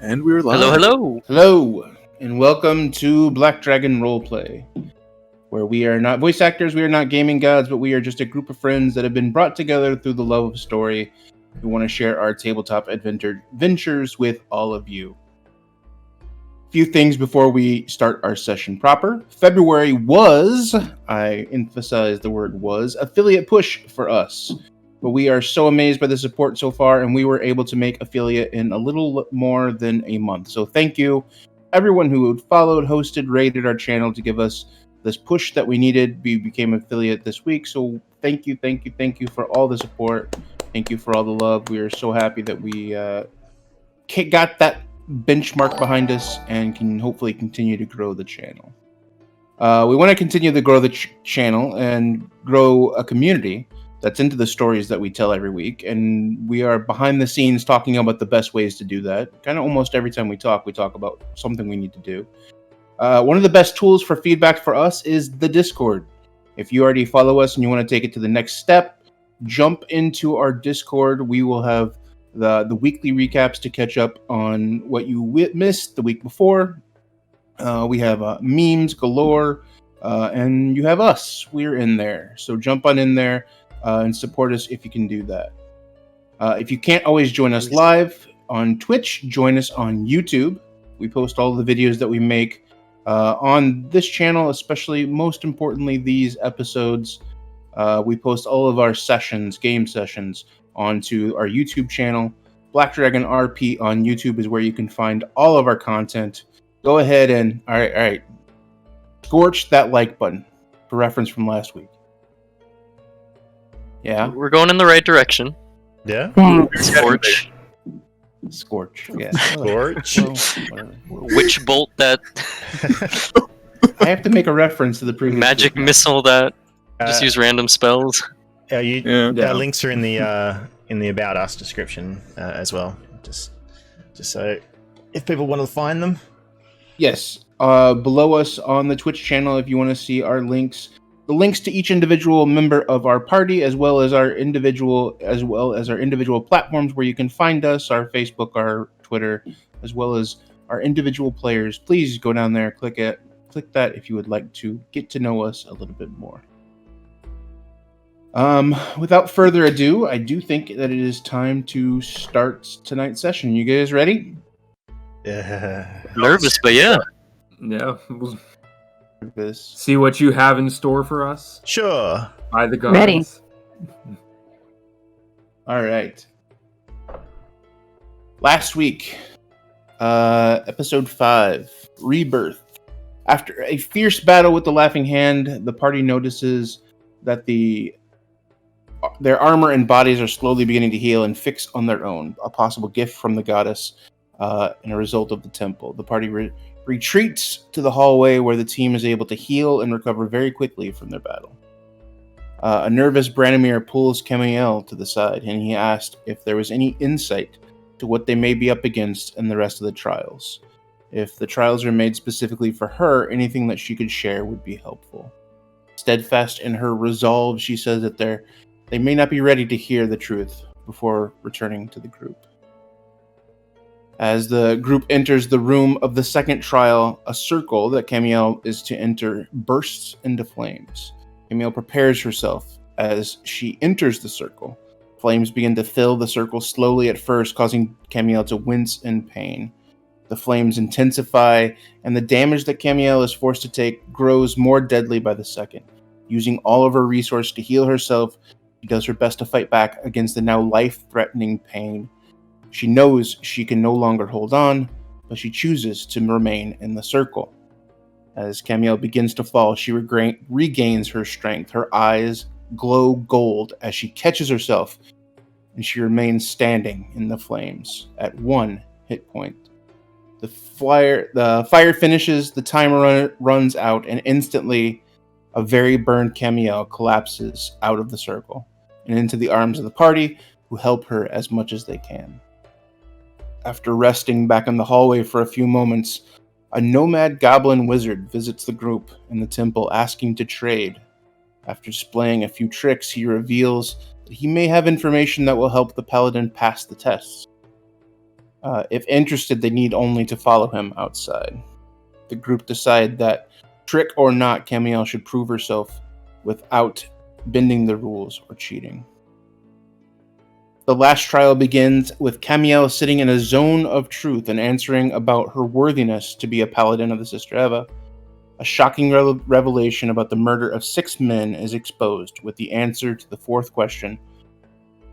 And we're live. Hello. Hello, and welcome to Black Dragon Roleplay, where we are not voice actors, we are not gaming gods, but we are just a group of friends that have been brought together through the love of story. We want to share our tabletop adventures with all of you. A few things before we start our session proper. February was, I emphasize the word was, affiliate push for us. But we are so amazed by the support so far, and we were able to make affiliate in a little more than a month. So thank you, everyone who followed, hosted, rated our channel to give us this push that we needed. We became affiliate this week, so thank you for all the support. Thank you for all the love. We are so happy that we got that benchmark behind us and can hopefully continue to grow the channel. We want to continue to grow the channel and grow a community that's into the stories that we tell every week, and we are behind the scenes talking about the best ways to do that. Kind of almost every time we talk about something we need to do. One of the best tools for feedback for us is the Discord. If you already follow us and you want to take it to the next step, jump into our Discord. We will have the weekly recaps to catch up on what you missed the week before. We have memes galore, and you have us. We're in there. So jump on in there and support us if you can do that. If you can't always join us live on Twitch, join us on YouTube. We post all the videos that we make on this channel, especially, most importantly, these episodes. We post all of our sessions, game sessions, onto our YouTube channel. Black Dragon RP on YouTube is where you can find all of our content. Go ahead and, all right, scorch that like button for reference from last week. Yeah. We're going in the right direction. Yeah. Scorch. Yeah. Scorch. Witch bolt that I have to make a reference to the previous magic week. missile that just use random spells. Links are in the About Us description as well. Just so if people want to find them. Yes. Below us on the Twitch channel, if you want to see our links, the links to each individual member of our party, as well as our individual platforms where you can find us, our Facebook, our Twitter, as well as our individual players. Please go down there, click that if you would like to get to know us a little bit more. Without further ado, I do think that it is time to start tonight's session. You guys ready? Yeah. Nervous, but yeah. Yeah. We'll This. see what you have in store for us. Sure. By the gods. Ready. All right. Last week, episode 5, Rebirth. After a fierce battle with the Laughing Hand, the party notices that their armor and bodies are slowly beginning to heal and fix on their own, a possible gift from the goddess and a result of the temple. The party retreats to the hallway where the team is able to heal and recover very quickly from their battle. A nervous Branimir pulls Camiel to the side, and he asked if there was any insight to what they may be up against in the rest of the trials. If the trials are made specifically for her, anything that she could share would be helpful. Steadfast in her resolve, she says that they may not be ready to hear the truth before returning to the group. As the group enters the room of the second trial, a circle that Camiel is to enter bursts into flames. Camiel prepares herself as she enters the circle. Flames begin to fill the circle slowly at first, causing Camiel to wince in pain. The flames intensify, and the damage that Camiel is forced to take grows more deadly by the second. Using all of her resource to heal herself, she does her best to fight back against the now life-threatening pain. She knows she can no longer hold on, but she chooses to remain in the circle. As Camiel begins to fall, she regains her strength. Her eyes glow gold as she catches herself, and she remains standing in the flames at 1 hit point. The fire finishes, the timer runs out, and instantly a very burned Camiel collapses out of the circle and into the arms of the party, who help her as much as they can. After resting back in the hallway for a few moments, a nomad goblin wizard visits the group in the temple asking to trade. After displaying a few tricks, he reveals that he may have information that will help the paladin pass the tests. If interested, they need only to follow him outside. The group decide that, trick or not, Camiel should prove herself without bending the rules or cheating. The last trial begins with Camiel sitting in a zone of truth and answering about her worthiness to be a paladin of the Sister Eva. A shocking revelation about the murder of 6 men is exposed with the answer to the 4th question.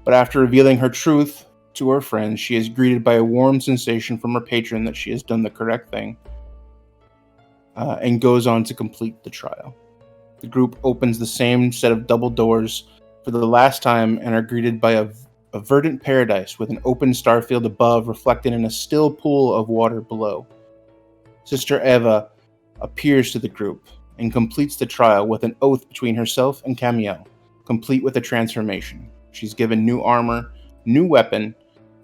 But after revealing her truth to her friends, she is greeted by a warm sensation from her patron that she has done the correct thing, and goes on to complete the trial. The group opens the same set of double doors for the last time and are greeted by a verdant paradise with an open starfield above reflected in a still pool of water below. Sister Eva appears to the group and completes the trial with an oath between herself and Camiel, complete with a transformation. She's given new armor, new weapon,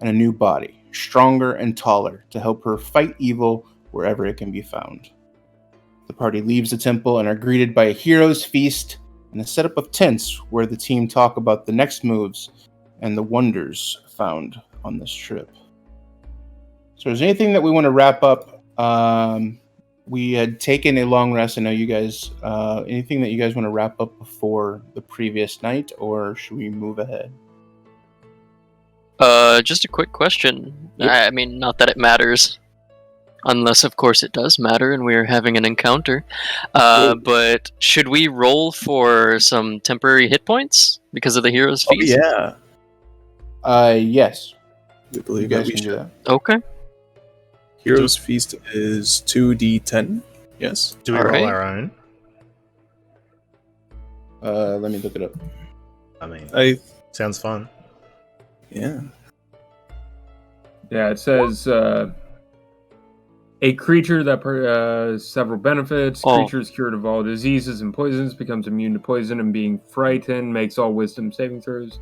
and a new body, stronger and taller, to help her fight evil wherever it can be found. The party leaves the temple and are greeted by a hero's feast and a setup of tents where the team talk about the next moves and the wonders found on this trip. So is there anything that we want to wrap up? We had taken a long rest. I know you guys, anything that you guys want to wrap up before the previous night, or should we move ahead? Just a quick question. Yep. I mean, not that it matters. Unless, of course, it does matter and we're having an encounter. But should we roll for some temporary hit points because of the hero's feast? Yeah. Yes. We You believe that guys we can do should. that. Okay. Hero's Feast is 2d10. Yes. Do we All roll right. our own? Let me look it up. I mean, I sounds fun. yeah. Yeah, it says a creature that several benefits. Oh. Creatures cured of all diseases and poisons becomes immune to poison and being frightened. Makes all wisdom saving throws.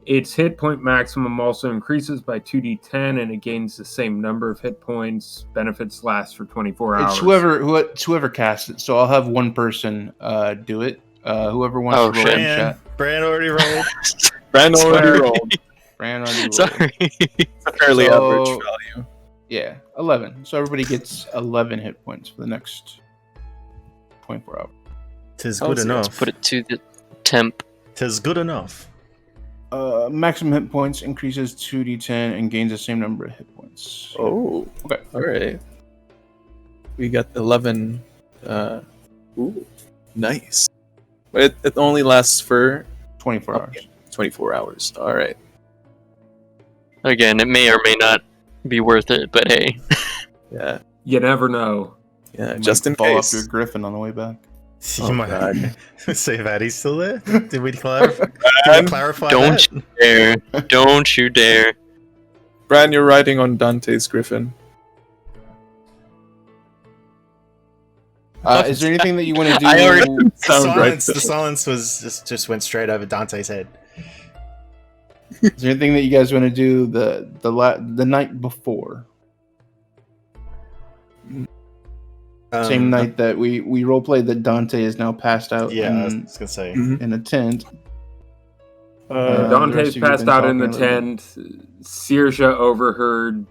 Its hit point maximum also increases by 2d10, and it gains the same number of hit points. Benefits last for 24 hours. It's whoever casts it. So I'll have one person do it. Whoever wants Oh, to roll shit. in chat. Bran already rolled. Brand already Sorry. rolled. Fran already rolled. Sorry. It's a fairly So- average value. Yeah, 11. So everybody gets 11 hit points for the next 24 hours. Tis Oh, good so enough. Put it to the temp. Tis good enough. Maximum hit points increases 2d10 and gains the same number of hit points. Oh. Okay. All right. We got 11. Ooh. Nice. But it only lasts for 24 hours. 24 hours. All right. Again, it may or may not be worth it, but hey. Yeah. You never know. Yeah. You Just might in fall case. off your griffin on the way back. You Oh, might God. see if Addie's still there. Did we clarify? Did we clarify Don't that? dare. Don't you dare. Bran, you're riding on Dante's griffin. Is there anything that you want to do? I already- The Sound right. silence, the silence was just went straight over Dante's head. Is there anything that you guys want to do the night before? Same night that we roleplayed that Dante is now passed out Yeah, I in, was gonna say. in a tent. the rest Dante's of you passed been out in the talking a little tent. Saoirse overheard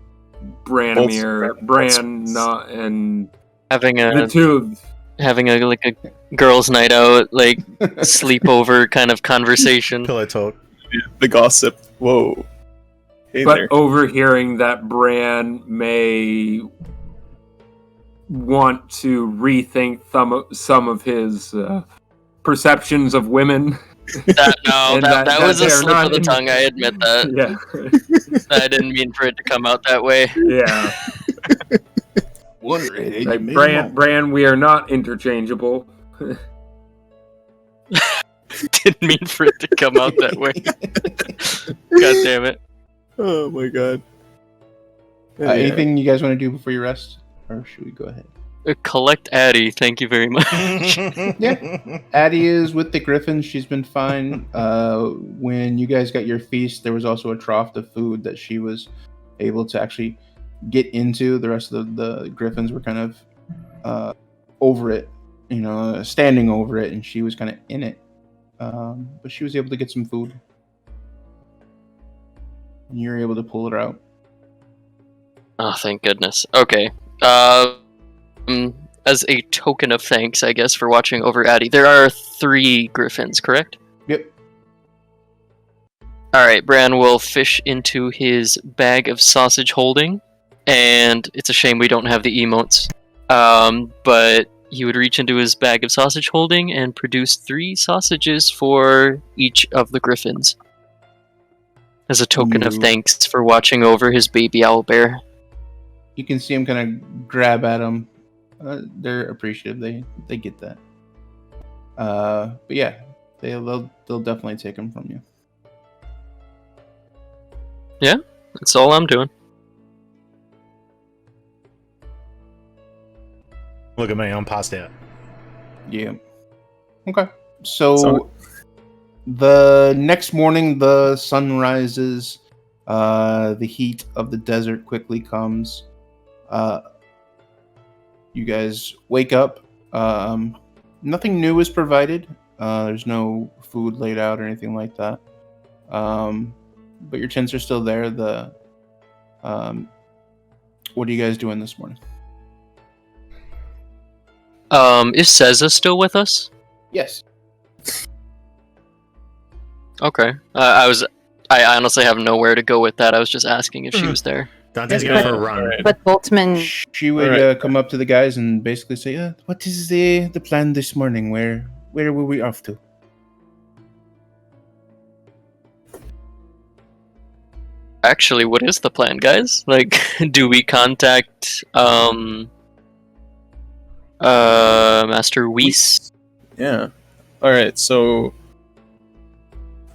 Branimir, Boltzmann. and Having the a two. having a girls' night out, like sleepover kind of conversation. Pillow talk. The gossip. Whoa. Hey But there. overhearing that Bran may want to rethink some of his perceptions of women. And That was a they're slip not of the in- tongue. I admit that. Yeah, I didn't mean for it to come out that way. yeah. Wondering, Like Bran, we are not interchangeable. Didn't mean for it to come out that way. God damn it. Oh my god. Anything you guys want to do before you rest, or should we go ahead? Collect Addie, thank you very much. Addie is with the Griffins. She's been fine. When you guys got your feast, there was also a trough of food that she was able to actually get into. The rest of the Griffins were kind of over it, standing over it, and she was kind of in it. But she was able to get some food. And you were able to pull her out. Oh, thank goodness. Okay. As a token of thanks, I guess, for watching over Addy, there are 3 griffins, correct? Yep. Alright, Bran will fish into his bag of sausage holding, and it's a shame we don't have the emotes. But he would reach into his bag of sausage holding and produce 3 sausages for each of the griffins. As a token of thanks for watching over his baby owlbear. You can see him kind of grab at them. They're appreciative. They get that. But yeah, they'll definitely take them from you. Yeah, that's all I'm doing. Look at me, I'm passed out. Yeah. Okay. So the next morning, the sun rises. The heat of the desert quickly comes. You guys wake up. Nothing new is provided. There's no food laid out or anything like that. But your tents are still there. What are you guys doing this morning? Is Seza still with us? Yes. Okay. I honestly have nowhere to go with that. I was just asking if she was there. Dante's going for a run. But Boltzmann, She would come up to the guys and basically say, "What is the plan this morning? Where were we off to?" Actually, what is the plan, guys? Like, do we contact Master Weiss? Yeah. All right. So.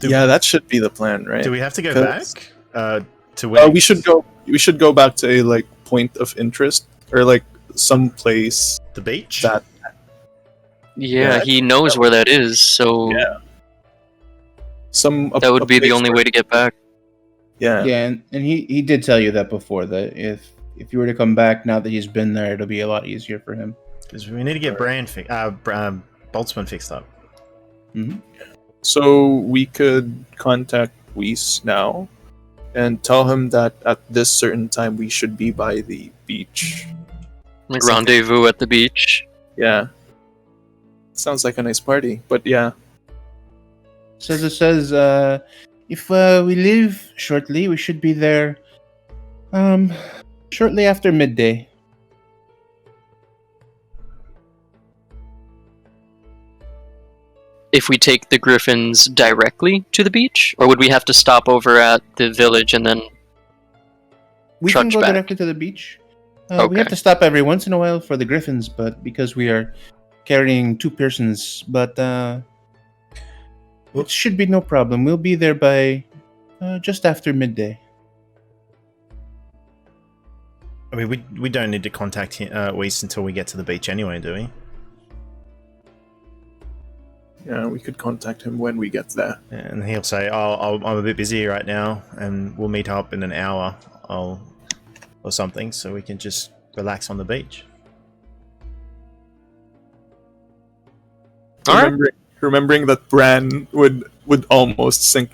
Yeah, that should be the plan, right? Do we have to go back to where? We should go. We should go back to a point of interest or some place. The beach. Yeah, he knows where that is. So yeah, that would be the only way to get back. Yeah. Yeah, and he did tell you that before, that if you were to come back now that he's been there, it'll be a lot easier for him. Because we need to get Boltzmann fixed up. Mm-hmm. So we could contact Weiss now and tell him that at this certain time we should be by the beach. Like rendezvous at the beach. Yeah. Sounds like a nice party, but yeah. Says if we leave shortly, we should be there shortly after midday. If we take the griffins directly to the beach, or would we have to stop over at the village and then we trudge can go back? directly to the beach. Okay. We have to stop every once in a while for the griffins, but because we are carrying 2 persons, but it should be no problem. We'll be there by just after midday. I mean, we don't need to contact Weiss until we get to the beach anyway, do we? Yeah, we could contact him when we get there. And he'll say, I'm a bit busy right now, and we'll meet up in an hour or something, so we can just relax on the beach. Remembering that Bran would almost sink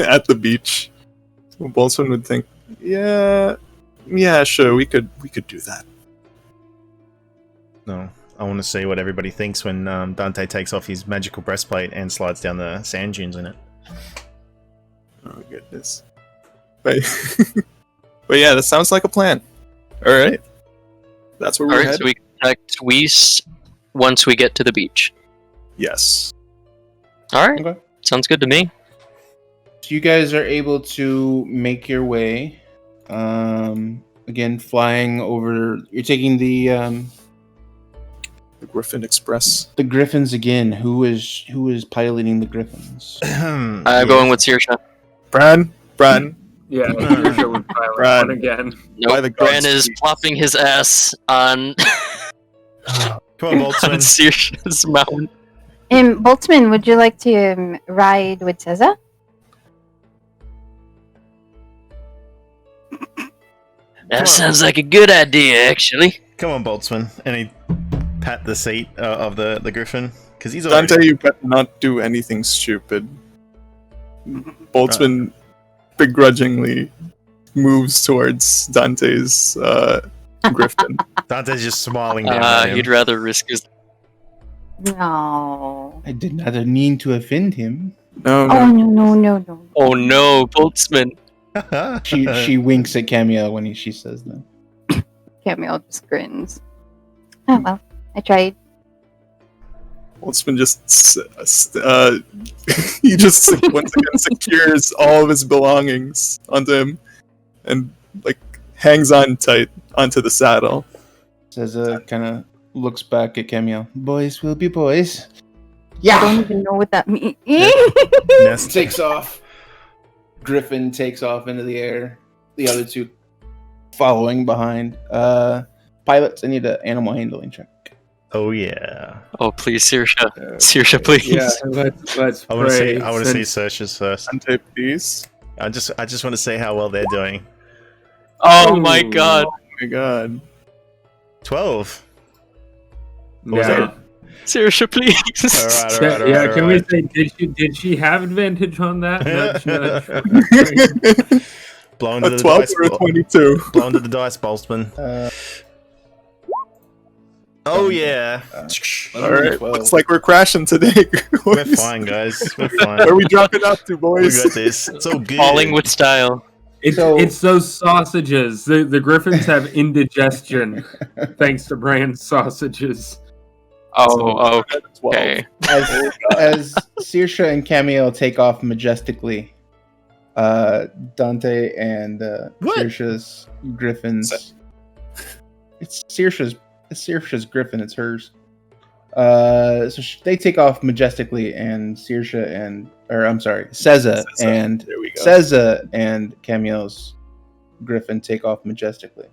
at the beach. So Boltzmann would think, yeah, sure, we could do that. No, I want to see what everybody thinks when Dante takes off his magical breastplate and slides down the sand dunes in it. Oh goodness. But yeah, that sounds like a plan. All right, that's where we're headed. So we contact Weiss once we get to the beach. Yes. All right. Okay. Sounds good to me. So you guys are able to make your way. Again, flying over. You're taking the Griffin Express. The Griffins again. Who is piloting the Griffins? I'm going with Saoirse. Bran. Yeah, Saoirse would pilot Bran. one again. Nope, Bran is plopping his ass on Come on, Boltzmann. Saoirse's mountain. Boltzmann, would you like to ride with Seza? That sounds like a good idea, actually. Come on, Boltzmann. And he pat the seat of the Griffin. Because he's already... Dante, you better not do anything stupid. Boltzmann begrudgingly moves towards Dante's griffin. Dante's just smiling down at him. He'd rather risk his... No. I did not mean to offend him. No, Oh, no. no. Oh no, Boltzmann. She winks at Camille when she says that. Camille just grins. Oh, well. I tried. Boltzmann just he just once again secures all of his belongings onto him and like hangs on tight onto the saddle. Says kind of looks back at Camille. Boys will be boys. I Yeah. don't even know what that means. Yes. Takes off. Griffin takes off into the air. The other two following behind. Pilots, I need an animal handling check. Oh yeah. Oh please, Saoirse. Saoirse, please. Yeah, let's I want to see. pray. I want to see Saoirse's first. Dante, please. I just want to see how well they're doing. Oh my god. Oh my god. 12. Yeah. Saoirse, please. All right. Yeah, can we say did she have advantage on that? Nudge. Blown A to the 12 dice. or a 22? Blown to the dice, Boltzmann. Oh yeah. Alright, looks like we're crashing today. We're fine, guys. We're fine. Where are we dropping up to, We boys? got this. It's all good. Falling with style. It's those sausages. The griffins have indigestion thanks to brand sausages. Oh, Well, okay. As Saoirse and Camille take off majestically, Dante and What? Saoirse's griffins. It's Saoirse's griffin. It's hers. So they take off majestically, and Saoirse and, or I'm sorry, Seza and there we go. Seza and Camille's griffin take off majestically.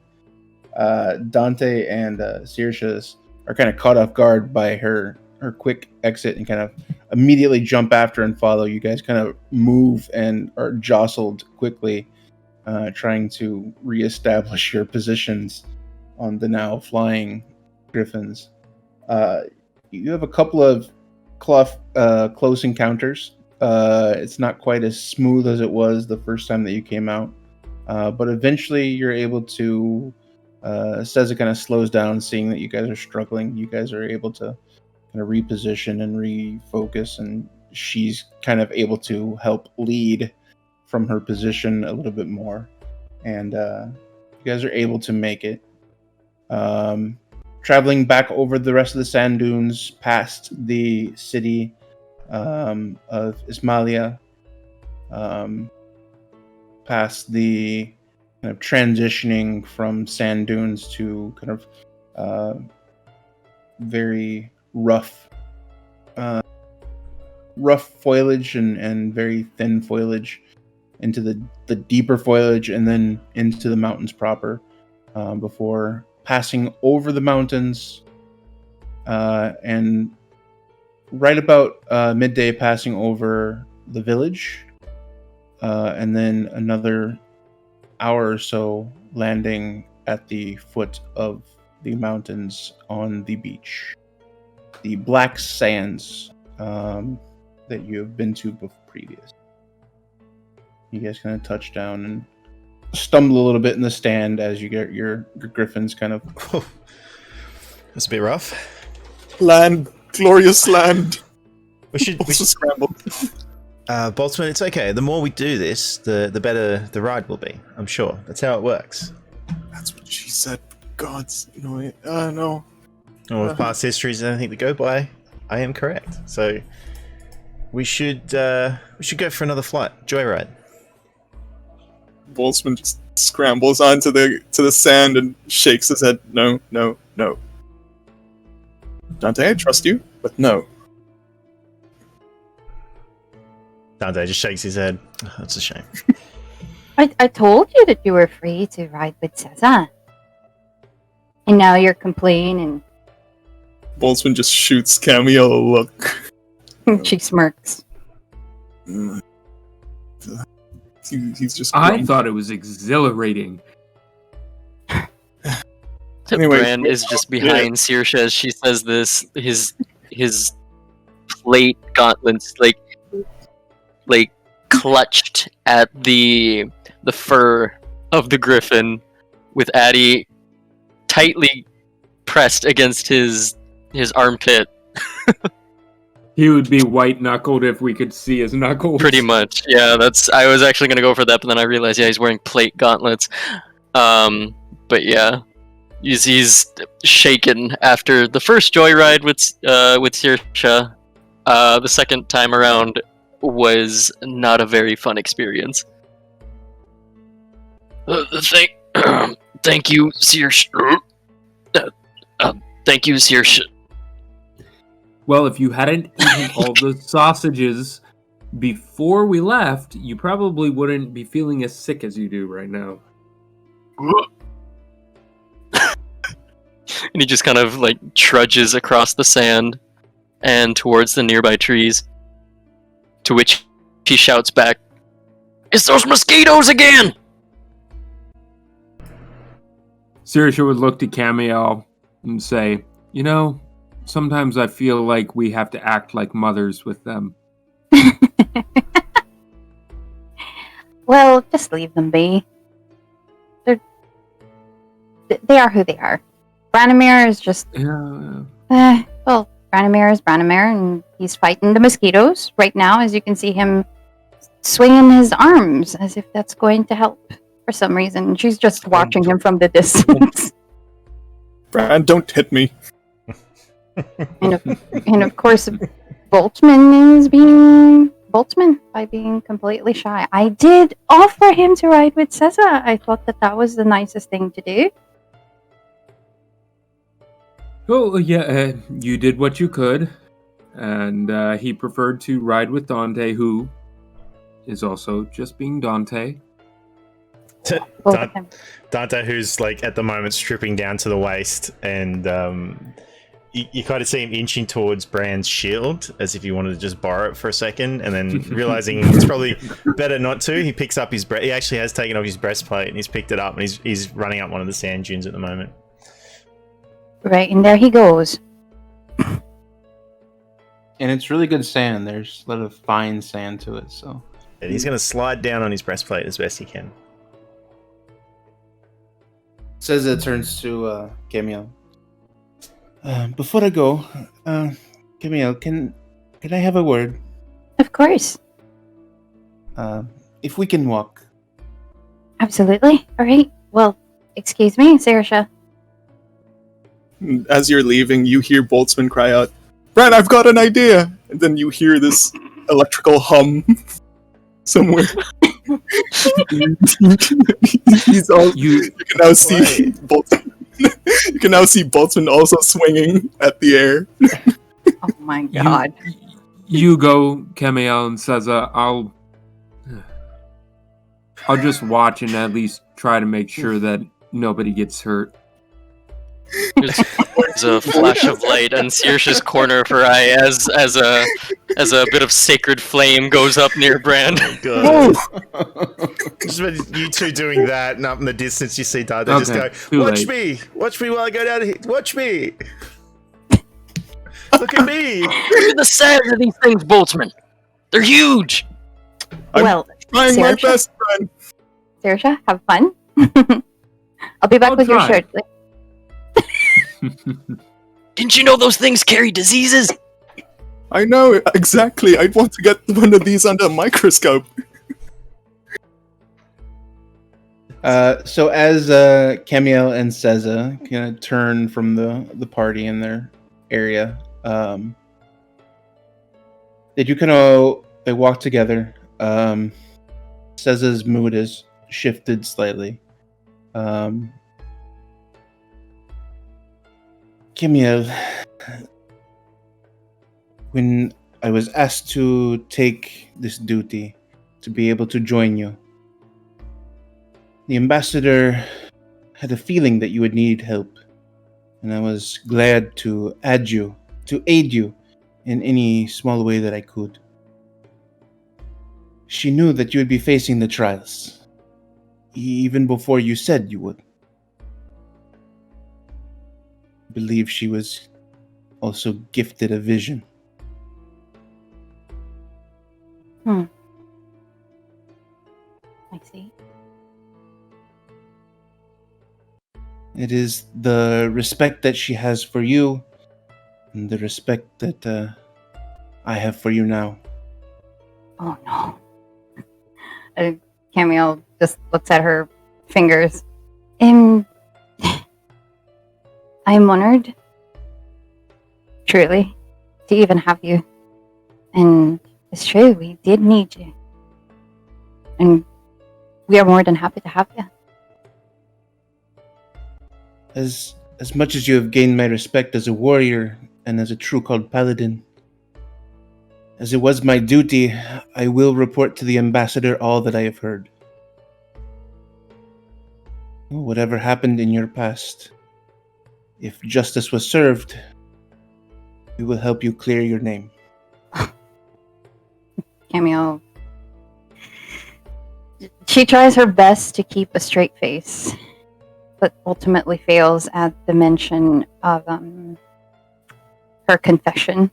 Dante and Saoirse's are kind of caught off guard by her quick exit and kind of immediately jump after and follow. You guys kind of move and are jostled quickly, trying to reestablish your positions on the now flying griffins. You have a couple of close encounters. It's not quite as smooth as it was the first time that you came out, but eventually you're able to. Seza kind of slows down, seeing that you guys are struggling. You guys are able to kind of reposition and refocus, and she's kind of able to help lead from her position a little bit more. And you guys are able to make it. Traveling back over the rest of the sand dunes, past the city of Ismailia, past the kind of transitioning from sand dunes to kind of very rough foliage and very thin foliage into the deeper foliage, and then into the mountains proper, before passing over the mountains, and right about midday passing over the village, and then another hour or so landing at the foot of the mountains on the beach. The black sands that you have been to previous. You guys kind of touch down and stumble a little bit in the stand as you get your griffins kind of... That's a bit rough. Land, glorious land. We should Also scrambled. Boltzmann, it's okay. The more we do this, the better the ride will be. I'm sure. That's how it works. That's what she said. God's no. And with past histories and anything to go by, I am correct. So we should go for another flight. Joyride. Boltzmann just scrambles onto the sand and shakes his head. No. Dante, I trust you, but no. Dante just shakes his head. Oh, that's a shame. I told you that you were free to ride with Seza. And now you're complaining. Boltzmann just shoots Camille a look. She smirks. He's just. I thought it was exhilarating. Anyway, Bran is just behind Saoirse as she says this. His plate gauntlets like clutched at the fur of the griffin with Addy tightly pressed against his armpit. He would be white knuckled if we could see his knuckles. Pretty much, yeah. I was actually gonna go for that, but then I realized, yeah, he's wearing plate gauntlets. But yeah, he's shaken after the first joyride with Saoirse. The second time around was not a very fun experience. Thank you, Saoirse. Thank you, Saoirse. Well, if you hadn't eaten all the sausages before we left, you probably wouldn't be feeling as sick as you do right now. And he just kind of like trudges across the sand and towards the nearby trees. To which he shouts back, "It's those mosquitoes again!" Saoirse would look to Camiel and say, "You know, sometimes I feel like we have to act like mothers with them." Well, just leave them be. They are who they are. Branimir is just... well, Branimir is Branimir, and he's fighting the mosquitoes right now, as you can see him swinging his arms as if that's going to help for some reason. She's just watching him from the distance. Bran, don't hit me. and of course, Boltzmann is being Boltzmann by being completely shy. I did offer him to ride with Cessa. I thought that was the nicest thing to do. Oh, yeah, you did what you could. And he preferred to ride with Dante, who is also just being Dante. Dante, who's like at the moment stripping down to the waist, and you kind of see him inching towards Bran's shield as if he wanted to just borrow it for a second, and then realizing it's probably better not to, he picks up his he actually has taken off his breastplate and he's picked it up, and he's running up one of the sand dunes at the moment. Right, and there he goes. And it's really good sand. There's a lot of fine sand to it, so. And he's going to slide down on his breastplate as best he can. Says it turns to Camiel. Before I go, Camiel, can I have a word? Of course. If we can walk. Absolutely. All right. Well, excuse me, Saoirse. As you're leaving, you hear Boltzmann cry out, "Bran, I've got an idea!" And then you hear this electrical hum somewhere. He's all. You can now see Boltzmann. You can now see Boltzmann also swinging at the air. Oh my god! You go, Camiel and Cessa. I'll just watch and at least try to make sure that nobody gets hurt. There's a flash of light on Saoirse's corner of her eye as a bit of sacred flame goes up near Bran. God. Just you two doing that, and up in the distance you see Dante just go, watch me while I go down here, watch me! Look at me! Look at the size of these things, Boltzmann! They're huge! Well, trying my best, Bran. Saoirse, have fun. I'll be back with your shirt. Didn't you know those things carry diseases? I know, exactly. I'd want to get one of these under a microscope. So as Camiel and Cessa kind of turn from the party in their area, they walk together. Cessa's mood has shifted slightly. Camiel, when I was asked to take this duty to be able to join you, the ambassador had a feeling that you would need help, and I was glad to aid you in any small way that I could. She knew that you would be facing the trials, even before you said you would. I believe she was also gifted a vision. I see. It is the respect that she has for you, and the respect that I have for you now. Oh no. Camille just looks at her fingers. I'm honored, truly, to even have you. And it's true, we did need you. And we are more than happy to have you. As much as you have gained my respect as a warrior and as a true-called paladin, as it was my duty, I will report to the ambassador all that I have heard. Whatever happened in your past, if justice was served, we will help you clear your name. Camille, she tries her best to keep a straight face, but ultimately fails at the mention of her confession.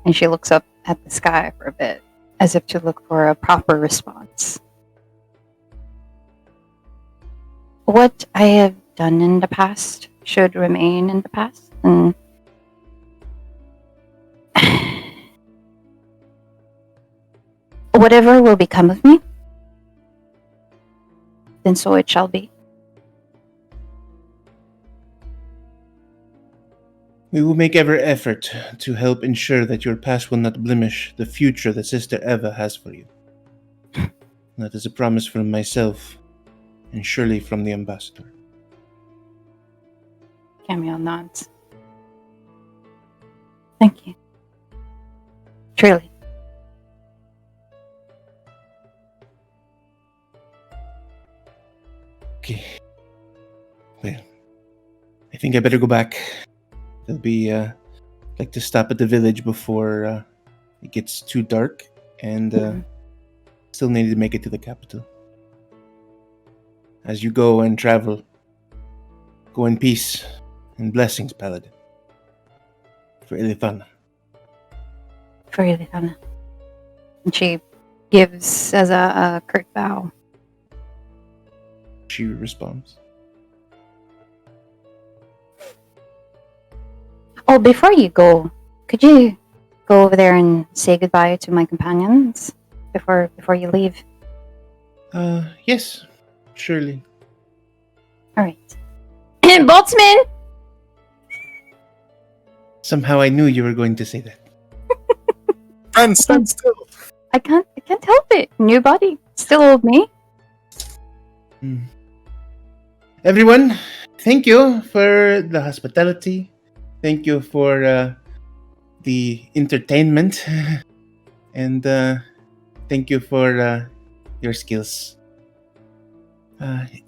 And she looks up at the sky for a bit, as if to look for a proper response. What I have done in the past should remain in the past, and whatever will become of me, then so it shall be. We will make every effort to help ensure that your past will not blemish the future that Sister Eva has for you. That is a promise from myself, and surely from the ambassador. Camille nods. Thank you. Truly. Okay. Well, I think I better go back. There'll be, like to stop at the village before it gets too dark, and still need to make it to the capital. As you go and travel, go in peace and blessings, Paladin. For Ilithana. For Ilithana. And she gives as a curt bow. She responds. Oh, before you go, could you go over there and say goodbye to my companions before you leave? Yes, surely. All right. Boltzmann! Somehow I knew you were going to say that. Friend, stand still. I can't help it. New body, still old me. Everyone, thank you for the hospitality. Thank you for the entertainment. And thank you for your skills.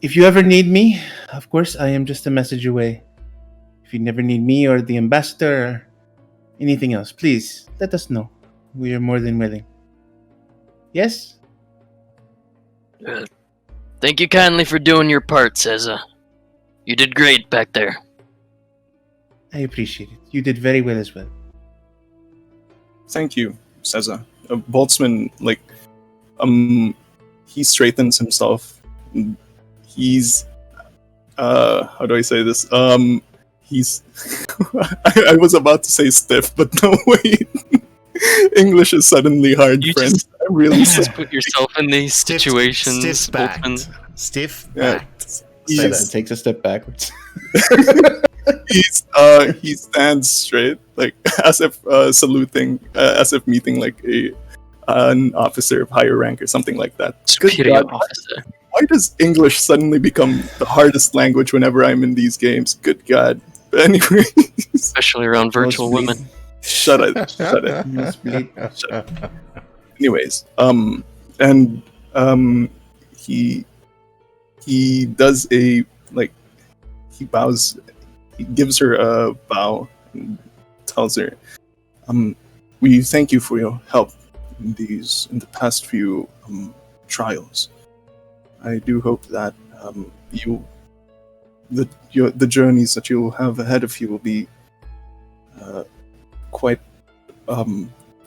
If you ever need me, of course, I am just a message away. If you never need me or the ambassador or anything else, please let us know. We are more than willing. Yes? Thank you kindly for doing your part, Ceza. You did great back there. I appreciate it. You did very well as well. Thank you, Ceza. Boltzmann, he straightens himself. He's, how do I say this? He's, I was about to say stiff, but no, wait. English is suddenly hard, friends. I'm really just put yourself in these situations. Stiff-backed. Stiff-backed. Yeah, It takes a step backwards. He stands straight, as if saluting, as if meeting an officer of higher rank or something like that. Superior officer. Why does English suddenly become the hardest language whenever I'm in these games? Good God. But anyway, especially around virtual women. Shut it. Anyways, he does he bows, he gives her a bow and tells her, we thank you for your help in the past few trials. I do hope that the journeys that you'll have ahead of you will be quite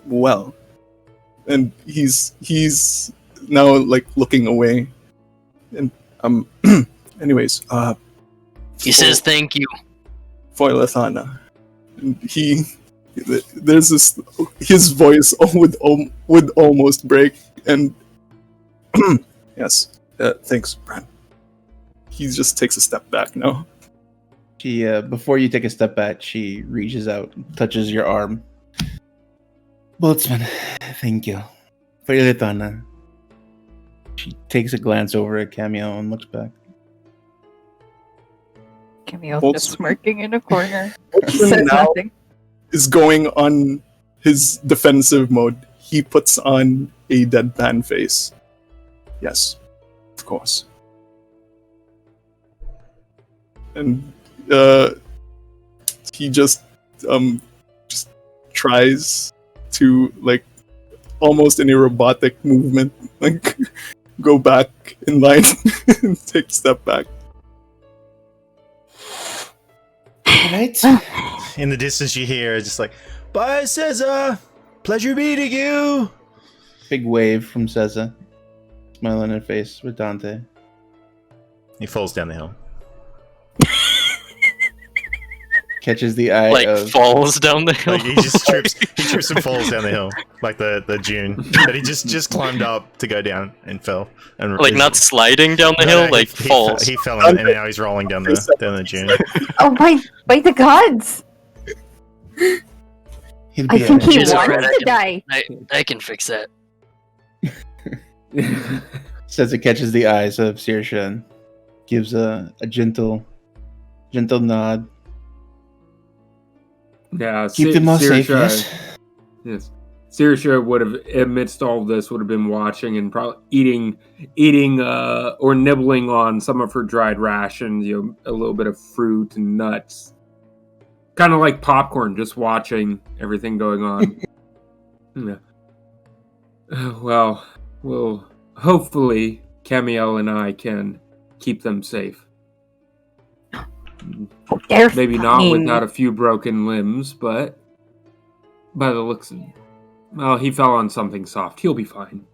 well. And he's now looking away. And anyways, He says thank you. Foilethana. There's this. His voice would almost break, and yes, thanks, Bran. He just takes a step back now. She, before you take a step back, she reaches out, touches your arm. Boltzmann, thank you. Foilethana. She takes a glance over at Cameo and looks back. Camille Boltzmann. just smirking in a corner. Boltzmann Says now nothing. is going on his defensive mode. He puts on a deadpan face. Yes, of course. And he just tries to, like, almost in a robotic movement, like, go back in line and take a step back. Right? In the distance, you hear just like, "Bye, Caesar. Pleasure meeting you." Big wave from Ceza. Smile on her face with Dante. He falls down the hill. Catches the eye Like of... falls down the hill. Like he just trips. He trips and falls down the hill, like the dune that he just climbed up to go down and fell. And Like not sliding down the hill, like falls. He fell and now he's rolling down the dune. Oh, by the gods! He'll I be think he She's wants alright, to die. I can fix that. Ceza catches the eyes of Saoirse and gives a gentle nod. Yeah, Keep them all safe, yes? Yes. Saoirse would have, amidst all of this, would have been watching and probably eating or nibbling on some of her dried rations, a little bit of fruit and nuts. Kind of like popcorn, just watching everything going on. Yeah. Well, hopefully Camiel and I can keep them safe. They're Maybe not fine. without a few broken limbs, but by the looks of... Well, he fell on something soft. He'll be fine.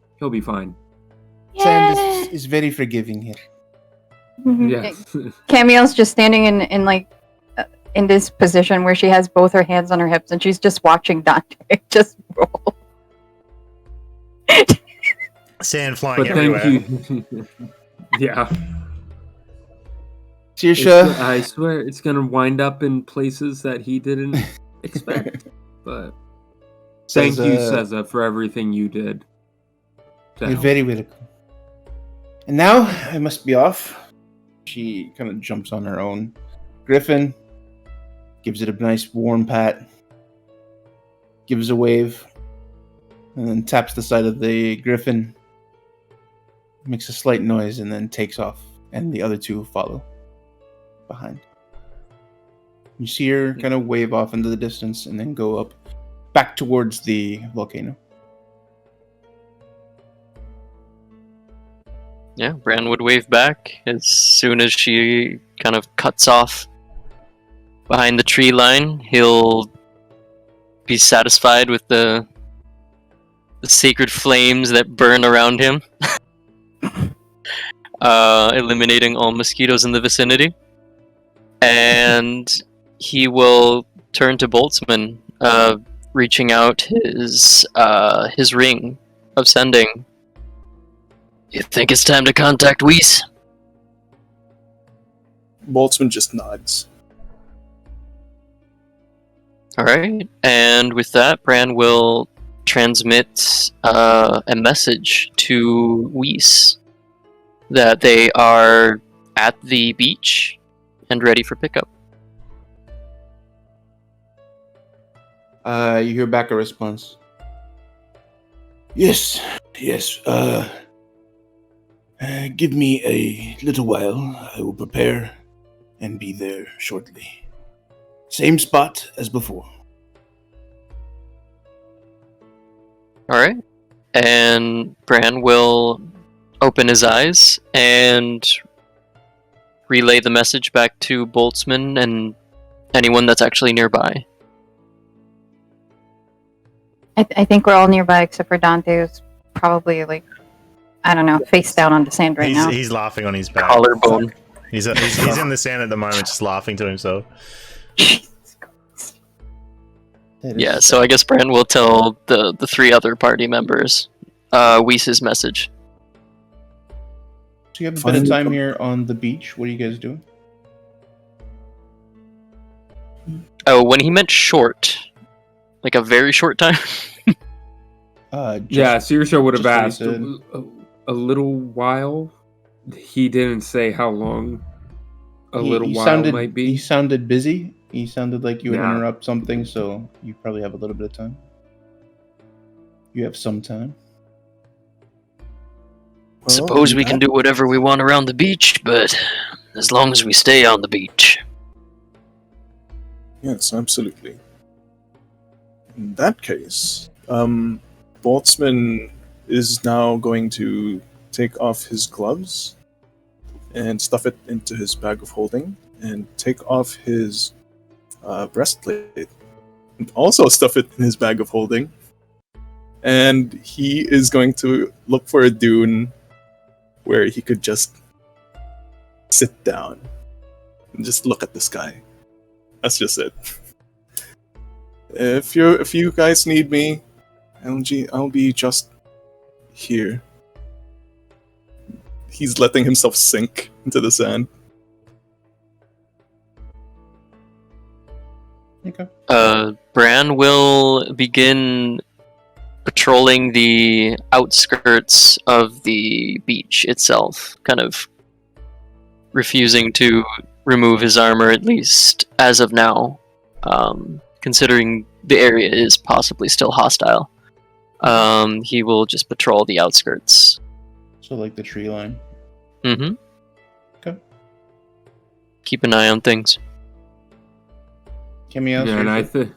Sam is very forgiving here. Yeah. Camille's just standing in like in this position where she has both her hands on her hips and she's just watching Dante just roll. Sand flying But everywhere. thank you. Yeah. Saoirse, I swear it's going to wind up in places that he didn't expect. But thank you, Ceza, for everything you did. to you're help. very welcome. And now I must be off. She kind of jumps on her own griffin, gives it a nice warm pat, gives a wave, and then taps the side of the griffin, makes a slight noise, and then takes off. And the other two follow behind. You see her kind of wave off into the distance and then go up back towards the volcano. Yeah, Bran would wave back as soon as she kind of cuts off behind the tree line. He'll be satisfied with the sacred flames that burn around him, eliminating all mosquitoes in the vicinity. And he will turn to Boltzmann, reaching out his ring of sending. You think it's time to contact Weiss? Boltzmann just nods. Alright, and with that, Bran will transmit a message to Weiss that they are at the beach and ready for pickup. You hear back a response. Yes. Give me a little while. I will prepare and be there shortly. Same spot as before. Alright, and Bran will open his eyes and relay the message back to Boltzmann and anyone that's actually nearby. I think we're all nearby except for Dante, who's probably like, I don't know, face down on the sand right now. He's laughing on his back. Collarbone. He's in the sand at the moment, just laughing to himself. Yeah, so I guess Bran will tell the three other party members Whis' message. So you have a bit of time here on the beach. What are you guys doing? Oh, when he meant short, like a very short time. Yeah, Saoirse would have asked a little while. He didn't say how long He while sounded, might be. He sounded busy. He sounded like you would interrupt something, so you probably have a little bit of time. You have some time. Well, suppose we can do whatever we want around the beach, but as long as we stay on the beach. Yes, absolutely. In that case, Boltzmann is now going to take off his gloves and stuff it into his bag of holding, and take off his breastplate and also stuff it in his bag of holding. And he is going to look for a dune where he could just sit down and just look at the sky. That's just it. If you guys need me, I'll be just here. He's letting himself sink into the sand. Okay. Bran will begin patrolling the outskirts of the beach itself, kind of refusing to remove his armor, at least as of now, considering the area is possibly still hostile. He will just patrol the outskirts. So like the tree line. Mm-hmm. Okay. Keep an eye on things. Camille. Yeah, and I think.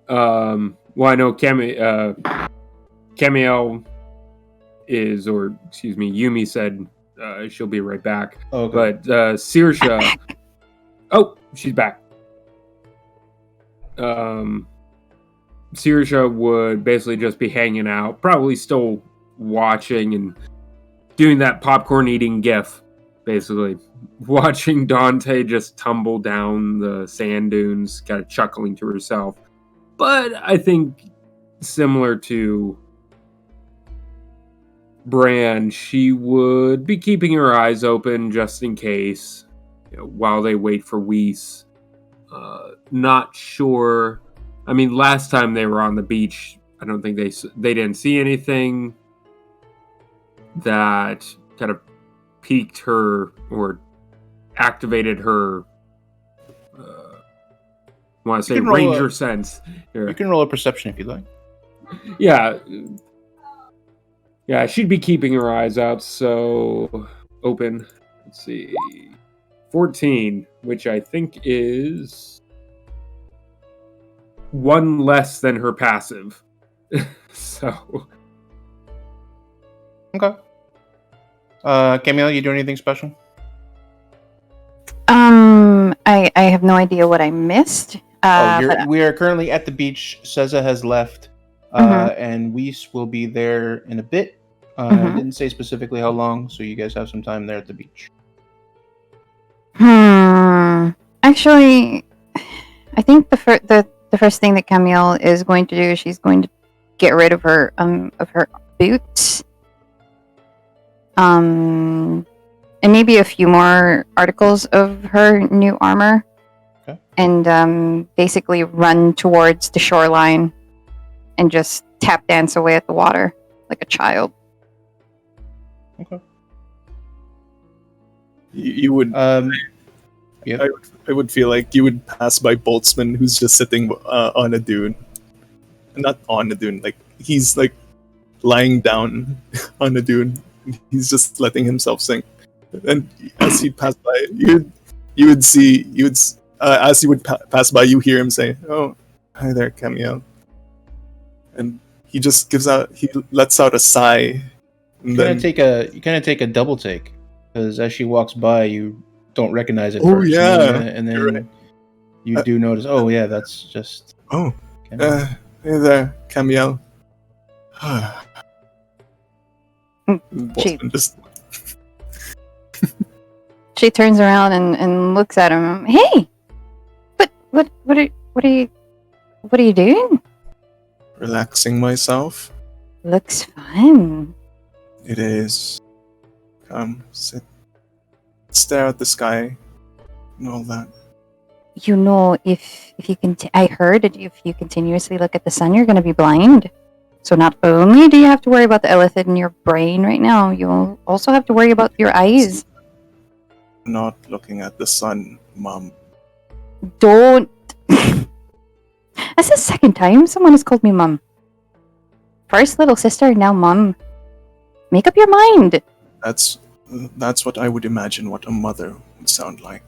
Well, I know Camille is, or excuse me, Yumi said she'll be right back. Okay. But Saoirse, oh, she's back. Saoirse would basically just be hanging out, probably still watching and doing that popcorn eating gif, basically. Watching Dante just tumble down the sand dunes, kind of chuckling to herself. But I think similar to Bran, she would be keeping her eyes open just in case, while they wait for Whis. Not sure. I mean, last time they were on the beach, I don't think they didn't see anything that kind of piqued her or activated her. I want to say ranger sense. Here. You can roll a perception if you'd like. Yeah. Yeah, she'd be keeping her eyes out, so open. Let's see. 14, which I think is one less than her passive. So. Okay. Camille, you do anything special? I have no idea what I missed. We are currently at the beach. Seza has left, and Whis will be there in a bit. I didn't say specifically how long, so you guys have some time there at the beach. Actually, I think the first thing that Camille is going to do, she's going to get rid of her boots, and maybe a few more articles of her new armor. Okay. And basically run towards the shoreline and just tap dance away at the water like a child. Okay. You would. Yeah. I would feel like you would pass by Boltzmann, who's just sitting on a dune. Not on a dune, like he's like lying down on a dune. He's just letting himself sink. And as he passed by, you would as you would pass by, you hear him say, "Oh, hi there, Camille." And he just lets out a sigh. You kind of take a double take, because as she walks by, you don't recognize it. Oh first, yeah, and then right. You do notice. Oh yeah, that's just. Oh, Camille. hey there, Camille. Boltzmann just. She turns around and looks at him. Hey, what are you doing? Relaxing myself. Looks fun. It is. Come, sit. Stare at the sky and all that. You know, if you I heard that if you continuously look at the sun, you're going to be blind. So not only do you have to worry about the illithid in your brain right now, you'll also have to worry about your eyes. Not looking at the sun, Mom. Don't. That's the second time someone has called me Mum. First little sister, now Mum. Make up your mind. That's what I would imagine what a mother would sound like.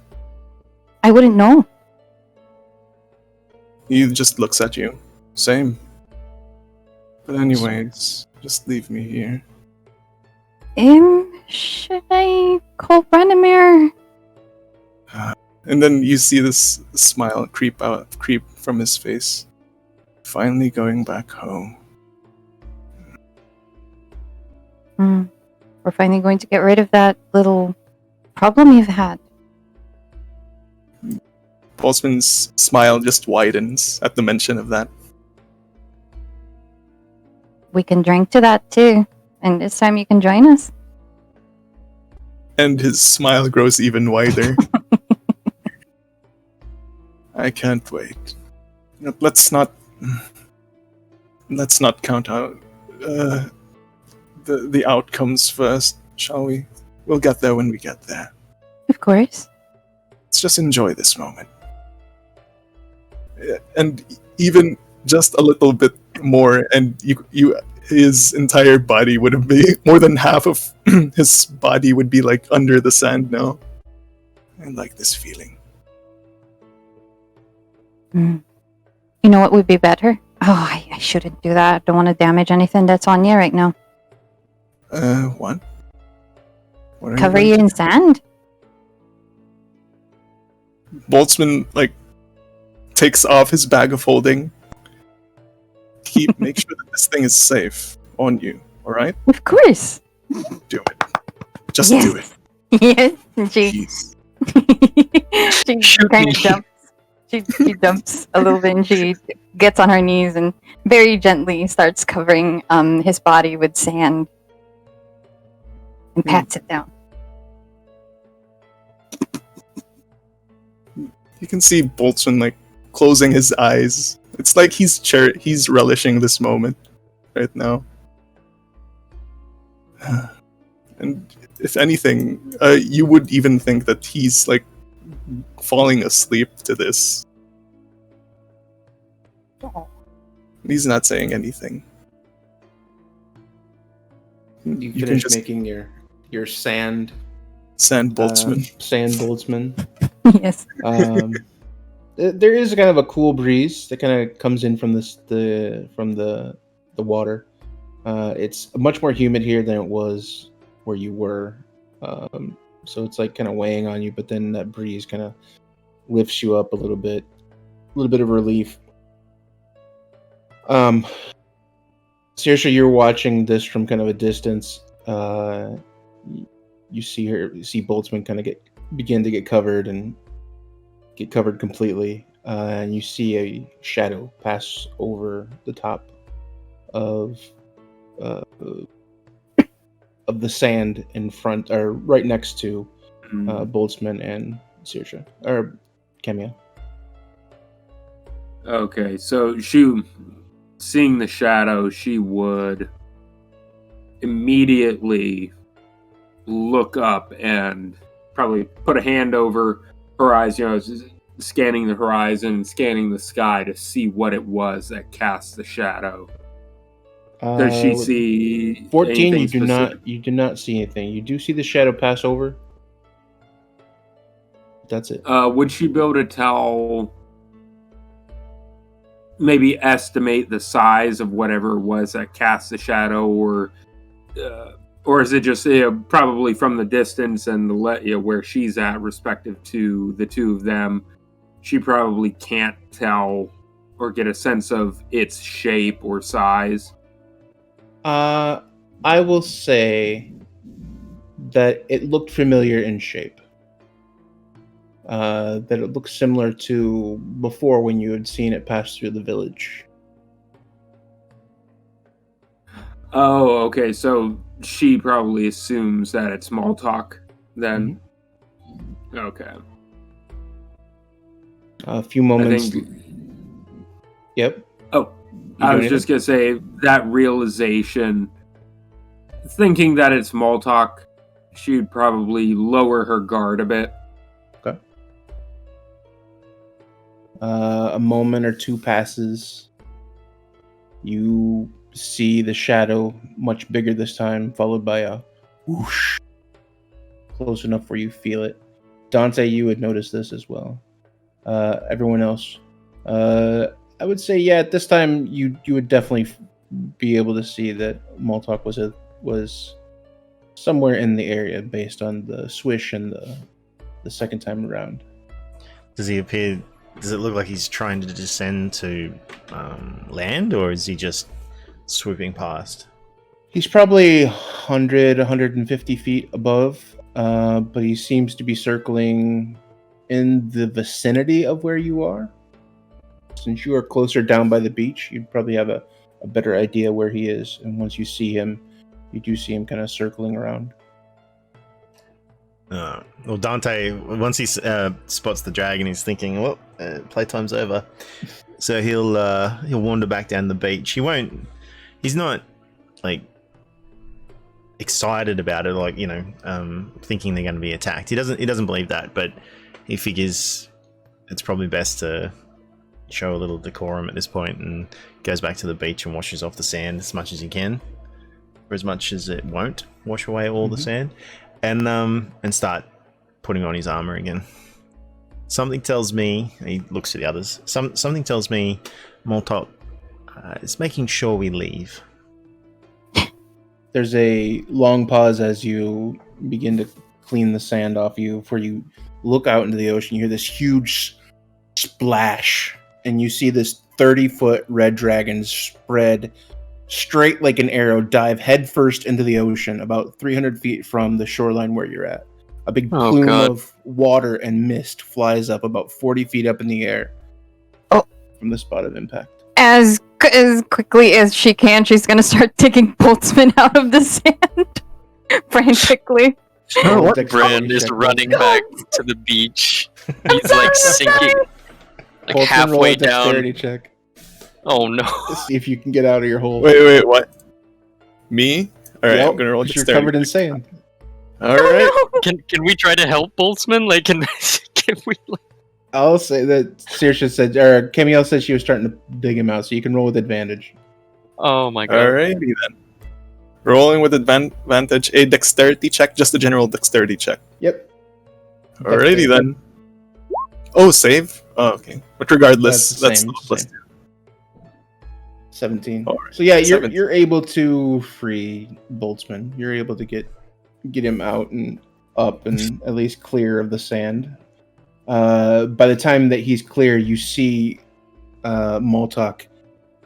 I wouldn't know. He just looks at you. Same. But anyways, just leave me here. Should I call Branimir? And then you see this smile creep from his face. Finally going back home. We're finally going to get rid of that little problem you've had. Boltzmann's smile just widens at the mention of that. We can drink to that too. And this time you can join us. And his smile grows even wider. I can't wait. Let's not count out the outcomes first, shall we? We'll get there when we get there. Of course. Let's just enjoy this moment. And even just a little bit more, and his entire body would be more than half of his body would be like under the sand now. I like this feeling. You know what would be better? Oh, I shouldn't do that. I don't want to damage anything that's on you right now. What? Cover you in sand? Boltzmann, takes off his bag of holding. Make sure that this thing is safe on you, alright? Of course. Do it. Just do it. Yes. She Shoot kind me. of jumps. She jumps a little bit and she gets on her knees and very gently starts covering his body with sand and pats it down. You can see Boltzmann closing his eyes. It's like he's relishing this moment right now. And if anything, you would even think that he's falling asleep to this. He's not saying anything. You can finish just making your sand Boltzmann. Sand Boltzmann. Yes. There is kind of a cool breeze that kind of comes in from the water. It's much more humid here than it was where you were. So it's kind of weighing on you, but then that breeze kind of lifts you up a little bit of relief. Saoirse, you're watching this from kind of a distance. You see Boltzmann kind of begin to get covered completely, and you see a shadow pass over the top of the sand in front, or right next to Boltzmann and Saoirse, or Kemia. Okay, so seeing the shadow, she would immediately look up and probably put a hand over her eyes, scanning the horizon, scanning the sky to see what it was that cast the shadow. Does she see 14? anything specific? You do not see anything. You do see the shadow pass over. That's it. Would she be able to tell, maybe estimate the size of whatever it was that cast the shadow, or is it just probably from the distance and where she's at, respective to the two of them, she probably can't tell or get a sense of its shape or size? I will say that it looked familiar in shape. that it looks similar to before when you had seen it pass through the village. Oh, okay. So she probably assumes that it's small talk then. Okay. A few moments. Yep. Oh, I was just going to say that realization, thinking that it's small talk, she'd probably lower her guard a bit. Okay. A moment or two passes. You see the shadow, much bigger this time, followed by a whoosh. Close enough where you feel it. Dante, you would notice this as well. Everyone else. I would say, yeah, at this time, you would definitely be able to see that Moltok was somewhere in the area based on the swish and the second time around. Does it look like he's trying to descend to land, or is he just swooping past? He's probably 100, 150 feet above, but he seems to be circling in the vicinity of where you are. Since you are closer down by the beach, you'd probably have a better idea where he is. And once you see him, you do see him kind of circling around. Well, Dante, once he spots the dragon, he's thinking, well, playtime's over. So he'll wander back down the beach. He's not, like, excited about it, like, thinking they're going to be attacked. He doesn't believe that, but he figures it's probably best to show a little decorum at this point, and goes back to the beach and washes off the sand as much as he can, or as much as it won't wash away all the sand, and start putting on his armor again. Something tells me, he looks at the others, something tells me Moltok is making sure we leave. There's a long pause as you begin to clean the sand off you, before you look out into the ocean. You hear this huge splash, and you see this 30-foot red dragon spread straight like an arrow, dive headfirst into the ocean about 300 feet from the shoreline where you're at. A big plume of water and mist flies up about 40 feet up in the air from the spot of impact. As quickly as she can, she's going to start digging Boltzmann out of the sand frantically. Brand is running back to the beach. He's like sinking, like Boltzmann, halfway roll a down. dexterity check. Oh no! To see if you can get out of your hole. Wait, what? Me? All right, Yep, I'm gonna roll. you're covered in sand. All right. Can we try to help Boltzmann? Like, can we? I'll say that Saoirse said, or Camille said she was starting to dig him out, so you can roll with advantage. Oh my god! Alrighty then. Rolling with advantage, a dexterity check, just a general dexterity check. Yep. Alrighty then. Oh, save. Oh, okay. But regardless, that's same, still plus 2. 17. All right. So yeah, 17. you're able to free Boltzmann. You're able to get him out and up and at least clear of the sand. By the time that he's clear, you see Moltok,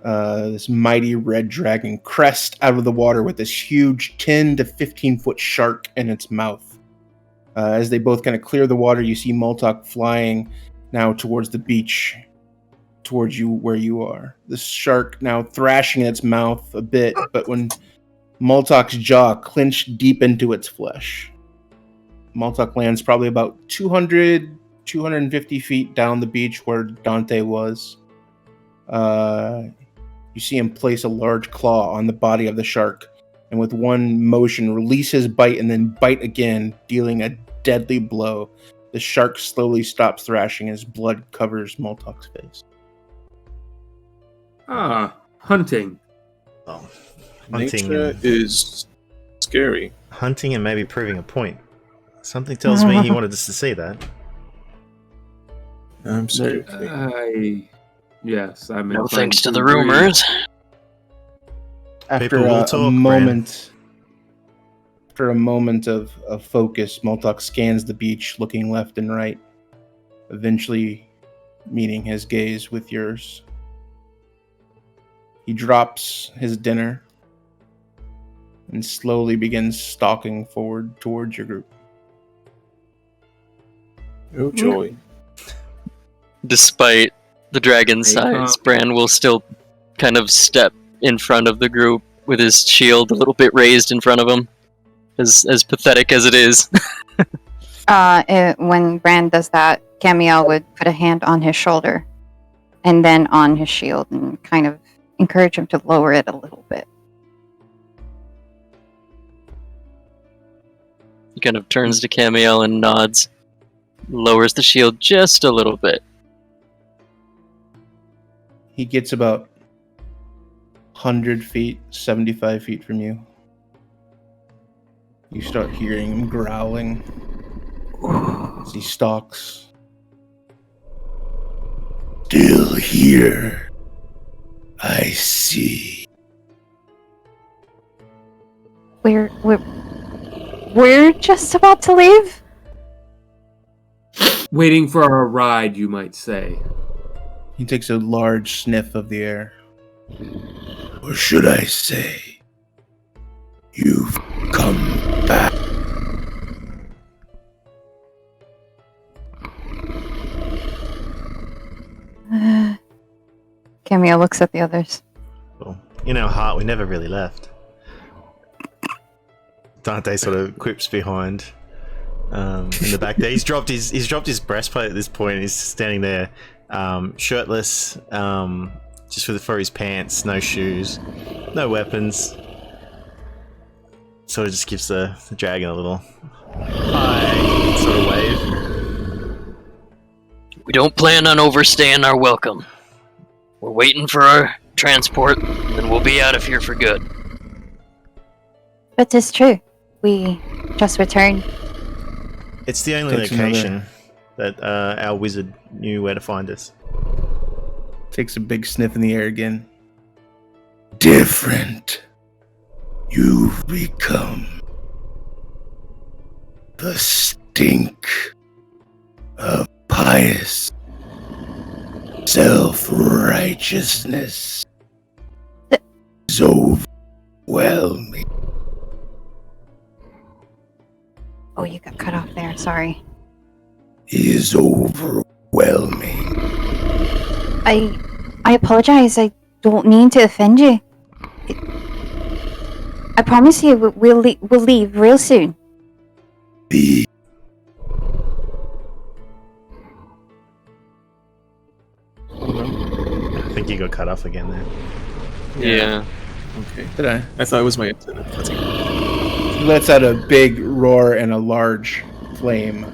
this mighty red dragon, crest out of the water with this huge 10 to 15 foot shark in its mouth. As they both kind of clear the water, you see Moltok flying now towards the beach, towards you where you are. The shark now thrashing in its mouth a bit, but when Moltok's jaw clenched deep into its flesh, Moltok lands probably about 250 feet down the beach where Dante was. You see him place a large claw on the body of the shark, and with one motion release his bite and then bite again, dealing a deadly blow. The shark slowly stops thrashing as blood covers Moltok's face. Hunting. Oh, Nature is scary. Hunting and maybe proving a point. Something tells me he wanted us to see that. Absolutely. Yes, I'm No inclined thanks to the agree. rumors. After People will a talk, moment, after a moment of focus, Moltok scans the beach, looking left and right, eventually meeting his gaze with yours. He drops his dinner and slowly begins stalking forward towards your group. Oh joy. Despite the dragon's Hey, size, Bran will still kind of step in front of the group with his shield a little bit raised in front of him. As pathetic as it is. When Bran does that, Camiel would put a hand on his shoulder and then on his shield and kind of encourage him to lower it a little bit. He kind of turns to Camiel and nods. Lowers the shield just a little bit. He gets about 100 feet, 75 feet from you. You start hearing him growling as he stalks. Still here. I see. We're just about to leave? Waiting for our ride, you might say. He takes a large sniff of the air. Or should I say, you've come back. Camiel looks at the others. Well, in our heart, we never really left. Dante sort of quips behind in the back there. He's dropped his breastplate at this point. He's standing there, shirtless, just for his pants, no shoes, no weapons. Sort of just gives the dragon a little hi sort of wave. We don't plan on overstaying our welcome. We're waiting for our transport, and we'll be out of here for good. But it's true. We just returned. It's the only Takes location that our wizard knew where to find us. Takes a big sniff in the air again. Different. You've become the stink of pious self-righteousness is overwhelming. Oh, you got cut off there. Sorry. Is overwhelming. I apologize. I don't mean to offend you. I promise you we'll leave real soon. The I think you got cut off again there. Yeah. Okay. Did I? I thought it was my internet. That's okay. He lets out a big roar and a large flame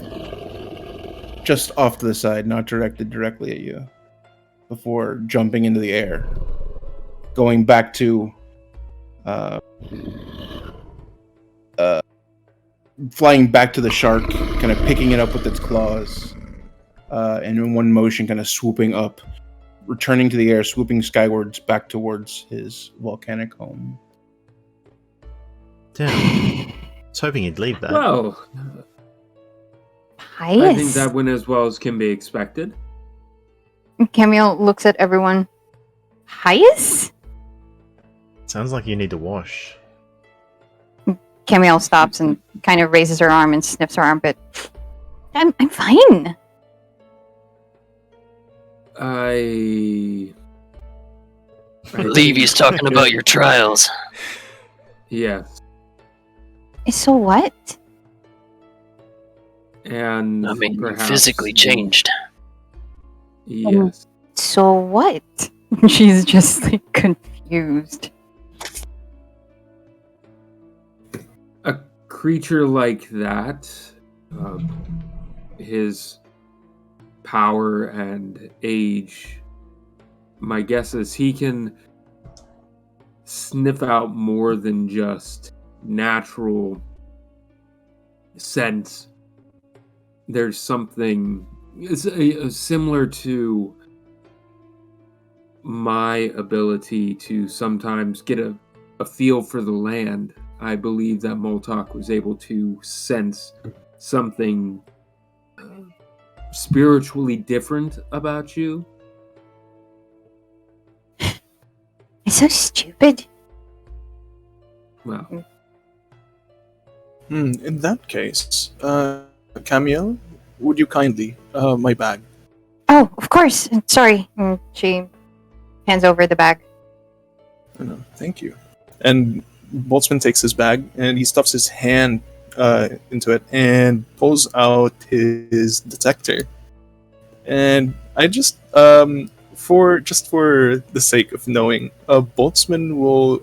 just off to the side, not directed directly at you, before jumping into the air, going back to flying back to the shark, kind of picking it up with its claws, and in one motion kind of swooping up, returning to the air, swooping skywards back towards his volcanic home. Damn. I was hoping you'd leave that. Well, Pious. I think that went as well as can be expected. Camiel looks at everyone. Pious? Sounds like you need to wash. Camiel stops and kind of raises her arm and sniffs her armpit. I'm fine. I believe he's talking about your trials. Yes. So what? And I mean, you perhaps physically changed. Yes. So what? She's just like confused. A creature like that, his power and age, my guess is he can sniff out more than just natural sense. There's something similar to my ability to sometimes get a feel for the land. I believe that Moltok was able to sense something spiritually different about you. It's so stupid. Well, In that case, Camiel, would you kindly? My bag. Oh, of course. Sorry. And she hands over the bag. No, thank you. And Boltzmann takes his bag and he stuffs his hand into it and pulls out his detector. And I just, for the sake of knowing, Boltzmann will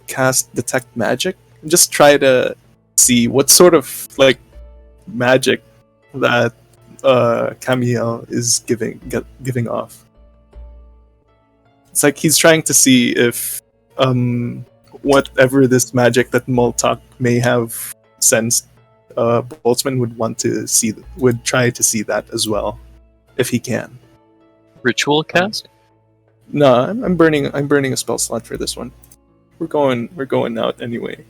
cast Detect Magic and just try to see what sort of like magic that Camille is giving off. It's like he's trying to see if whatever this magic that Moltok may have sensed, Boltzmann would try to see that as well, if he can. Ritual cast? No, I'm burning a spell slot for this one. We're going out anyway.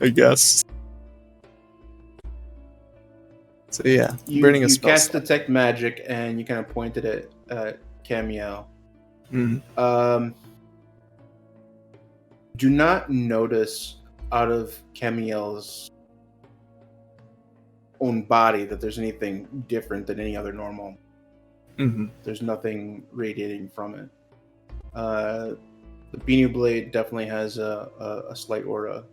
I guess. So yeah, burning a spell cast slot. Detect Magic and you kind of pointed it at Camille. Mm-hmm. Do not notice out of Camille's own body that there's anything different than any other normal. Mm-hmm. There's nothing radiating from it. The Beanie Blade definitely has a slight aura.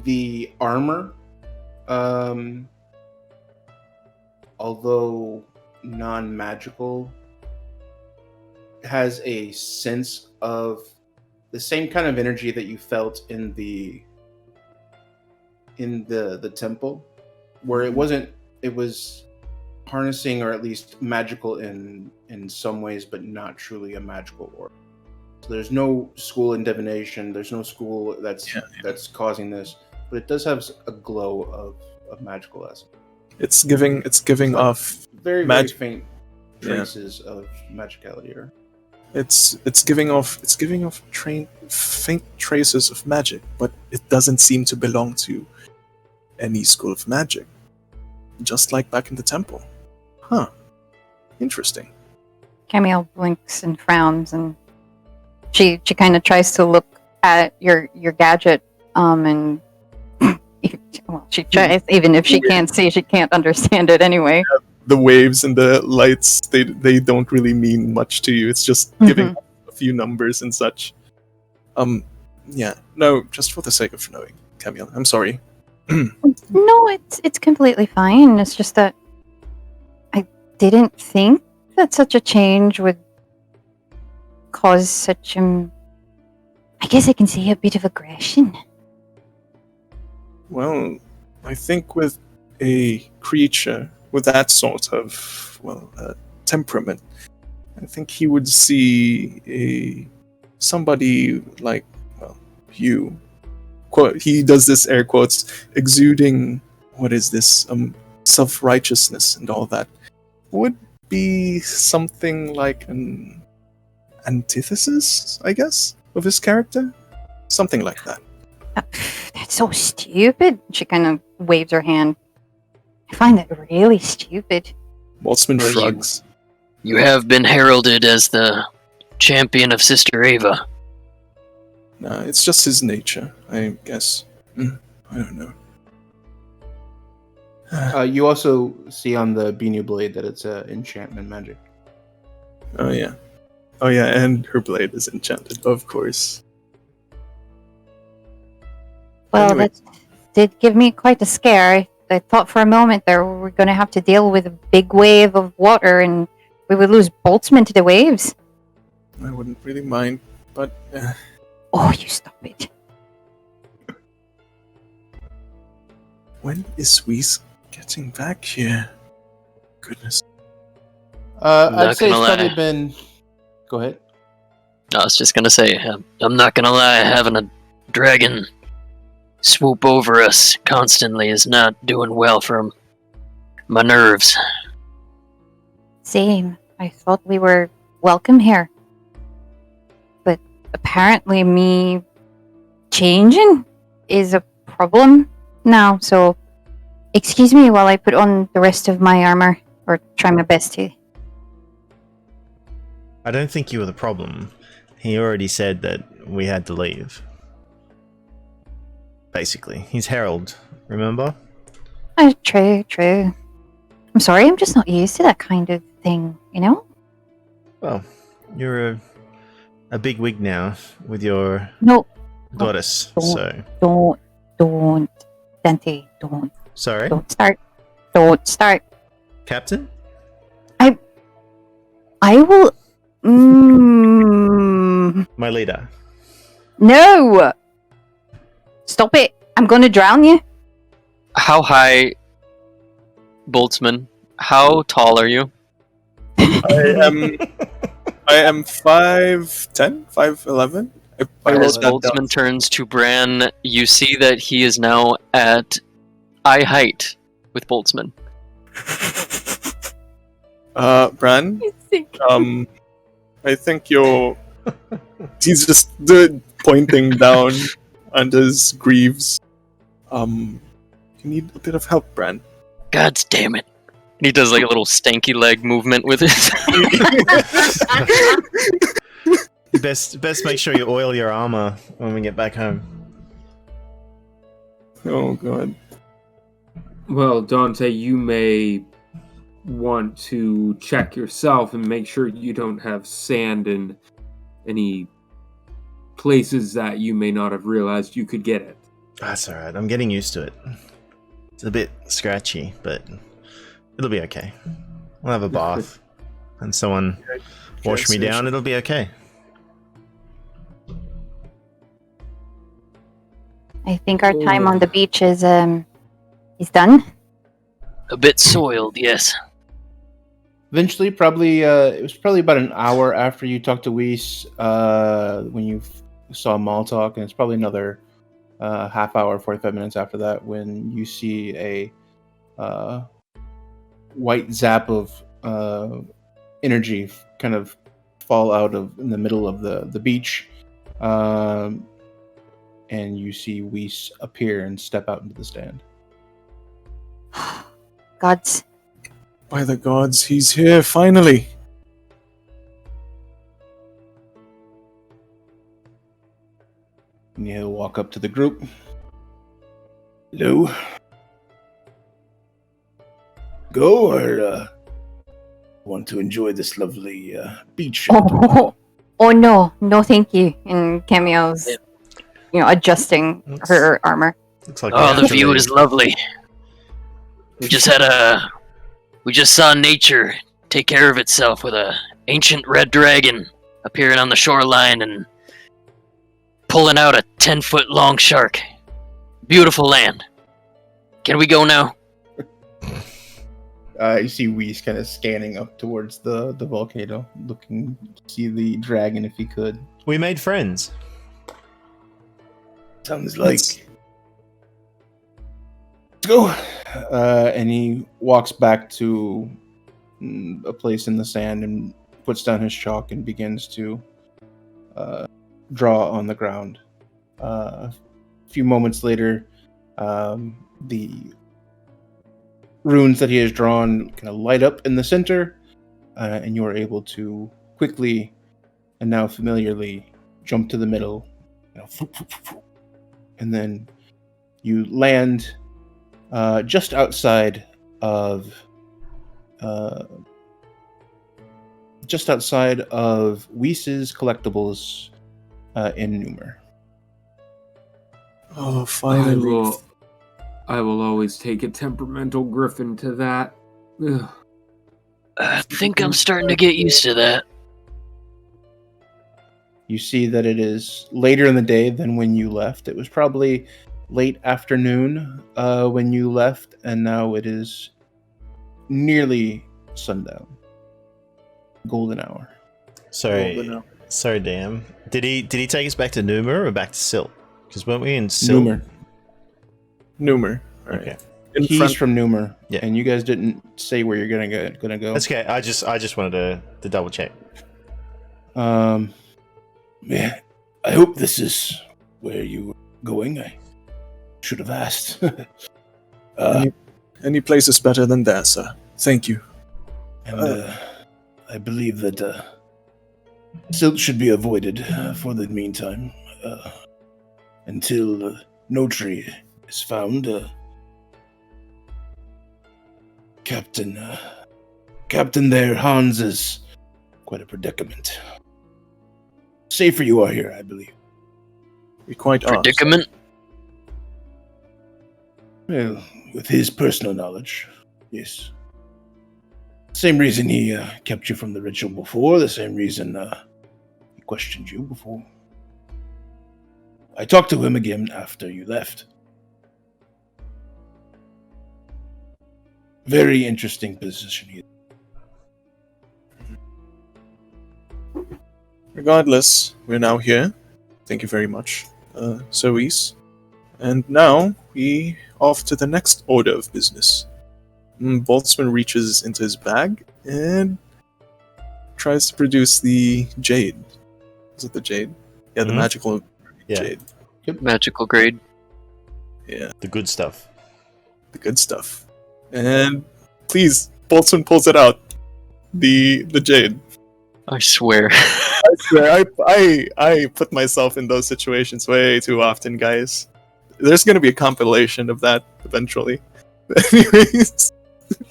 The armor, although non-magical, has a sense of the same kind of energy that you felt in the temple, where it was harnessing, or at least magical in some ways, but not truly a magical aura. So there's no school in divination, there's no school that's causing this, but it does have a glow of magical essence. It's giving off very faint traces of magicality here. It's giving off faint traces of magic, but it doesn't seem to belong to any school of magic. Just like back in the temple. Huh. Interesting. Camille blinks and frowns, and she kind of tries to look at your gadget, and well, she tries, even if she can't see, she can't understand it anyway. The waves and the lights, they don't really mean much to you. It's just giving a few numbers and such. Yeah. No, just for the sake of knowing, Camille. I'm sorry. No, it's completely fine. It's just that I didn't think that such a change would cause such I guess I can say a bit of aggression. Well, I think with a creature with that sort of temperament, I think he would see somebody like you. Quote, he does this air quotes, exuding self-righteousness and all that, would be something like an antithesis, I guess, of his character, something like that. That's so stupid. She kind of waves her hand. I find that really stupid. Boltzmann shrugs. You have been heralded as the champion of Sister Ava. Nah, it's just his nature, I guess. I don't know. You also see on the Beanie Blade that it's enchantment magic. Oh yeah, and her blade is enchanted, of course. Well, Anyway. that did give me quite a scare. I thought for a moment there we were going to have to deal with a big wave of water and we would lose Boltzmann to the waves. I wouldn't really mind, but Oh, you stop it. when is Whis getting back here? Goodness. I'd say it's gonna probably lie. been... Go ahead. I was just gonna say, I'm not gonna lie, having a dragon swoop over us constantly is not doing well for my nerves. Same. I thought we were welcome here. But apparently me changing is a problem now, so excuse me while I put on the rest of my armor, or try my best to. I don't think you were the problem. He already said that we had to leave. basically. He's Herald, remember? Oh, true. I'm sorry, I'm just not used to that kind of thing, you know? Well, you're a big wig now with your No, goddess, don't. so... Don't. Dante, don't. Sorry? Don't start. Captain? I will... My leader. No! Stop it. I'm gonna drown you. How high, Boltzmann? How tall are you? I am 5'10", 5'11". I As wrote that down. Boltzmann turns to Bran, you see that he is now at eye height with Boltzmann. Bran, I think you're... He's just pointing down on his greaves. You need a bit of help, Bran. God damn it. He does like a little stanky leg movement with it. Best make sure you oil your armor when we get back home. Oh, God. Well, Dante, you may want to check yourself and make sure you don't have sand in any places that you may not have realized you could get it. That's alright, I'm getting used to it. It's a bit scratchy, but it'll be okay. I'll have a bath and someone wash me down, it'll be okay. I think our time on the beach is done. A bit soiled, yes. Eventually, probably it was probably about an hour after you talked to Weiss when you saw Maltalk, and it's probably another half hour, 45 minutes after that when you see a white zap of energy kind of fall out of in the middle of the beach, and you see Weiss appear and step out into the stand. Gods. By the gods, he's here, finally! And he'll walk up to the group. Hello? Go or want to enjoy this lovely beach? Oh no, thank you. And Camille's, adjusting her armor. Looks like Oh, the view is lovely. We just saw nature take care of itself with a ancient red dragon appearing on the shoreline and pulling out a 10-foot long shark. Beautiful land. Can we go now? You see Weiss kind of scanning up towards the volcano, looking to see the dragon if he could. We made friends. Sounds like... Let's go! And he walks back to a place in the sand and puts down his chalk and begins to draw on the ground. A few moments later, the runes that he has drawn kind of light up in the center, and you are able to quickly and now familiarly jump to the middle, and then you land just outside of Weiss's collectibles in Numer. Oh, finally. I will always take a temperamental griffin to that. Ugh. I think I'm starting to get used to that. You see that it is later in the day than when you left. It was probably late afternoon when you left, and now it is nearly sundown. Golden hour. Sorry, damn. Did he take us back to Numer or back to Silt? Because weren't we in Silt? Numer. Right. Okay. He's from Numer, yeah. And you guys didn't say where you're gonna go. That's okay. I just wanted to double check. Yeah. I hope this is where you were going. I should have asked. Any place is better than there, sir. Thank you. And I believe that Silt should be avoided for the meantime, until notary is found, Captain there, Hans, is quite a predicament. Safer you are here, I believe. We quite are. Predicament? Well, with his personal knowledge, yes. Same reason he kept you from the ritual before, the same reason he questioned you before. I talked to him again after you left. Very interesting position here. Regardless, we're now here. Thank you very much, Cerise. And now we off to the next order of business. Boltzmann reaches into his bag and tries to produce the jade. Is it the jade? Yeah, the magical jade. Yep. Magical grade. Yeah. The good stuff. The good stuff. And please, Boltzmann pulls it out. The jade. I swear. I swear, I put myself in those situations way too often, guys. There's going to be a compilation of that eventually. Anyways.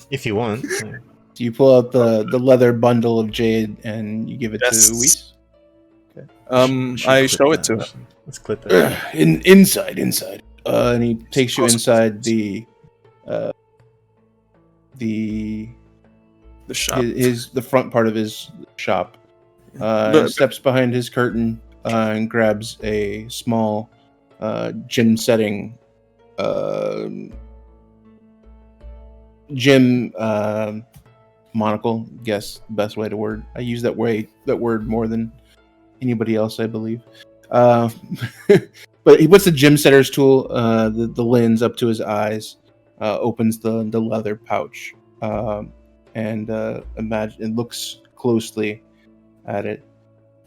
If you want. You pull out the leather bundle of jade and you give it to Weiss? Okay. I show it to him. Let's clip it. Inside. And he takes you inside the shop. The front part of his shop. Steps behind his curtain and grabs a small gym setting gym monocle. Guess the best way to word. I use that word more than anybody else, I believe. But he puts the gym setter's tool, the lens, up to his eyes, opens the leather pouch, and looks closely at it.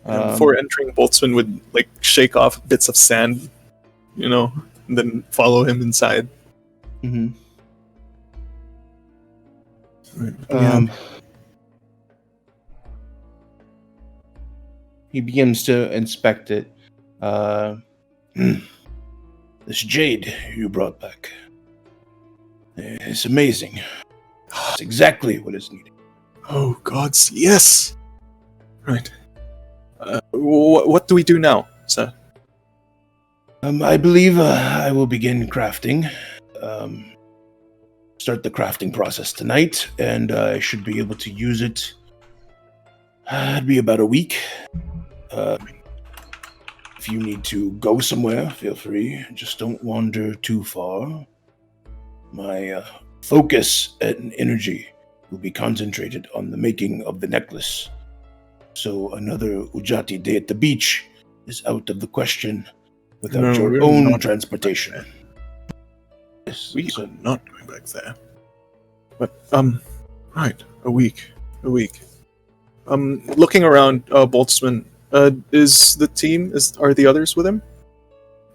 Before entering, Boltzmann would shake off bits of sand, and then follow him inside. Mm-hmm. He begins to inspect it. This jade you brought back, it's amazing. It's exactly what is needed. Oh gods, yes. Right. What do we do now, sir? I believe I will begin crafting. Start the crafting process tonight, and I should be able to use it. It'd be about a week. If you need to go somewhere, feel free. Just don't wander too far. My focus and energy will be concentrated on the making of the necklace. So another Ujati day at the beach is out of the question without your own transportation. Yes, we are not going back there. But, right, a week. Looking around, Boltzmann, is the team, are the others with him?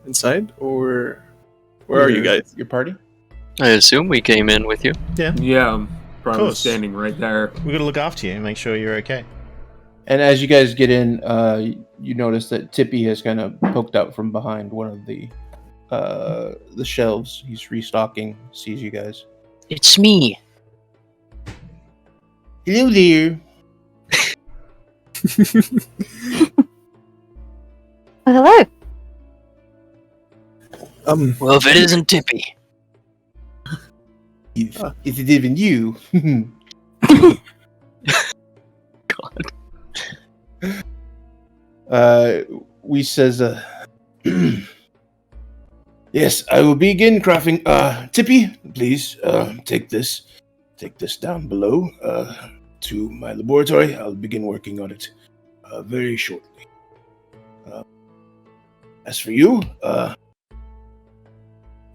Inside? Or where are you guys? Your party? I assume we came in with you. Yeah, I'm probably standing right there. We gotta look after you and make sure you're okay. And as you guys get in, you notice that Tippy has kind of poked out from behind one of the shelves. He's restocking, sees you guys. It's me. Hello there. Well, hello. Well, if it isn't Tippy. Is it even you? God. We says, yes, I will begin crafting. Tippy, please, take this down below, to my laboratory. I'll begin working on it, very shortly. As for you,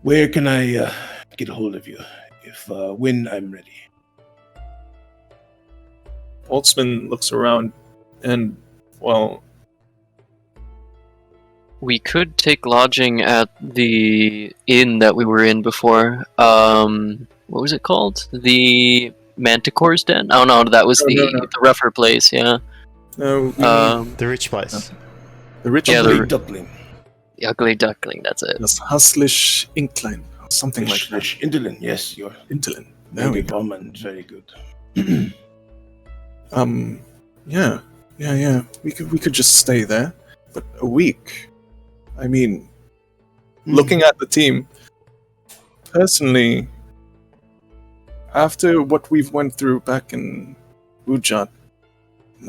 where can I, get a hold of you, when I'm ready? Boltzmann looks around and, well... We could take lodging at the inn that we were in before. What was it called? The Manticore's Den? Oh no, that was the rougher place, yeah. No, the rich place. The rich yeah, the duckling. The ugly duckling, that's it. That's Huslish Inkline. Something like that. Indolent, yes, you're Intellin. There we go. Very good. Yeah. We could just stay there. But a week. I mean, looking at the team, personally, after what we've went through back in Ujat,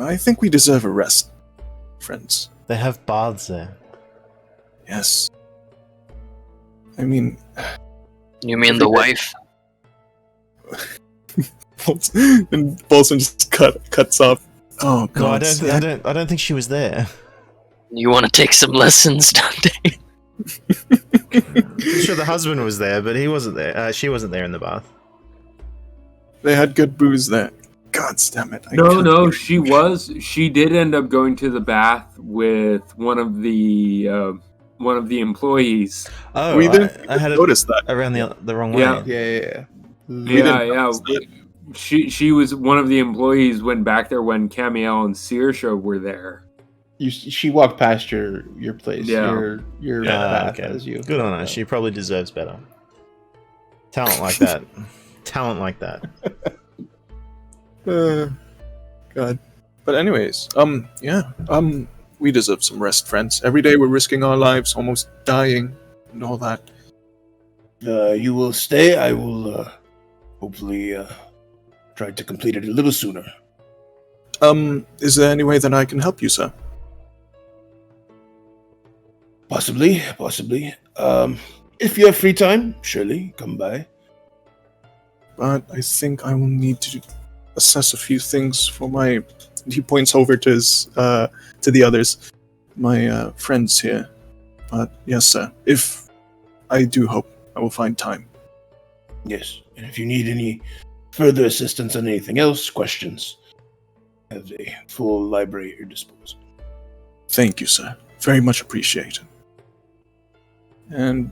I think we deserve a rest, friends. They have baths there. Yes. I mean... You mean the wife? And Boltzmann just cuts off. Oh God! No, I don't think she was there. You want to take some lessons, Dante? I'm sure the husband was there, but he wasn't there. She wasn't there in the bath. They had good booze there. God damn it! No, she was. She did end up going to the bath with one of the employees. Oh, we didn't I had notice that around the wrong way. Yeah. Yeah. She was one of the employees. Went back there when Camiel and Saoirse were there. She walked past your place. Yeah. Your path okay. as you. Good on her. She probably deserves better. Talent like that. Talent like that. God. But anyways, we deserve some rest, friends. Every day we're risking our lives, almost dying, and all that. You will stay. I will hopefully try to complete it a little sooner. Is there any way that I can help you, sir? Possibly. If you have free time, surely come by. But I think I will need to assess a few things for my... He points over to his, to the others, my friends here. But yes, sir. If I do hope I will find time. Yes, and if you need any further assistance on anything else, questions, I have a full library at your disposal. Thank you, sir. Very much appreciated. And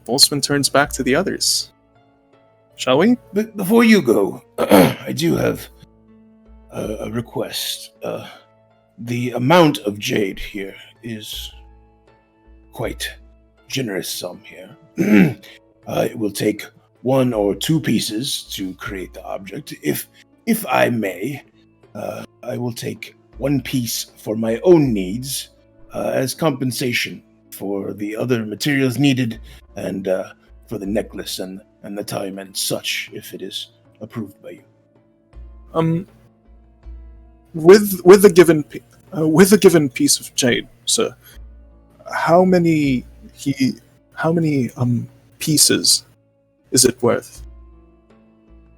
Boltzmann turns back to the others. Shall we? But before you go, I do have a request. The amount of jade here is quite generous sum here. It will take 1 or 2 pieces to create the object. If I may, I will take 1 piece for my own needs as compensation for the other materials needed and for the necklace and the time and such, if it is approved by you. With a given piece of jade, sir, how many pieces is it worth?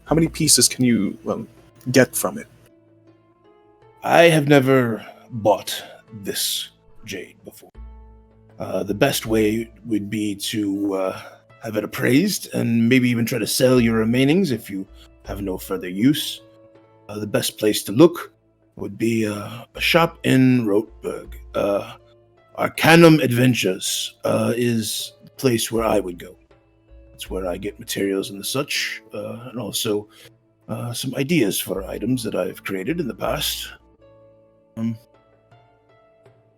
How many pieces can you get from it? I have never bought this jade before. The best way would be to have it appraised and maybe even try to sell your remainings if you have no further use. The best place to look would be a shop in Rotberg. Arcanum Adventures is the place where I would go. It's where I get materials and the such, and also some ideas for items that I've created in the past.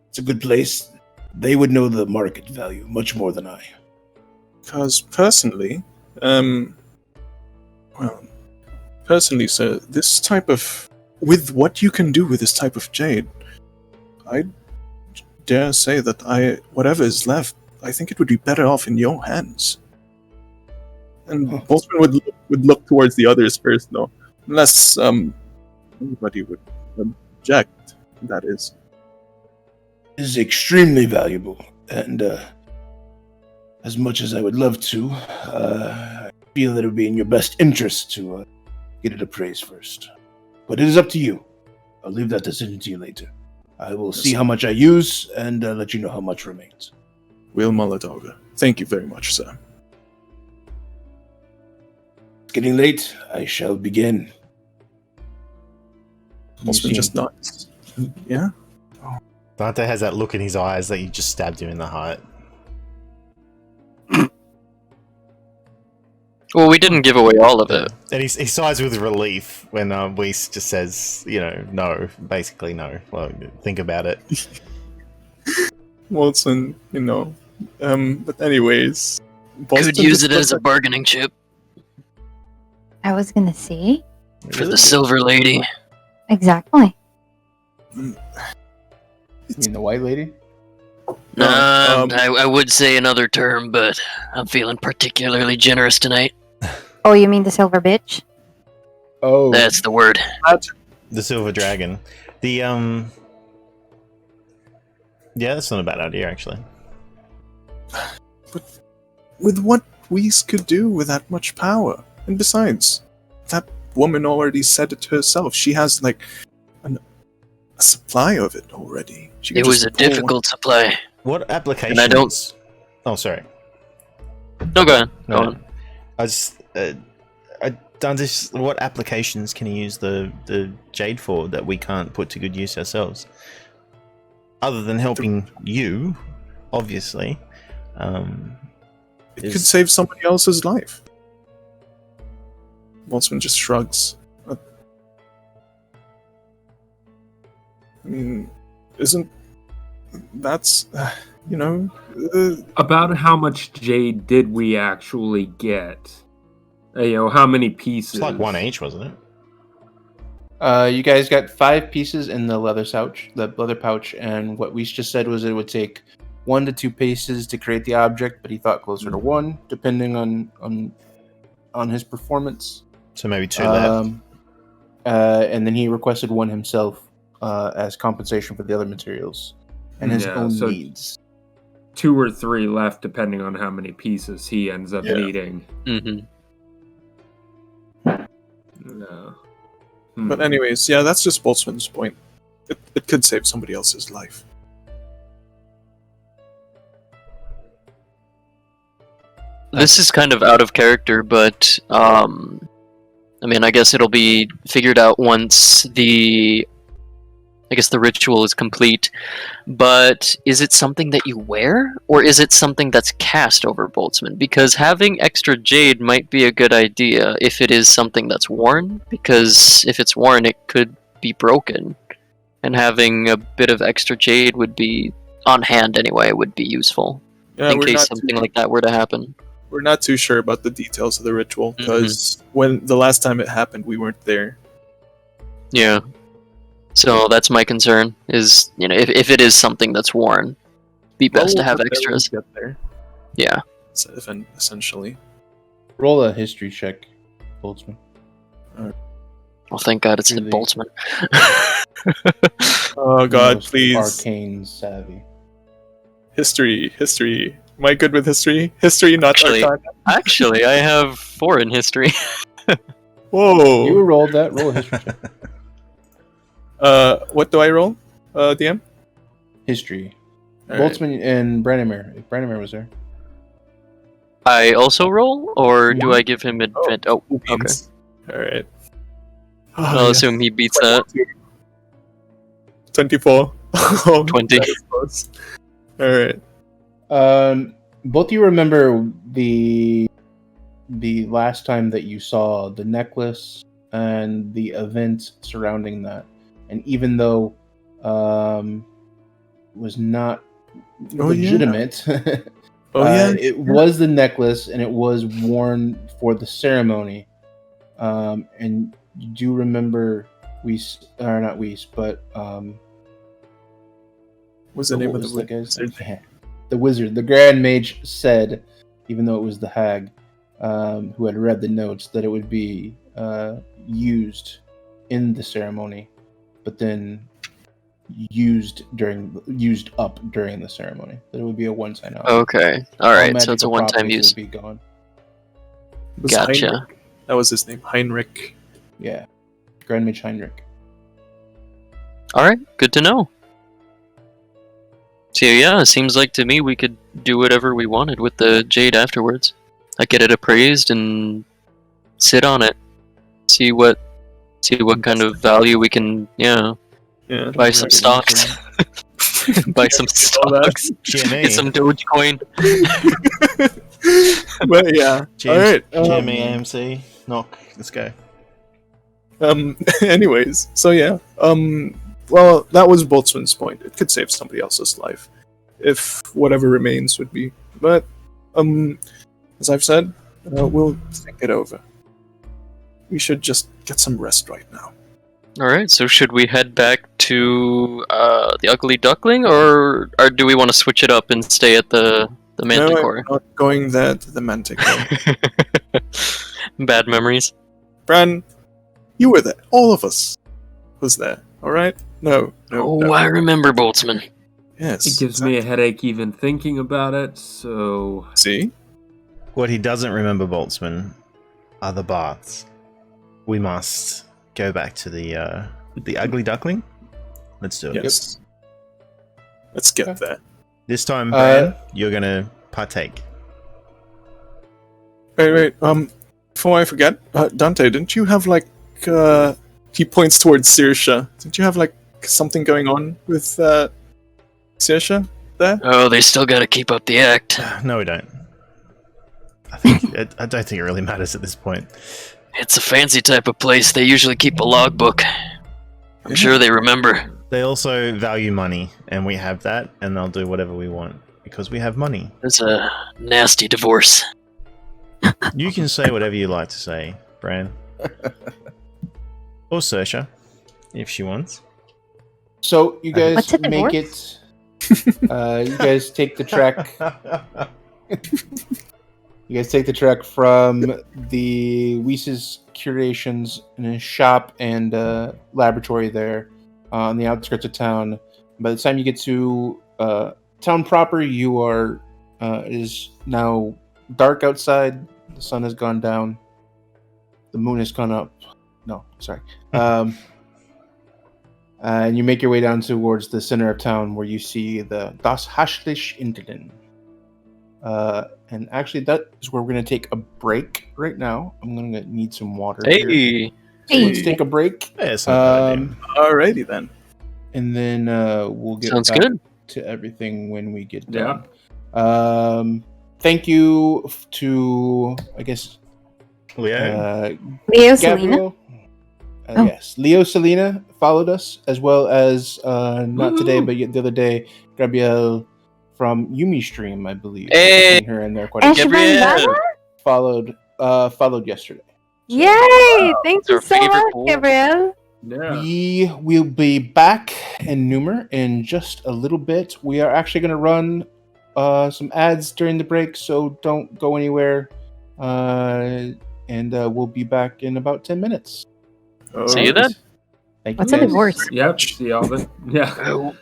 It's a good place. They would know the market value much more than I. Because personally, sir, this type of... With what you can do with this type of jade, I dare say that whatever is left, I think it would be better off in your hands. And Boltzmann would look towards the others first, though. Unless anybody would object, that is. It is extremely valuable, and as much as I would love to, I feel that it would be in your best interest to get it appraised first. But it is up to you. I'll leave that decision to you later. I will see how much I use and let you know how much remains. Will mull it over. Thank you very much, sir. It's getting late. I shall begin. Boltzmann just nods. Yeah? Dante has that look in his eyes that you just stabbed him in the heart. Well, we didn't give away all of it. And he sighs with relief when Weiss just says, no, basically no. Well, think about it. Boltzmann, But anyways, Could use it as a bargaining chip I was gonna say. for the Silver Lady. Exactly. You mean the white lady? I would say another term, but I'm feeling particularly generous tonight. Oh, you mean the silver bitch? Oh, That's the word. The Silver Dragon. Yeah, that's not a bad idea, actually. But with what Whis could do with that much power, and besides, that woman already said it herself. She has like a supply of it already. She could It was just a pull difficult supply. What applications? And I don't- Oh, sorry. No, go on. Go No. on. I just. I don't just. What applications can you use the jade for that we can't put to good use ourselves? Other than helping you, obviously. It could save somebody else's life. Boltzmann just shrugs. I mean, isn't that's About how much jade did we actually get? How many pieces? It's like one each, wasn't it? you guys got 5 pieces in the leather pouch, and what we just said was it would take 1 to 2 pieces to create the object, but he thought closer to 1, depending on his performance. So maybe 2 left. And then he requested 1 himself as compensation for the other materials and his own so needs. 2 or 3 left, depending on how many pieces he ends up needing. Mm-hmm. No. But anyways, yeah, that's just Boltzmann's point. It could save somebody else's life. This is kind of out of character, but I mean, I guess it'll be figured out once the ritual is complete. But is it something that you wear, or is it something that's cast over Boltzmann? Because having extra jade might be a good idea if it is something that's worn, because if it's worn, it could be broken. And having a bit of extra jade would be, on hand anyway, would be useful. In case something like that were to happen. We're not too sure about the details of the ritual, because when the last time it happened, we weren't there. Yeah. So that's my concern, is, if it is something that's worn, be best to have extras. Get there. Yeah. Essentially. Roll a history check, Boltzmann. Well, thank God it's Really? Boltzmann. Oh God, Most please. Arcane savvy. History. Am I good with history? History, not Actually- arcana. Actually, I have 4 in history. Whoa. You rolled that. Roll a history check. What do I roll? DM? History. All right. Boltzmann and Branimir. If Branimir was there. I also roll, or do I give him advantage? Oh, okay. All right. I'll assume he beats that. 24. 20. That is close. All right. Both of you remember the last time that you saw the necklace and the event surrounding that, and even though was not legitimate, it was the necklace and it was worn for the ceremony, and you do remember not Weiss, but What's the name of the wizard? The wizard, the Grand Mage said, even though it was the hag who had read the notes, that it would be used in the ceremony, but then used up during the ceremony. That it would be a one-time out. Okay. Alright, so it's a Magical one-time properties use. would be gone. Was Gotcha. Heinrich. That was his name, Heinrich. Yeah, Grand Mage Heinrich. Alright, good to know. So yeah, it seems like to me we could do whatever we wanted with the jade afterwards. Like get it appraised and sit on it. See what kind of value we can, Yeah. buy some stocks. Buy some stocks. Get some Dogecoin. But yeah. All right. GME AMC. Knock. Let's go. Anyways, so yeah. Well, that was Boltzmann's point. It could save somebody else's life. if whatever remains would be. But, as I've said, we'll think it over. We should just get some rest right now. Alright, so should we head back to the Ugly Duckling, or do we want to switch it up and stay at the Manticore? No, I'm not going there to the Manticore. Bad memories. Bran, you were there. All of us was there. All right? No. I remember Boltzmann. Yes. It gives me a headache even thinking about it, so... See? What he doesn't remember, Boltzmann, are the baths. We must go back to the Ugly Duckling. Let's do it. Yes. Let's get there. This time, Bran, you're gonna partake. Wait. Before I forget, Dante, didn't you have he points towards Saoirse. Didn't you have something going on with Saoirse there? Oh, they still gotta keep up the act. No, we don't. I don't think it really matters at this point. It's a fancy type of place. They usually keep a logbook. I'm sure they remember. They also value money, and we have that, and they'll do whatever we want because we have money. It's a nasty divorce. You can say whatever you like to say, Bran. Or Saoirse, if she wants. So you guys What's a make divorce? it. You guys take the trek. You guys take the trek from the Weese's Curations in a shop and laboratory there on the outskirts of town. By the time you get to town proper, you are it is now dark outside. The sun has gone down. The moon has gone up. No, sorry. And you make your way down towards the center of town where you see the Das Hashtlich Intelin. And actually, that is where we're going to take a break right now. I'm going to need some water here. So let's take a break. Yeah, it's not a bad idea. Alrighty then. And then we'll get Sounds back good. to everything when we get done. Thank you to, I guess, Leo. Leo Selena. Gabriel. Yes, Leo Selena followed us, as well as not today, but the other day, Gabriel from Yumi Stream, I believe. Hey! I've seen her in there quite a bit. Gabriel! Followed yesterday. Yay! Thank you Our so favorite much, pool. Gabriel. Yeah. We will be back in Numer in just a little bit. We are actually going to run some ads during the break, so don't go anywhere. And we'll be back in about 10 minutes. See you then. Thank What's you a guys. divorce? Yep. See all the... Yeah. Oh.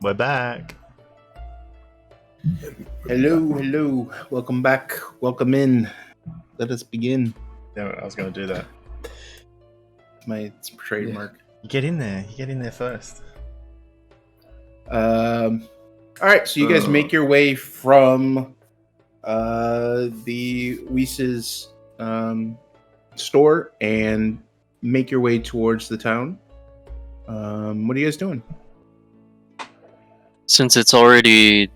We're back. Hello. Welcome back. Welcome in. Let us begin. Yeah, I was going to do that. My trademark. You get in there. You get in there first. All right, so you guys make your way from the Weese's store and make your way towards the town. What are you guys doing? Since it's already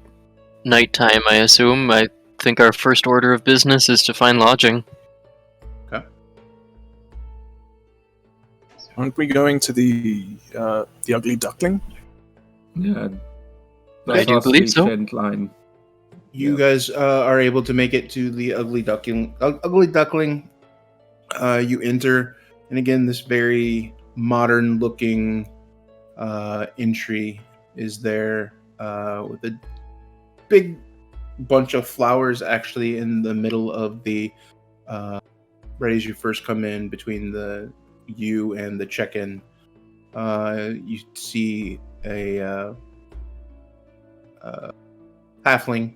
nighttime, I assume, I think our first order of business is to find lodging. Okay. Aren't we going to the Ugly Duckling? Yeah. I do believe so. Line. You guys are able to make it to the Ugly Duckling. Ugly Duckling. You enter, and again, this very modern-looking entry is there with a big bunch of flowers actually in the middle of the right as you first come in between you and the check-in. You see a halfling,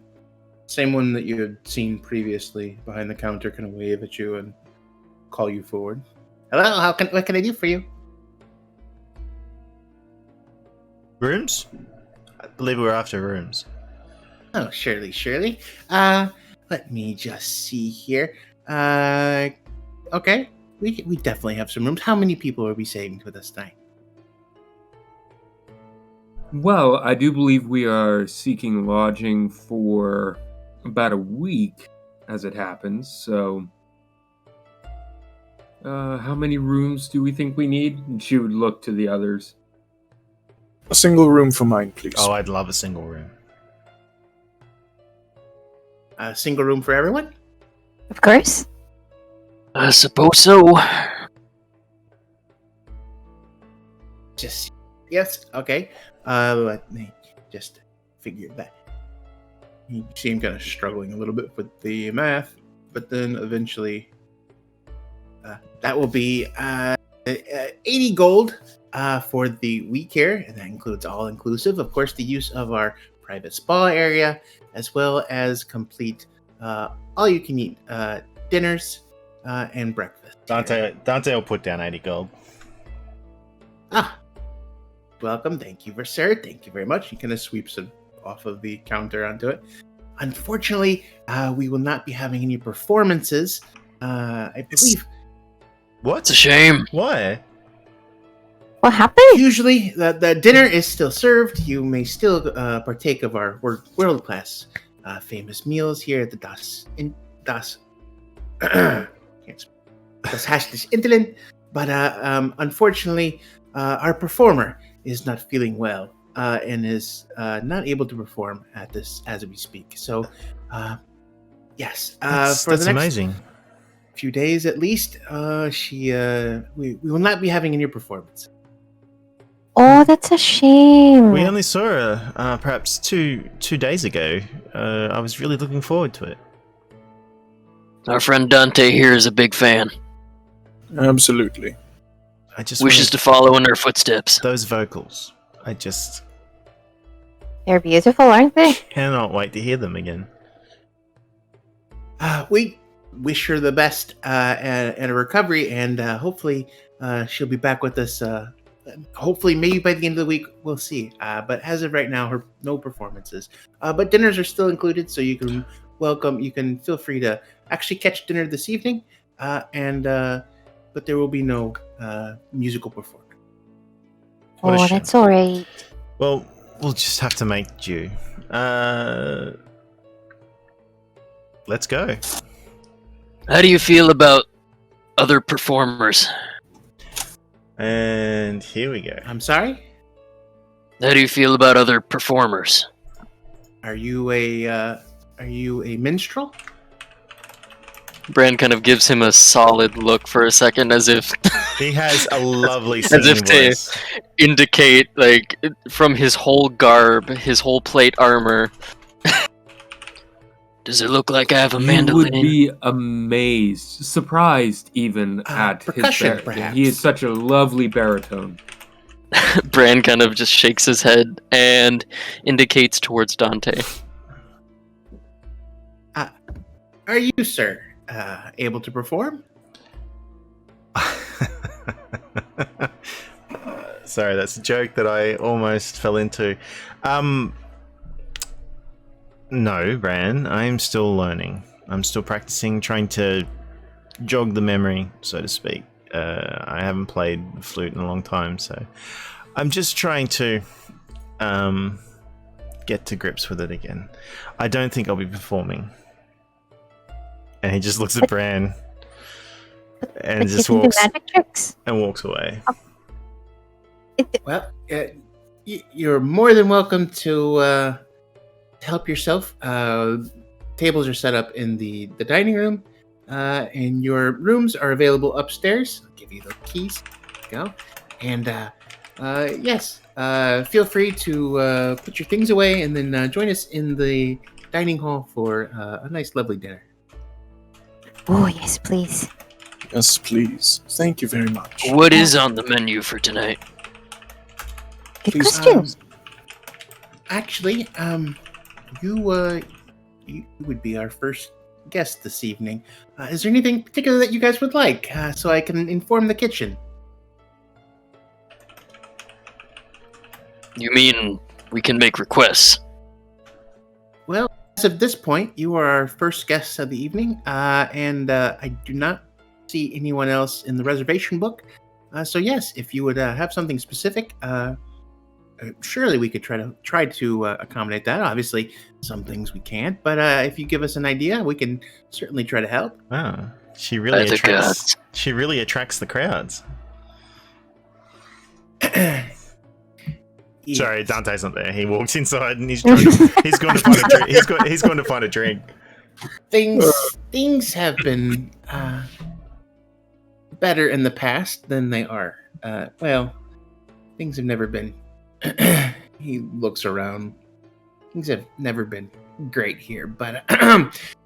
same one that you had seen previously behind the counter, kind of wave at you and call you forward. Hello, what can I do for you? Rooms? I believe we're after rooms. Oh, surely. Let me just see here. Okay. We definitely have some rooms. How many people are we staying with us tonight? Well, I do believe we are seeking lodging for about a week, as it happens. So, how many rooms do we think we need? And she would look to the others. A single room for mine, please. Oh, I'd love a single room. A single room for everyone? Of course. I suppose so. Just yes, okay. Let me just figure that. You see him kind of struggling a little bit with the math, but then eventually, that will be 80 gold for the week here, and that includes all inclusive, of course, the use of our private spa area, as well as complete all you can eat dinners and breakfast. Dante will put down 80 gold. Welcome. Thank you, sir. Thank you very much. He kind of sweeps it off of the counter onto it. Unfortunately, we will not be having any performances. I believe. What? It's a shame. Why? What happened? Usually, the dinner is still served. You may still partake of our world-class famous meals here at the Das Hashtish Intelin. But unfortunately, our performer is not feeling well and is not able to perform at this as we speak. So, yes, That's for the next amazing. few days at least, we will not be having any performance. Oh, that's a shame. We only saw her perhaps two days ago. I was really looking forward to it. Our friend Dante here is a big fan. Absolutely. I just Wishes to follow in her footsteps. those vocals. I just They're beautiful, aren't they? cannot wait to hear them again. We wish her the best and a recovery, and hopefully she'll be back with us. Hopefully, maybe by the end of the week, we'll see. But as of right now, no performances. But dinners are still included, so you can You can feel free to actually catch dinner this evening, but there will be no musical performance. What a Oh, shame. that's alright. Well, we'll just have to make do. Let's go. How do you feel about other performers? And here we go. I'm sorry. How do you feel about other performers? Are you a minstrel? Bran kind of gives him a solid look for a second, as if He has a lovely As singing if to- voice. indicate, like, from his whole garb, his whole plate armor. Does it look like I have a You mandolin? would be amazed, surprised even at his percussion, perhaps. He is such a lovely baritone. Bran kind of just shakes his head and indicates towards Dante. Are you, sir, able to perform? Sorry, that's a joke that I almost fell into. No, Bran, I'm still learning. I'm still practicing, trying to jog the memory, so to speak. I haven't played the flute in a long time, so I'm just trying to get to grips with it again. I don't think I'll be performing. And he just looks at Bran and But just you can walks do magic tricks. and walks away. Well, you're more than welcome to help yourself. Tables are set up in the dining room, and your rooms are available upstairs. I'll give you the keys. There you go. And yes, feel free to put your things away and then join us in the dining hall for a nice, lovely dinner. Oh, yes, please. Yes, please. Thank you very much. What is on the menu for tonight? Good Please, question. Actually, you would be our first guest this evening. Is there anything particular that you guys would like, so I can inform the kitchen? You mean we can make requests? Well, as of this point, you are our first guest of the evening, and I do not see anyone else in the reservation book. So yes, if you would have something specific, surely we could try to accommodate that. Obviously, some things we can't, but if you give us an idea, we can certainly try to help. Wow, she really By the attracts. gods. She really attracts the crowds. Yes. Sorry, Dante's not there. He walks inside and he's going to find a drink. He's going to find a drink. Things have been better in the past than they are. Well, things have never been. He looks around. Things have never been great here, but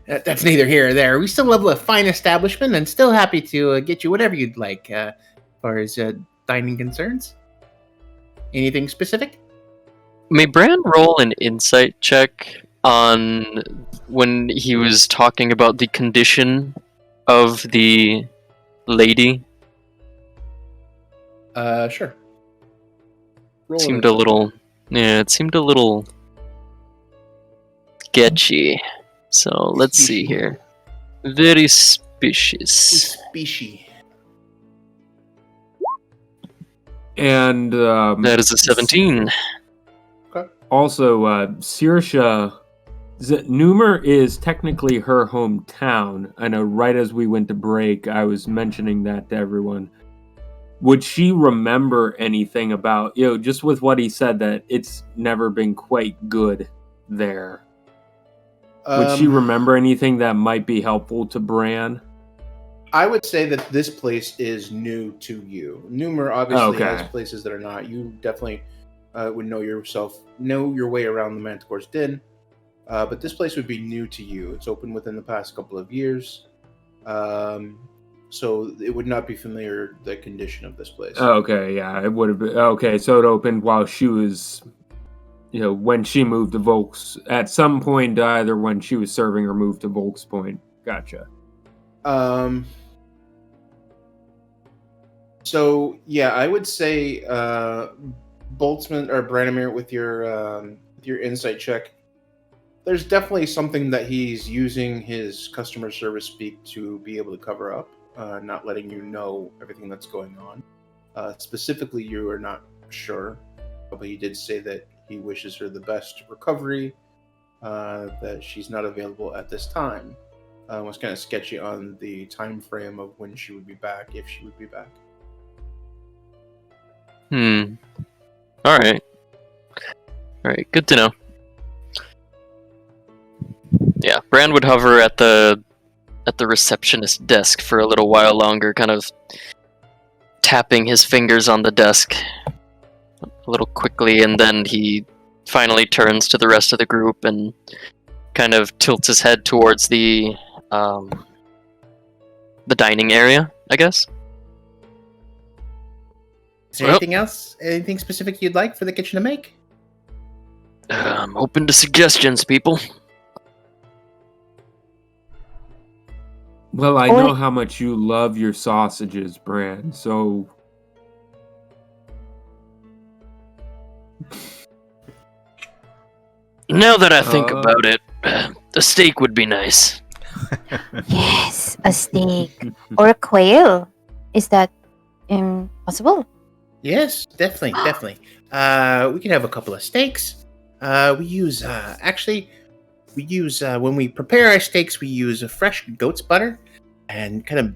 that's neither here or there. We still love a fine establishment and still happy to get you whatever you'd like as far as dining concerns. Anything specific? May Bran roll an insight check on when he was talking about the condition of the lady? Sure. It seemed a little sketchy. So let's see here. Very suspicious. Species. And That is a 17. also, Saoirse, Numer is technically her hometown. I know right as we went to break, I was mentioning that to everyone. Would she remember anything about, just with what he said, that it's never been quite good there? Would she remember anything that might be helpful to Bran? I would say that this place is new to you. Numer obviously has places that are not. You definitely would know your way around the Manticore's Den. But this place would be new to you. It's opened within the past couple of years. So it would not be familiar, the condition of this place. Okay, yeah, it would have been. Okay, so it opened while she was, when she moved to Volk's, at some point, either when she was serving or moved to Volk's Point. Gotcha. So yeah, I would say Boltzmann or Branimir with your insight check. There's definitely something that he's using his customer service speak to be able to cover up, not letting you know everything that's going on. Specifically, you are not sure, but he did say that he wishes her the best recovery, that she's not available at this time. Was kind of sketchy on the time frame of when she would be back, if she would be back. All right. Good to know. Yeah, Bran would hover at the receptionist desk for a little while longer, kind of tapping his fingers on the desk a little quickly, and then he finally turns to the rest of the group and kind of tilts his head towards the dining area, I guess. Is there anything else? Anything specific you'd like for the kitchen to make? I'm open to suggestions, people. Well, I know how much you love your sausages, Bran, so... Now that I think about it, a steak would be nice. Yes, a steak. Or a quail. Is that possible? Yes, definitely. We can have a couple of steaks. We use when we prepare our steaks, we use a fresh goat's butter and kind of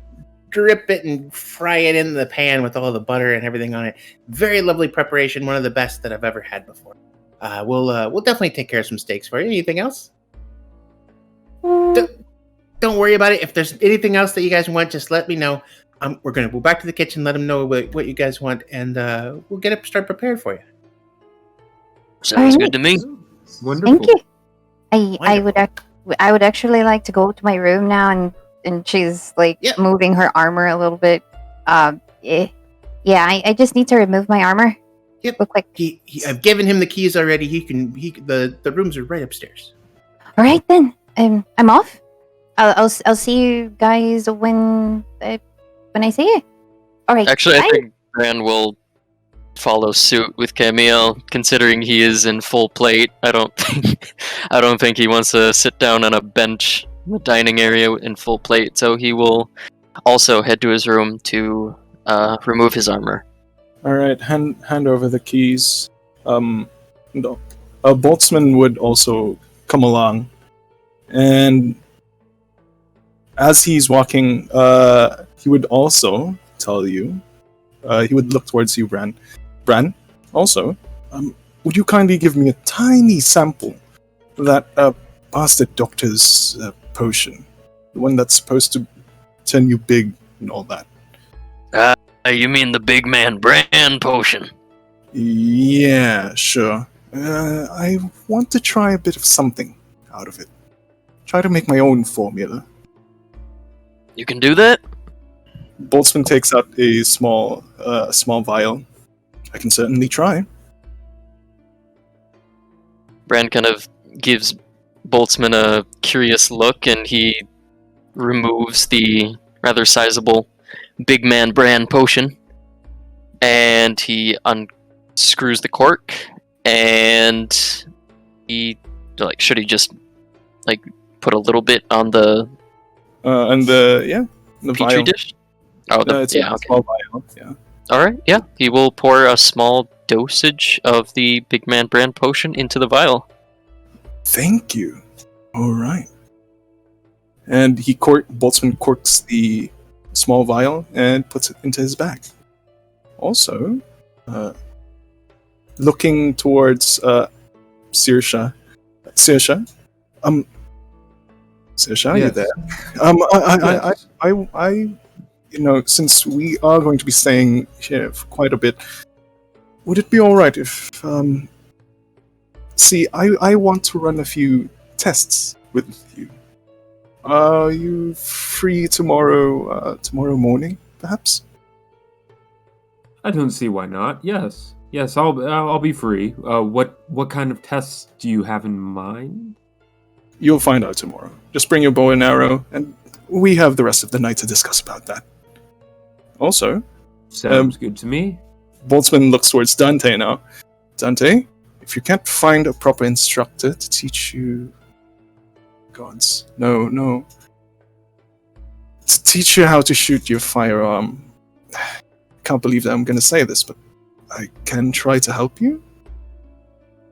drip it and fry it in the pan with all the butter and everything on it. Very lovely preparation, one of the best that I've ever had before. We'll definitely take care of some steaks for you. Anything else? Don't worry about it. If there's anything else that you guys want, just let me know. We're gonna go back to the kitchen, let them know what you guys want, and we'll get it start prepared for you. Sounds good to me. Wonderful. Thank you. I would actually like to go to my room now, and she's moving her armor a little bit. I just need to remove my armor. Yep. Real quick. I've given him the keys already. The rooms are right upstairs. All right then. I'm off. I'll see you guys when I see you. All right. Actually, bye. I think Bran will follow suit with Camille, considering he is in full plate. I don't think he wants to sit down on a bench in the dining area in full plate, so he will also head to his room to remove his armor. All right, hand over the keys. Boltzmann would also come along, and as he's walking, he would also tell you. He would look towards you, Bran. Bran, also, would you kindly give me a tiny sample of that bastard doctor's potion? The one that's supposed to turn you big and all that. You mean the big man Bran potion? Yeah, sure. I want to try a bit of something out of it. Try to make my own formula. You can do that? Boltzmann takes out a small vial. I can certainly try. Bran kind of gives Boltzmann a curious look, and he removes the rather sizable big man Bran potion, and he unscrews the cork, and he should he just put a little bit on the the petri vial. dish? Oh, It's a small vial. Yeah. All right, yeah. He will pour a small dosage of the big man Bran potion into the vial. Thank you. All right. And Boltzmann corks the small vial and puts it into his bag. Also, looking towards Saoirse. Saoirse, are you Yes. there? I since we are going to be staying here for quite a bit, would it be all right if I want to run a few tests with you. Are you free tomorrow morning, perhaps? I don't see why not. Yes, I'll be free. What kind of tests do you have in mind? You'll find out tomorrow. Just bring your bow and arrow, and we have the rest of the night to discuss about that. Also, Sounds good to me. Boltzmann looks towards Dante now. Dante, if you can't find a proper instructor to teach you... Gods. No. To teach you how to shoot your firearm. Can't believe that I'm going to say this, but I can try to help you.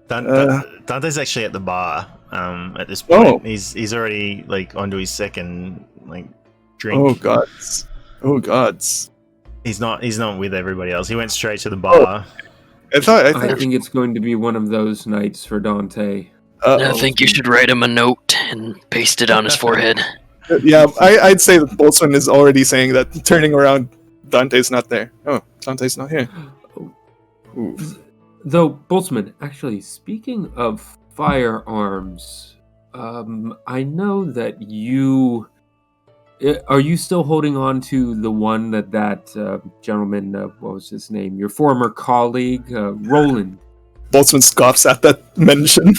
Dante's actually at the bar at this point. Oh. He's already onto his second drink. Oh gods. He's not with everybody else. He went straight to the bar. I think it's going to be one of those nights for Dante. I think you should write him a note and paste it on his forehead. Yeah, I'd say that Boltzmann is already saying that, turning around, Dante's not there. Oh, Dante's not here. Ooh. Though, Boltzmann, actually, speaking of firearms, I know that you... Are you still holding on to the one that gentleman, what was his name? Your former colleague, Roland? Boltzmann scoffs at that mention.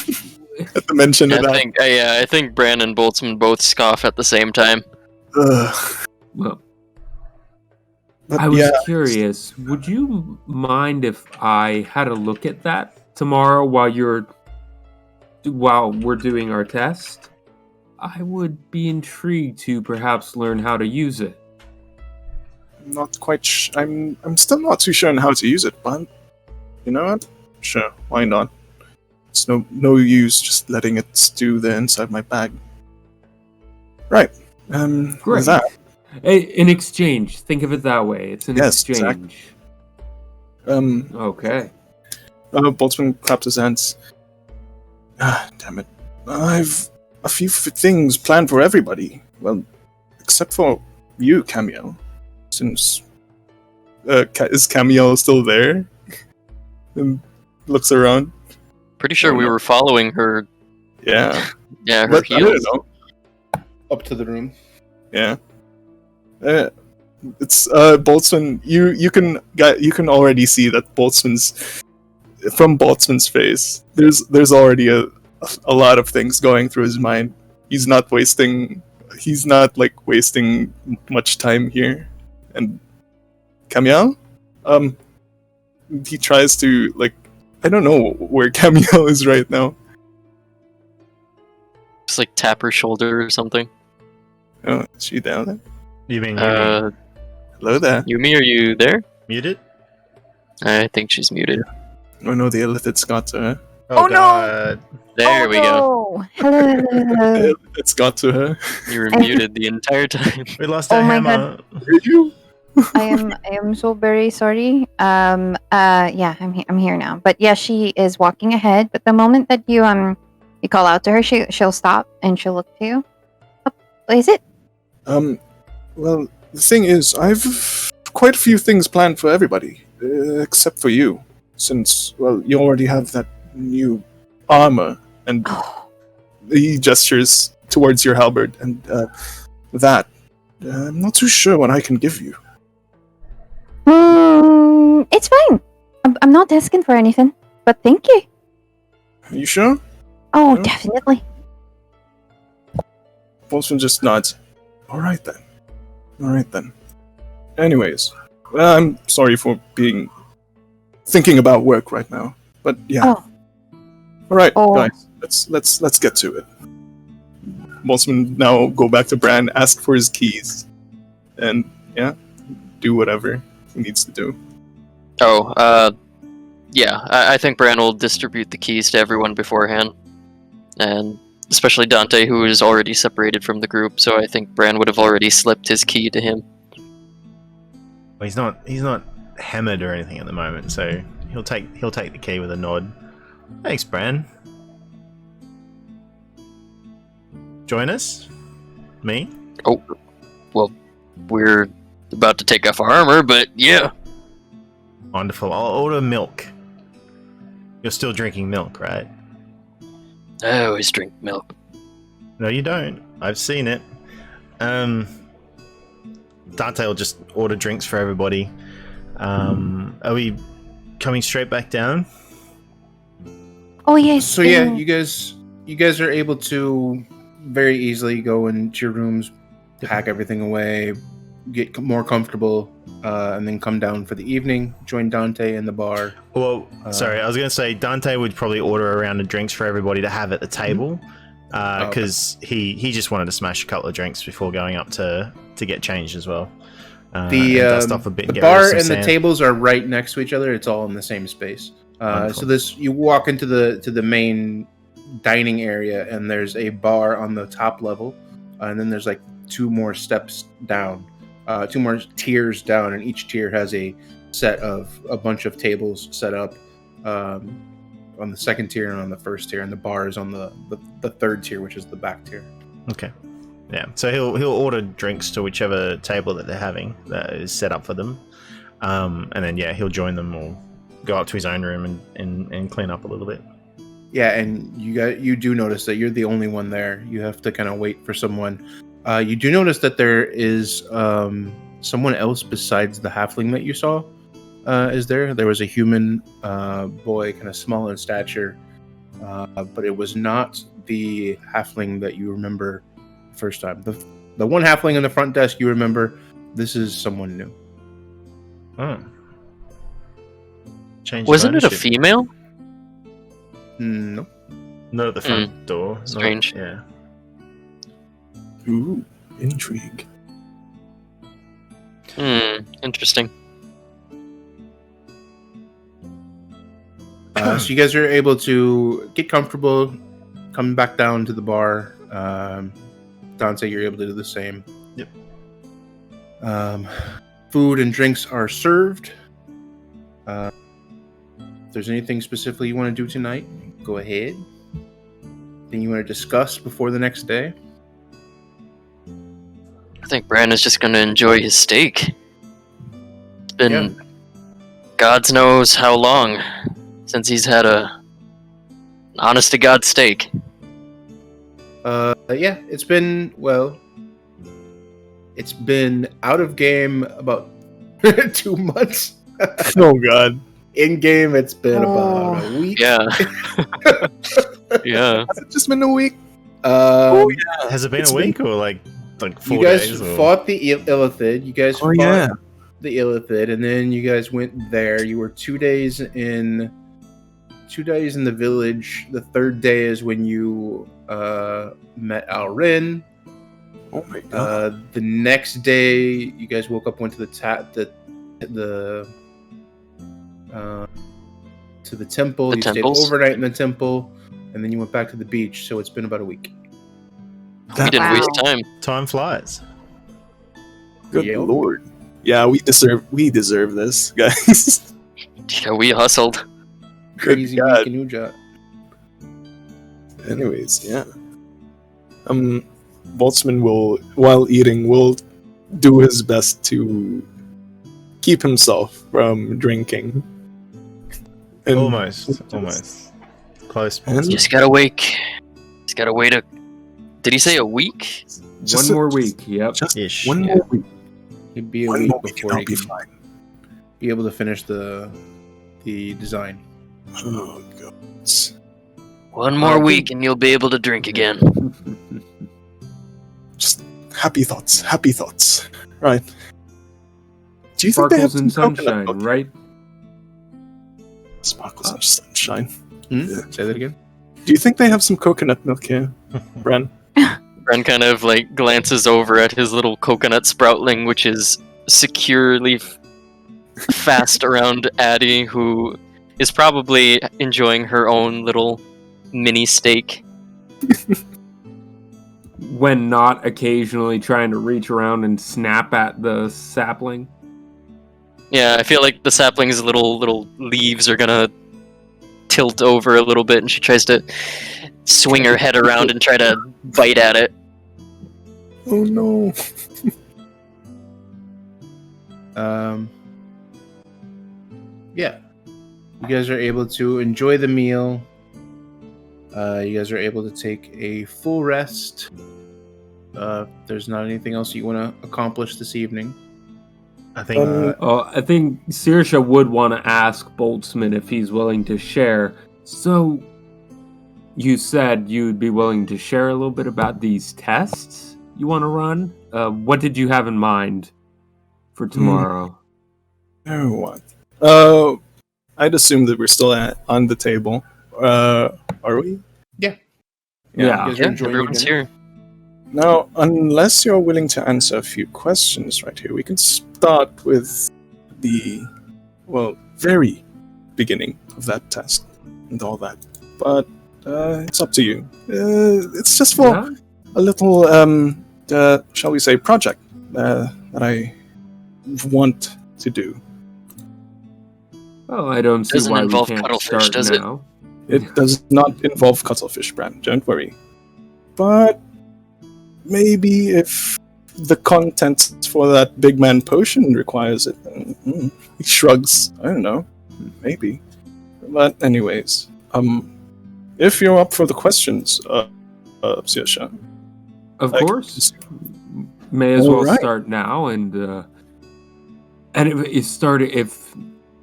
At the mention of that. I think Bran and Boltzmann both scoff at the same time. Well, I was curious. Would you mind if I had a look at that tomorrow while we're doing our test? I would be intrigued to perhaps learn how to use it. I'm not quite. I'm still not too sure on how to use it, but you know what? Sure, why not? It's no use just letting it stew there inside my bag. Right. Great. With that. In exchange. Think of it that way. It's an exchange. Exactly. Okay. Boltzmann claps his hands. Damn it. I've a few things planned for everybody. Well, except for you, Camiel. Since... is Camiel still there? And looks around. Pretty sure we were following her. Yeah. Yeah, her But I heels. don't know. Up to the room. Yeah. It's Boltzmann. You can already see that from Boltzmann's face. There's already a lot of things going through his mind. He's not wasting much time here. And Camiel, he tries to I don't know where Camiel is right now. Just tap her shoulder or something. Oh, is she down there? You mean Hello there. Yumi, are you there? muted? I think she's muted. Oh no, the illithid's got to her. Oh, no! God. There we go. go. Hello. It's got to her. You were muted the entire time. We lost Oh our my hammer. Did you? I am so very sorry. Yeah, I'm here now. But yeah, she is walking ahead. But the moment that you call out to her, she'll stop and she'll look to you. Oh, what is it? Well, the thing is, I've quite a few things planned for everybody, except for you, since, well, you already have that new armor, and he gestures towards your halberd, and that. I'm not too sure what I can give you. It's fine. I'm not asking for anything, but thank you. Are you sure? Oh, Yeah. definitely. Boltzmann just nods. Alright then. Anyways, I'm sorry for thinking about work right now, but yeah. Oh. Alright, Oh. guys, let's get to it. Boltzmann now go back to Bran, ask for his keys, and yeah, do whatever he needs to do. Yeah, I think Bran will distribute the keys to everyone beforehand, and especially Dante, who is already separated from the group. So I think Bran would have already slipped his key to him. Well, he's not hammered or anything at the moment, so he'll take the key with a nod. Thanks, Bran. Join us? Me? Oh, well, we're about to take off our armor, but yeah. Wonderful. I'll order milk. You're still drinking milk, right? I always drink milk. No, you don't. I've seen it. Dante will just order drinks for everybody. Are we coming straight back down? Oh yes. So yeah, you guys are able to very easily go into your rooms, pack everything away, get more comfortable, and then come down for the evening. Join Dante in the bar. Well, sorry, I was going to say Dante would probably order a round of drinks for everybody to have at the table, because he just wanted to smash a couple of drinks before going up to get changed as well. And dust off a bit, the get rid of bar some and the sand. tables are right next to each other. It's all in the same space. So you walk into the main dining area, and there's a bar on the top level, and then there's like two more steps down, two more tiers down, and each tier has a set of a bunch of tables set up on the second tier and on the first tier, and the bar is on the third tier, which is the back tier. Okay. Yeah, so he'll order drinks to whichever table that they're having that is set up for them, and then yeah, he'll join them or go up to his own room and clean up a little bit. Yeah, and you do notice that you're the only one there. You have to kind of wait for someone. You do notice that there is someone else besides the halfling that you saw is there. There was a human boy, kind of small in stature, but it was not the halfling that you remember the first time. The one halfling in the front desk you remember. This is someone new. Oh. Change of Wasn't it a ownership. female? No. Not at the front door. Not- Strange. yeah. Ooh, intrigue. Interesting. So you guys are able to get comfortable, come back down to the bar. Dante, you're able to do the same. Yep. Food and drinks are served. If there's anything specifically you want to do tonight, go ahead. Anything you want to discuss before the next day? I think Bran is just going to enjoy his steak. It's been God's knows how long since he's had a honest to God steak. Yeah, it's been out of game about 2 months. Oh god. In game, it's been about a week. Yeah. Yeah. Has it just been a week? Has it been It's a week or like 4 You guys days? Or... fought the Illithid. You guys Oh, fought yeah. the Illithid, and then you guys went there. You were 2 days in the village. The third day is when you met Alrin. Oh my god. The next day, you guys woke up, went to the temple. The You temples? stayed overnight in the temple, and then you went back to the beach. So it's been about a week. We didn't Wow. waste time. Time flies. Good Yep. lord. Yeah, we deserve this, guys. Yeah, we hustled. Crazy God. week in Ujat. Anyways, yeah. Boltzmann will, while eating, will do his best to keep himself from drinking. And Almost. Close. And- Just gotta wait. Just gotta wait a. Did he say a week? Just One more week. Yep. Just Ish. one Yeah. more week. He'd be a One week more week, and before I'll he be can fine. be able to finish the design. Oh god. One more think- week and you'll be able to drink again. Just happy thoughts. Happy thoughts. Right. Do you think they have Sparkles and some coconut sunshine, milk? right? Sparkles and sunshine. Say that again. Do you think they have some coconut milk here, Bren? Bren kind of like glances over at his little coconut sproutling, which is securely fast around Addie, who is probably enjoying her own little mini steak. When not occasionally trying to reach around and snap at the sapling. Yeah, I feel like the sapling's little leaves are gonna tilt over a little bit, and she tries to swing her head around and try to bite at it. Oh no. Yeah. You guys are able to enjoy the meal. You guys are able to take a full rest. There's not anything else you want to accomplish this evening. I think I think Saoirse would want to ask Boltzmann if he's willing to share. So, you said you'd be willing to share a little bit about these tests you want to run? What did you have in mind for tomorrow? Oh, what? I'd assume that we're still on the table. Are we? Yeah. You guys are Yeah, enjoying your everyone's dinner? here. Now, unless you're willing to answer a few questions right here, we can start with the, very beginning of that test and all that. But it's up to you. It's just for Yeah? a little, shall we say, project that I want to do. Oh, I don't see Doesn't why we involve can't cuttlefish, start does it? now. It does not involve cuttlefish, Bran. Don't worry. But maybe if the contents for that big man potion requires it, then, he shrugs. I don't know. Maybe. But anyways, if you're up for the questions, Saoirse, Of I can course. just- May as well Alright. start now, and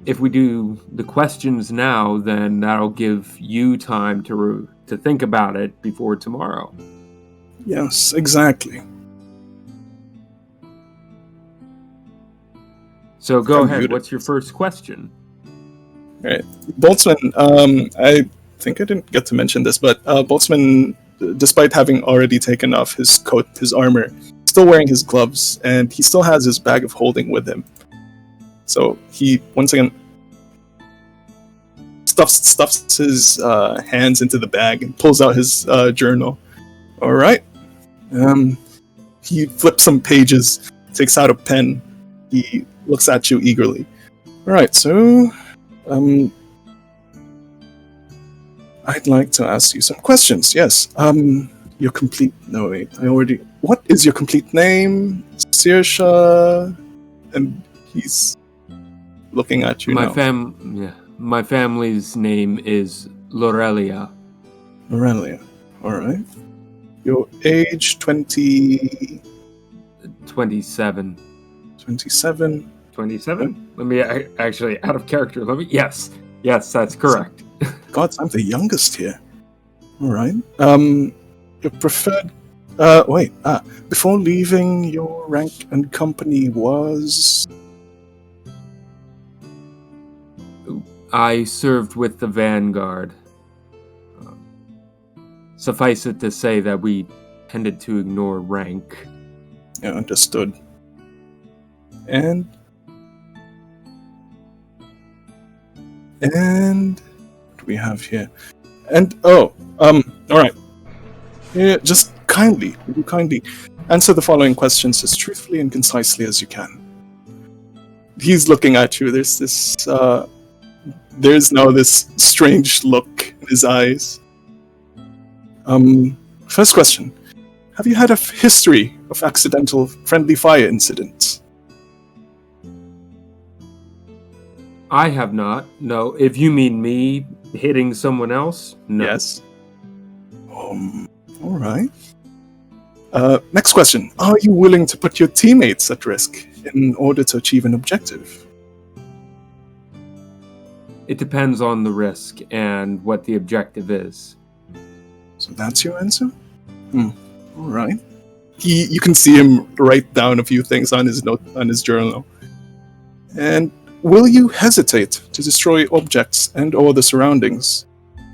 if we do the questions now, then that'll give you time to think about it before tomorrow. Yes, exactly. So go I'm ahead. muted. What's your first question? Boltzmann, I think I didn't get to mention this, but Boltzmann, despite having already taken off his coat, his armor, still wearing his gloves, and he still has his bag of holding with him. So he, once again, stuffs his hands into the bag and pulls out his journal. All right. He flips some pages, takes out a pen. He looks at you eagerly. All right, so I'd like to ask you some questions. Yes. Your complete. No, wait. What is your complete name, Saoirse? And he's looking at you now. My family's name is Lorelia. Aurelia. All right. Your age, 20... 27. 27. 27? Let me actually out of character. Yes, that's correct. God, I'm the youngest here. All right. Your preferred. Before leaving, your rank and company was. I served with the Vanguard. Suffice it to say that we tended to ignore rank. Yeah, understood. And what do we have here? And all right. Yeah, just kindly answer the following questions as truthfully and concisely as you can. he's looking at you. There's this there's now this strange look in his eyes. First question. Have you had a history of accidental friendly fire incidents? I have not. No. If you mean me hitting someone else, no. Yes. Alright. Next question. Are you willing to put your teammates at risk in order to achieve an objective? It depends on the risk and what the objective is. So that's your answer? Alright. You can see him write down a few things on his journal. And will you hesitate to destroy objects and or the surroundings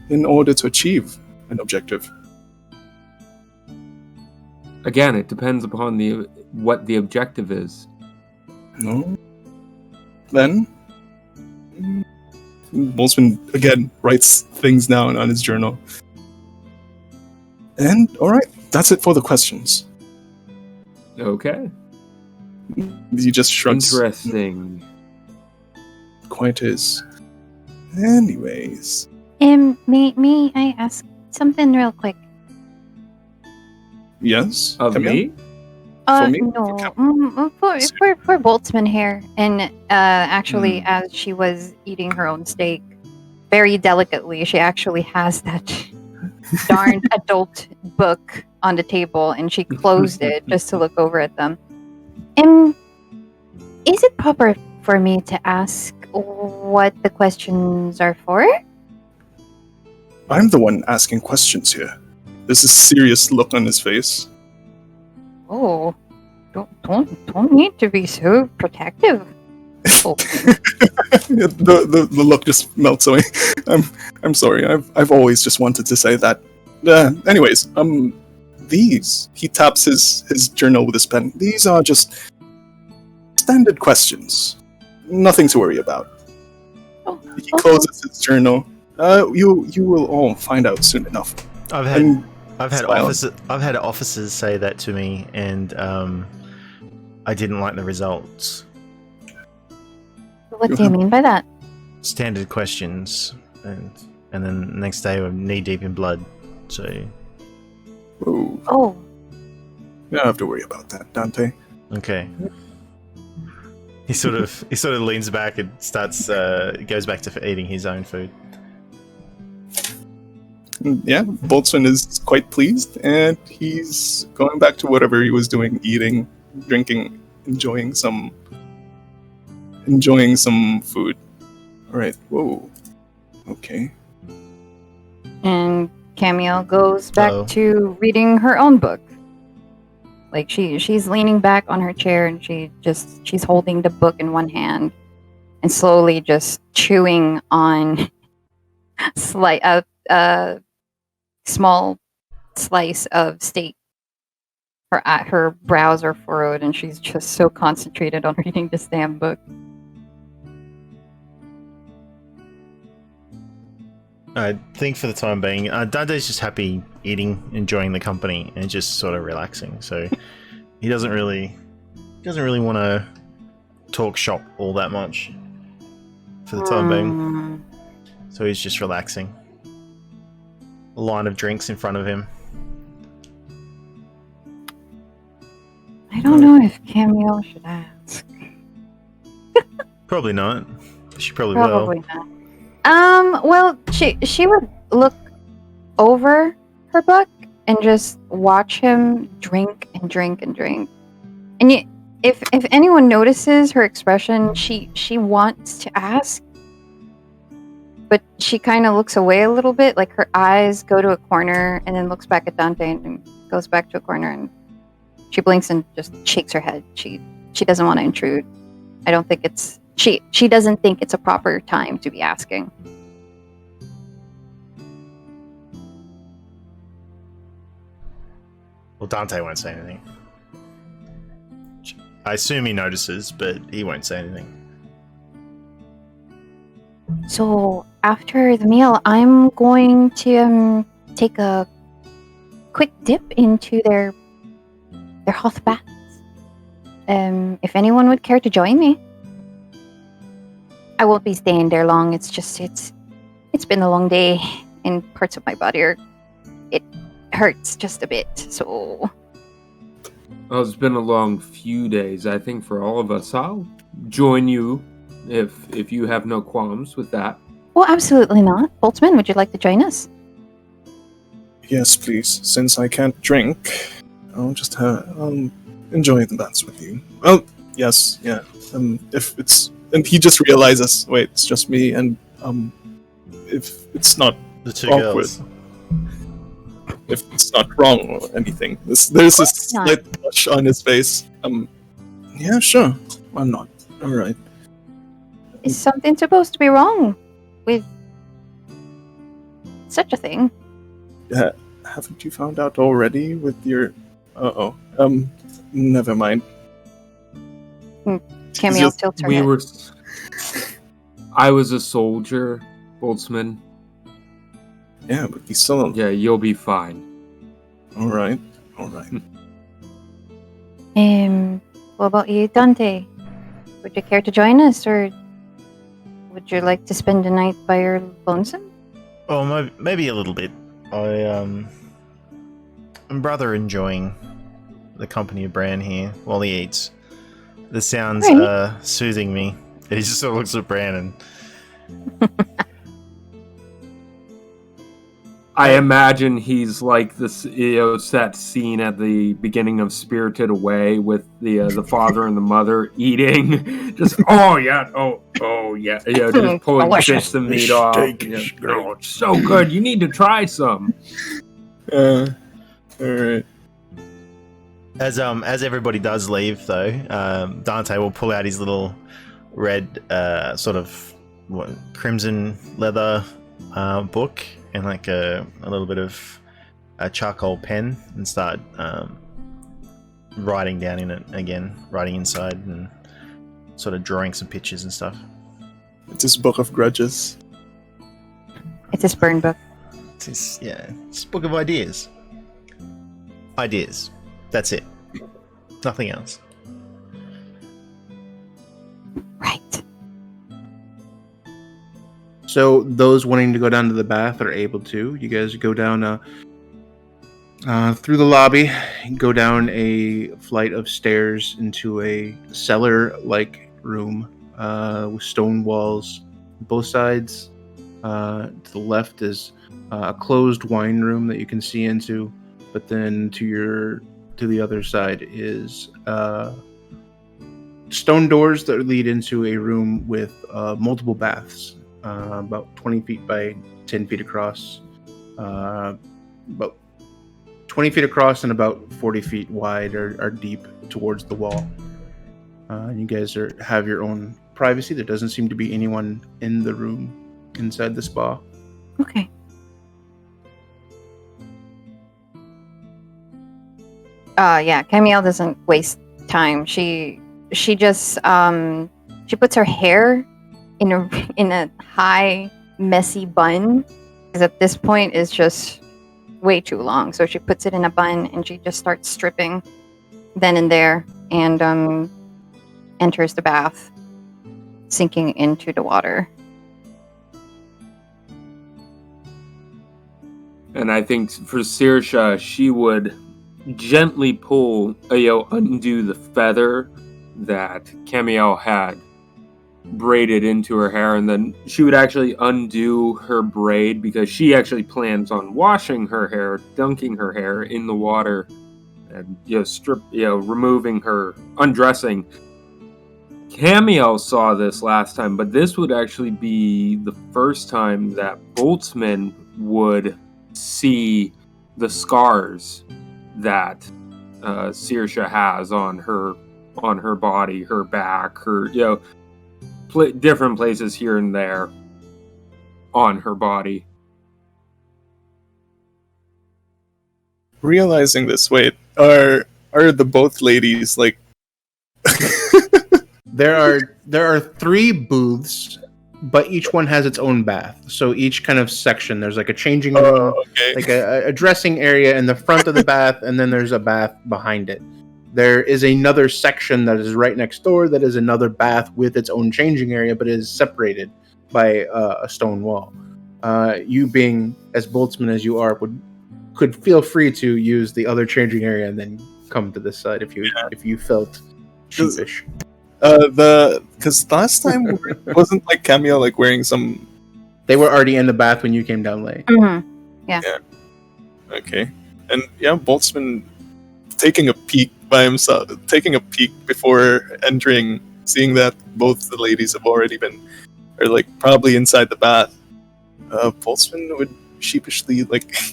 in order to achieve an objective? Again, it depends upon what the objective is. No? Then? Boltzmann, again, writes things down on his journal. And, alright, that's it for the questions. Okay. He just shrugs. Interesting. Quite is. Anyways. May I ask something real quick? Yes? Of me? For me? No. Okay. For Boltzmann here. And actually, as she was eating her own steak, very delicately, she actually has that darned adult book on the table, and she closed it just to look over at them. Is it proper for me to ask what the questions are for? I'm the one asking questions here. There's a serious look on his face. Oh, don't need to be so protective. Oh. the look just melts away. I'm sorry. I've always just wanted to say that. Anyways, these, he taps his journal with his pen. These are just standard questions. Nothing to worry about. Oh, he closes his journal. You will all find out soon enough. I've had officers say that to me, and I didn't like the results. What do you mean by that? Standard questions, and then the next day we're knee deep in blood. So. Ooh. Oh. You don't have to worry about that, Dante. Okay. He sort of leans back and goes back to eating his own food. Yeah, Boltzmann is quite pleased, and he's going back to whatever he was doing, eating, drinking, enjoying some food. Alright, whoa. Okay. And Camille goes back to reading her own book. Like she's leaning back on her chair, and she's holding the book in one hand and slowly just chewing on a small slice of steak. Her brows are furrowed, and she's just so concentrated on reading this damn book. I think for the time being, Dante's just happy eating, enjoying the company, and just sort of relaxing. So he doesn't really want to talk shop all that much for the time being. So he's just relaxing. A line of drinks in front of him. I don't know if Camille should ask. Probably not. She probably Probably will. not. Well, she would look over her book and just watch him drink and drink and drink. And if anyone notices her expression, she wants to ask, but she kind of looks away a little bit. Like her eyes go to a corner and then looks back at Dante and goes back to a corner, and she blinks and just shakes her head. She doesn't want to intrude. I don't think it's she doesn't think it's a proper time to be asking. Well, Dante won't say anything. I assume he notices, but he won't say anything. So after the meal, I'm going to take a quick dip into their hot baths. If anyone would care to join me. I won't be staying there long. It's been a long day, and parts of my body it hurts just a bit. So. Well, it's been a long few days, I think, for all of us. I'll join you if you have no qualms with that. Well, absolutely not. Boltzmann, would you like to join us? Yes, please. Since I can't drink, I'll just enjoy the dance with you. Oh, yes, yeah. If it's and he just realizes, wait, it's just me, and if it's not The two awkward, girls. if it's not wrong or anything, there's a slight blush on his face. Yeah, sure. I'm not. All right. Is something supposed to be wrong with such a thing? Haven't you found out already with your... never mind. Camille tilts her head. I was a soldier, Boltzmann. Yeah, but he's still... Yeah, you'll be fine. Alright. What about you, Dante? Would you care to join us, or would you like to spend the night by your lonesome? Oh, maybe a little bit. I'm rather enjoying the company of Bran here while he eats. This sounds soothing me. He just sort of looks at Bran and... I imagine he's like this, that scene at the beginning of Spirited Away with the father and the mother eating. Just just pulling bits of meat off. Oh, it's so good. You need to try some. All right. As everybody does leave, though, Dante will pull out his little red crimson leather book and like a little bit of a charcoal pen and start writing down in it again, writing inside and sort of drawing some pictures and stuff. It's his book of grudges. It's his burn book. It's a book of ideas. Ideas. That's it. Nothing else. Right. So those wanting to go down to the bath are able to. You guys go down through the lobby, go down a flight of stairs into a cellar-like room with stone walls. Both sides. To the left is a closed wine room that you can see into, but then to the other side is stone doors that lead into a room with multiple baths. About 20 feet by 10 feet across, about 20 feet across and about 40 feet wide are deep towards the wall. You guys have your own privacy. There doesn't seem to be anyone in the room inside the spa. Okay. Camille doesn't waste time. She just she puts her hair in a high messy bun, because at this point it's just way too long. So she puts it in a bun and she just starts stripping then and there, and enters the bath, sinking into the water. And I think for Saoirse, she would gently undo the feather that Camille had braided into her hair, and then she would actually undo her braid, because she actually plans on washing her hair, dunking her hair in the water, and removing her, undressing. Camille saw this last time, but this would actually be the first time that Boltzmann would see the scars that Saoirse has on her body, her back, her different places here and there on her body. Realizing this, wait, are the both ladies like? There are 3 booths, but each one has its own bath. So each kind of section, there's like a changing room, Okay. like a dressing area in the front of the bath, and then there's a bath behind it. There is another section that is right next door that is another bath with its own changing area, but it is separated by a stone wall. You being as Boltzmann as you are, could feel free to use the other changing area and then come to this side if you felt sheepish. Because last time wasn't like Camille like wearing some. They were already in the bath when you came down late. Mm-hmm. Yeah. Okay, and yeah, Boltzmann taking a peek by himself, taking a peek before entering, seeing that both the ladies have already are like probably inside the bath. Boltzmann would sheepishly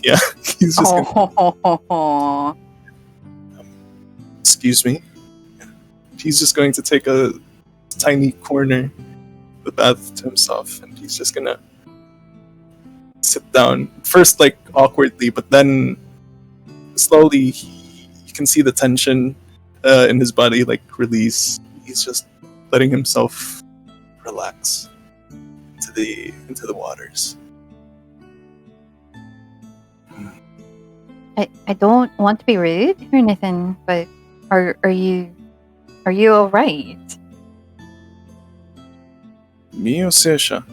yeah, he's just gonna, excuse me. He's just going to take a tiny corner of the bath to himself, and he's just gonna sit down first, like awkwardly, but then slowly you can see the tension in his body like release. He's just letting himself relax into the waters. I don't want to be rude or anything, but are you all right? Me or Sersha?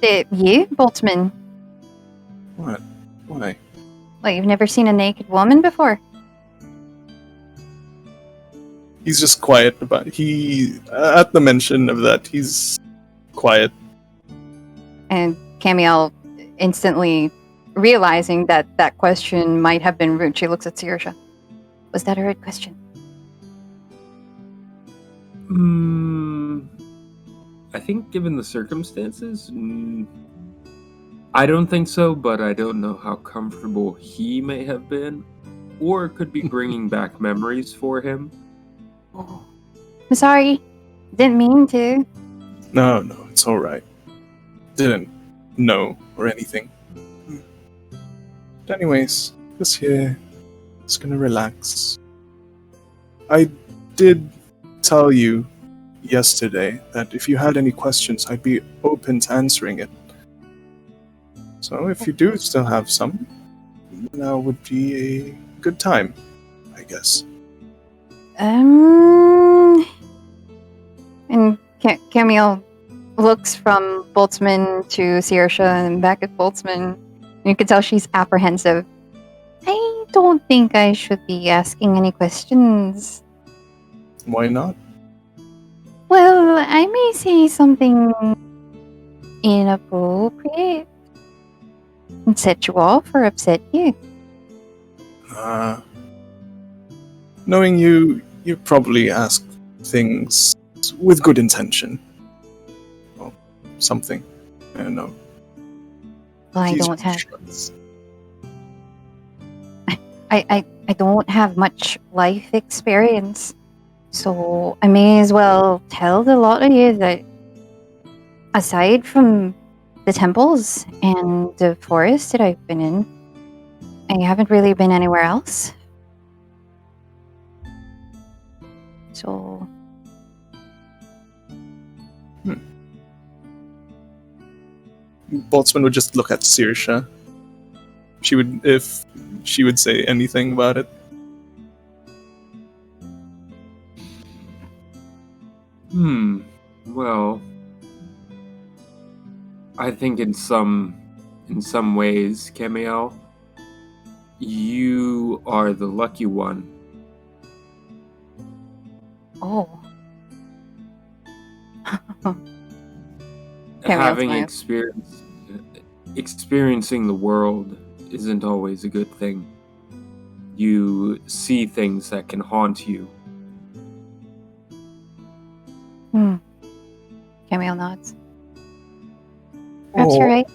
You, Boltzmann? What? Why? Like, you've never seen a naked woman before? He's just quiet about it. At the mention of that, he's quiet. And Camille, instantly realizing that question might have been rude, she looks at Saoirse. Was that a rude question? I think given the circumstances, I don't think so, but I don't know how comfortable he may have been, or it could be bringing back memories for him. Oh. I'm sorry. Didn't mean to. No, it's alright. Didn't know or anything. But anyways, just here, just gonna relax. I did tell you yesterday that if you had any questions, I'd be open to answering it. So if you do still have some, now would be a good time, I guess. And Camille looks from Boltzmann to Saoirse and back at Boltzmann. You can tell she's apprehensive. I don't think I should be asking any questions. Why not? Well, I may say something inappropriate and set you off or upset you. Knowing you probably ask things with good intention. Or something. I don't know. Well, I don't have much life experience, so I may as well tell the lot of you that aside from the temples and the forest that I've been in, I haven't really been anywhere else. So... Boltzmann would just look at Saoirse. If she would say anything about it. Well, I think in some ways, Camille, you are the lucky one. Oh. Having experiencing the world isn't always a good thing. You see things that can haunt you. Camille nods. Perhaps you're right.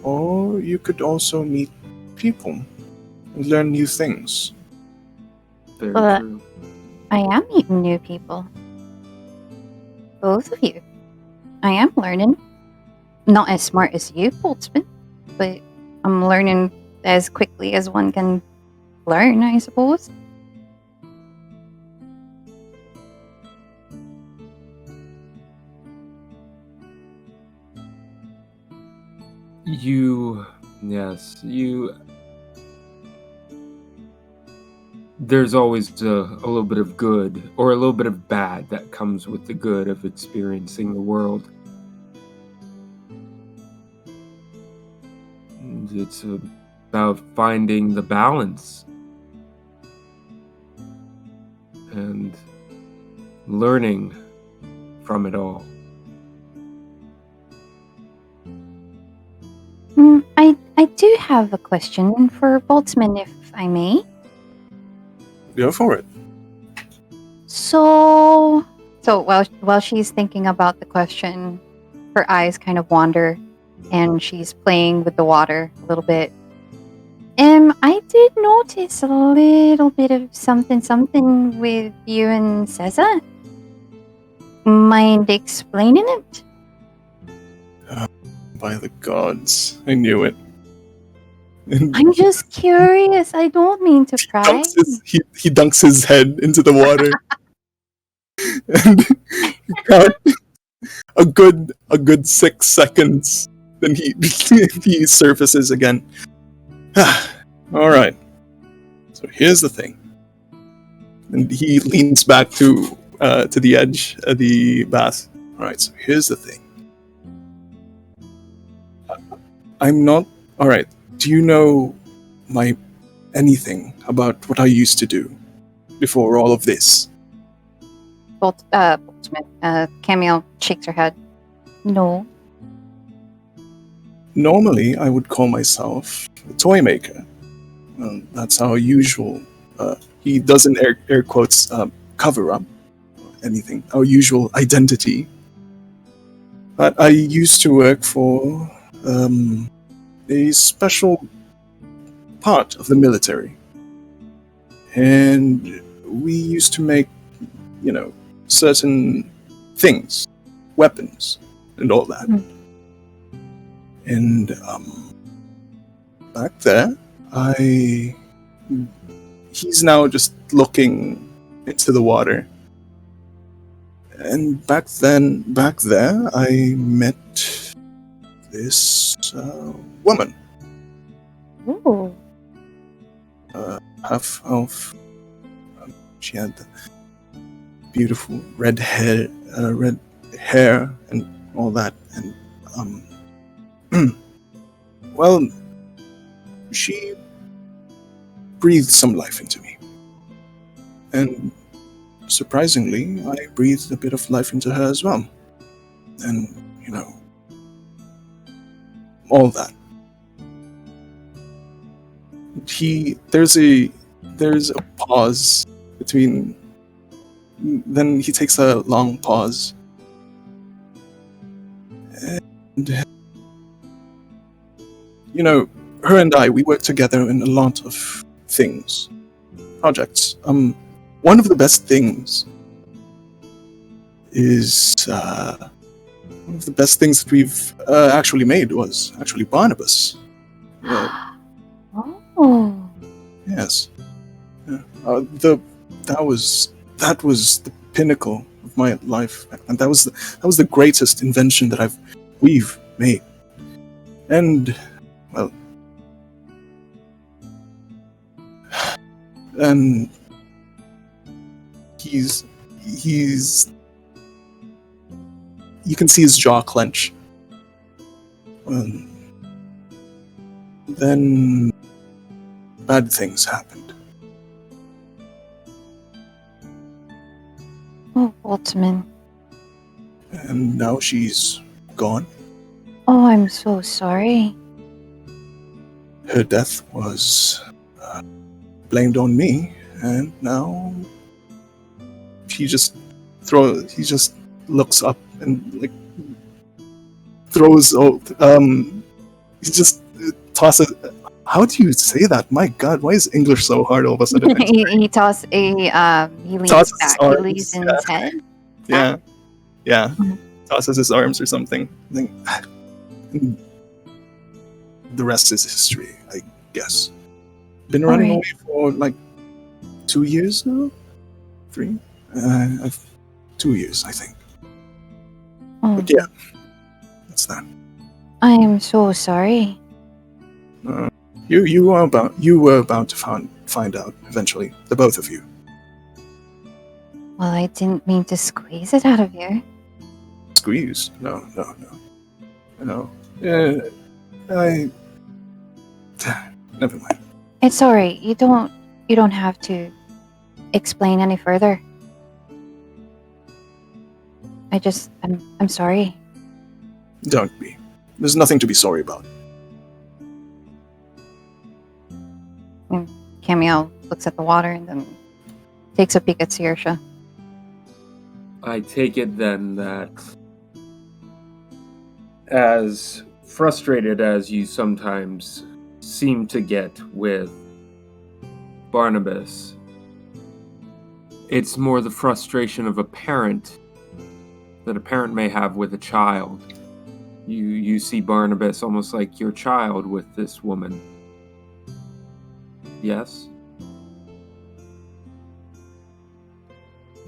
Or you could also meet people and learn new things. Very Well, true. I am meeting new people. Both of you. I am learning. Not as smart as you, Boltzmann, but I'm learning as quickly as one can learn, I suppose. there's always a little bit of good or a little bit of bad that comes with the good of experiencing the world. And it's about finding the balance and learning from it all. I do have a question for Boltzmann, if I may. Go for it. So while she's thinking about the question, her eyes kind of wander, and she's playing with the water a little bit. I did notice a little bit of something with you and Seza. Mind explaining it? By the gods, I knew it. I'm just curious. I don't mean to pry. He dunks his head into the water. And a good 6 seconds. Then he surfaces again. All right. So here's the thing. And he leans back to the edge of the bath. All right. So here's the thing. I'm not. All right. Do you know anything about what I used to do before all of this? Boltzmann. Camille shakes her head. No. Normally, I would call myself a toy maker. That's our usual. He doesn't air quotes cover up anything. Our usual identity. But I used to work for a special part of the military, and we used to make, certain things, weapons, and all that. And back there, he's now just looking into the water. And back there, I met this woman. Ooh. Half elf. She had beautiful red hair, and all that. And well, she breathed some life into me, and surprisingly, I breathed a bit of life into her as well. And all that. There's a pause between. Then he takes a long pause, and her and I, we work together in a lot of things, projects. One of the best things is one of the best things that we've actually made was actually Barnabas. Oh. Yes. Yeah. That was the pinnacle of my life, and that was the greatest invention that we've made. And well, and he's you can see his jaw clench. Then bad things happened. Oh, Boltzmann. And now she's gone. Oh, I'm so sorry. Her death was blamed on me, and now he just looks up and throws. He just tosses. How do you say that? My God, why is English so hard all of a sudden? he leans back. He leans in his head. Yeah. Tosses his arms or something. And the rest is history, I guess. Been running away for 2 years now? 3? 2 years, I think. Oh. But yeah, that's that. I am so sorry. You were about to find out eventually, the both of you. Well, I didn't mean to squeeze it out of you. Squeeze? No. I never mind. It's alright. You don't have to explain any further. I'm sorry. Don't be. There's nothing to be sorry about. Camille looks at the water and then takes a peek at Saoirse. I take it then that, as frustrated as you sometimes seem to get with Barnabas, it's more the frustration of a parent that a parent may have with a child. You see Barnabas almost like your child with this woman. Yes?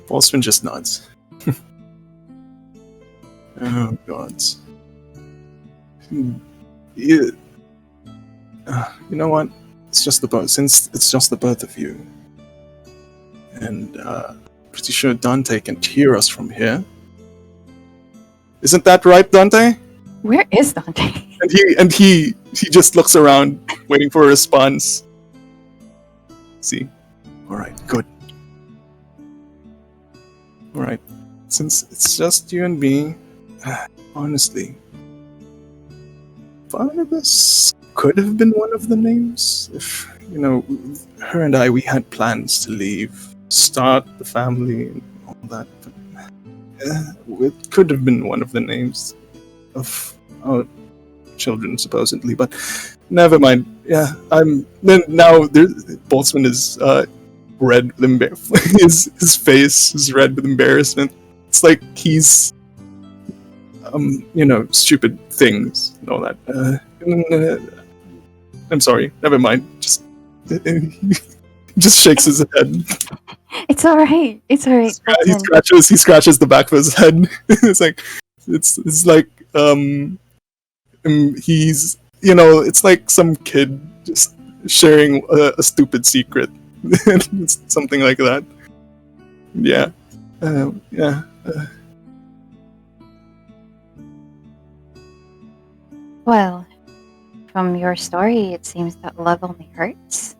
Boltzmann just nods. Oh, gods. You know what? It's just the both. Since it's just the both of you, and pretty sure Dante can hear us from here. Isn't that right, Dante? Where is Dante? And he just looks around, waiting for a response. See, all right, good. All right, since it's just you and me, honestly, Barnabas could have been one of the names. If, her and I, we had plans to leave, start the family and all that. But, it could have been one of the names of our children, supposedly. But never mind. Yeah, Boltzmann is red with his face is red with embarrassment. It's like he's stupid things and all that. I'm sorry, never mind. He just shakes his head. It's alright. He scratches the back of his head. It's like he's it's like some kid just sharing a stupid secret. It's something like that. Yeah. Well, from your story, it seems that love only hurts.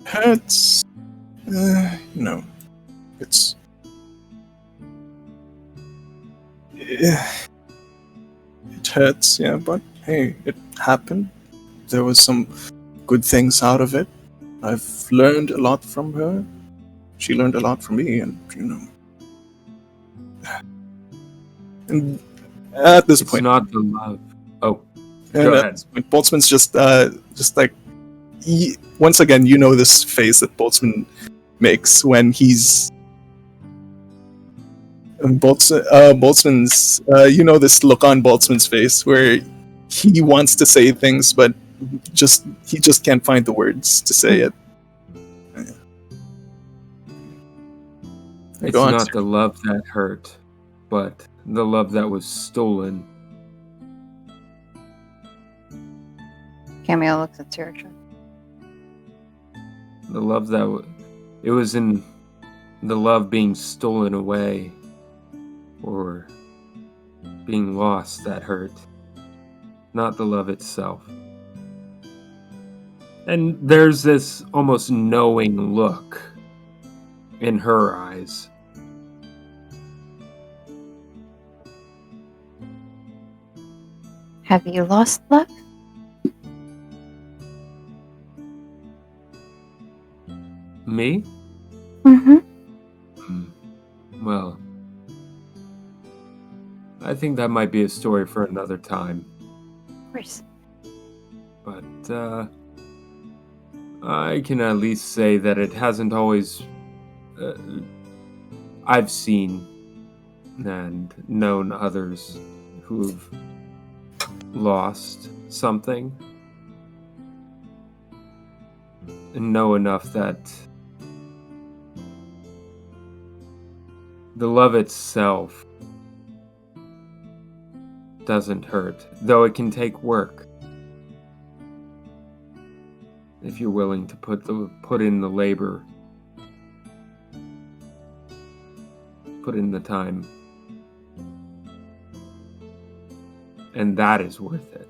Hurts. It's. It hurts, yeah, but hey, it happened. There was some good things out of it. I've learned a lot from her. She learned a lot from me, and And at this point, it's not the love. Oh, and go at ahead. this point, Boltzmann's just like once again, this face that Boltzmann makes when he's Boltzmann's this look on Boltzmann's face where he wants to say things but he just can't find the words to say it. It's not the love that hurt, but the love that was stolen. Camille looks at Saoirse. The love it was in the love being stolen away or being lost that hurt, not the love itself. And there's this almost knowing look in her eyes. Have you lost love? Me? Mm-hmm. Well, I think that might be a story for another time. Of course. But, I can at least say that it hasn't always... I've seen and known others who've lost something and know enough that the love itself doesn't hurt, though it can take work. If you're willing to put in the labor, put in the time, and that is worth it.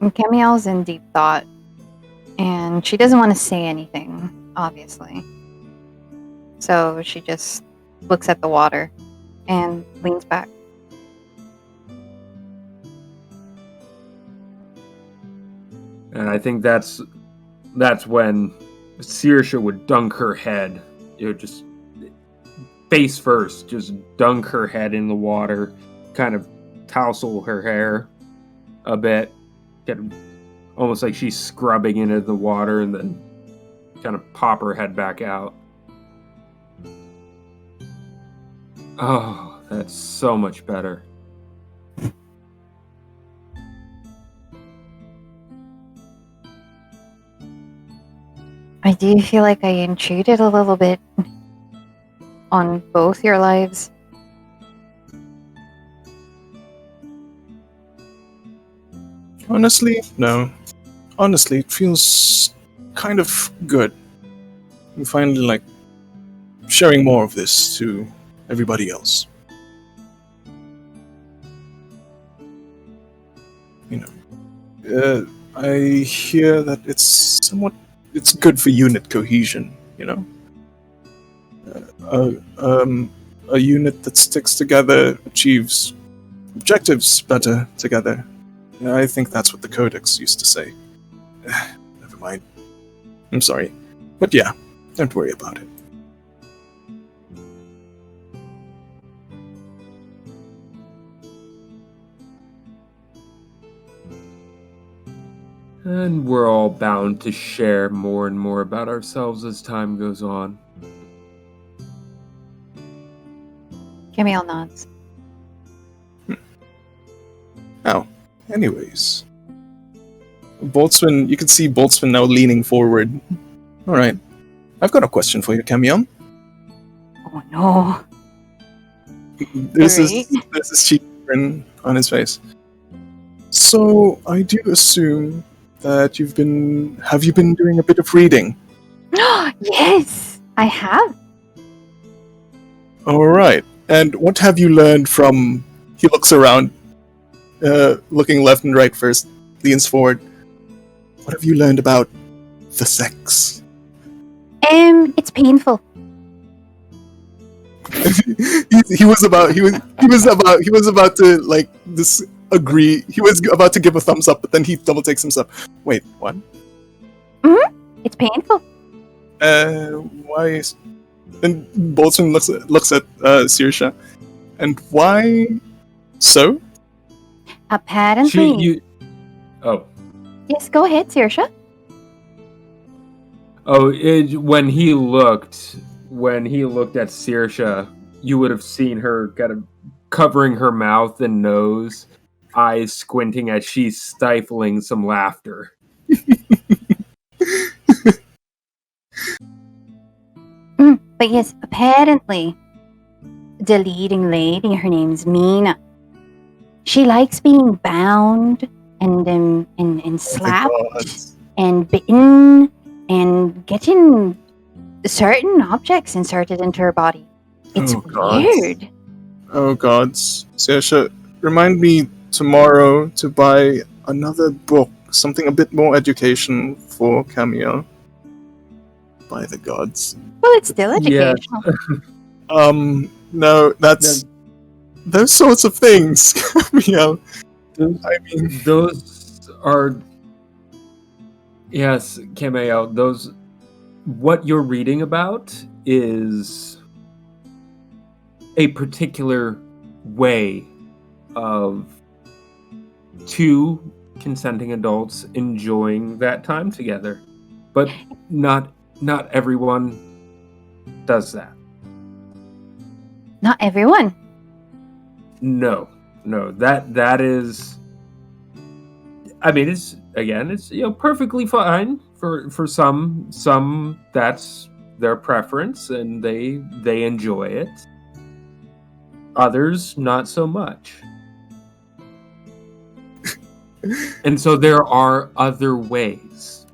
And Camiel's in deep thought, and she doesn't want to say anything, obviously. So she just looks at the water and leans back. And I think that's when Saoirse would dunk her head, just face first, just dunk her head in the water, kind of tousle her hair a bit, get almost like she's scrubbing into the water, and then kind of pop her head back out. Oh, that's so much better. I do feel like I intruded a little bit on both your lives. Honestly, no. Honestly, it feels kind of good. I'm finally, sharing more of this to everybody else. I hear that it's good for unit cohesion, a unit that sticks together achieves objectives better together. I think that's what the Codex used to say. Never mind. I'm sorry. But yeah, don't worry about it. And we're all bound to share more and more about ourselves as time goes on. Camiel nods. Oh, anyways. Boltzmann, you can see Boltzmann now leaning forward. Alright. I've got a question for you, Camion. Oh no. There's this cheek grin on his face. So, I do assume that have you been doing a bit of reading? Yes, I have. Alright. And what have you learned from... He looks around, looking left and right first, leans forward. What have you learned about the sex? It's painful. he was about to disagree. He was about to give a thumbs up, but then he double takes himself. Wait, what? It's painful. Why is... And Boltzmann looks at Saoirse. And why so? Apparently. Oh. Yes, go ahead, Saoirse. Oh, when he looked at Saoirse, you would have seen her kind of covering her mouth and nose, eyes squinting as she's stifling some laughter. But yes, apparently, the leading lady, her name's Mina. She likes being bound and slapped and bitten and getting certain objects inserted into her body. It's weird. Oh gods. Saoirse, remind me tomorrow to buy another book, something a bit more education for Camiel. By the gods. Well, it's still educational. Yes. No, that's those sorts of things, Camiel. Those are... Yes, Cameo, those... What you're reading about is a particular way of two consenting adults enjoying that time together. But not everyone does that. Not everyone. No, that is... I mean, it's perfectly fine for some. Some that's their preference, and they enjoy it. Others, not so much. And so there are other ways.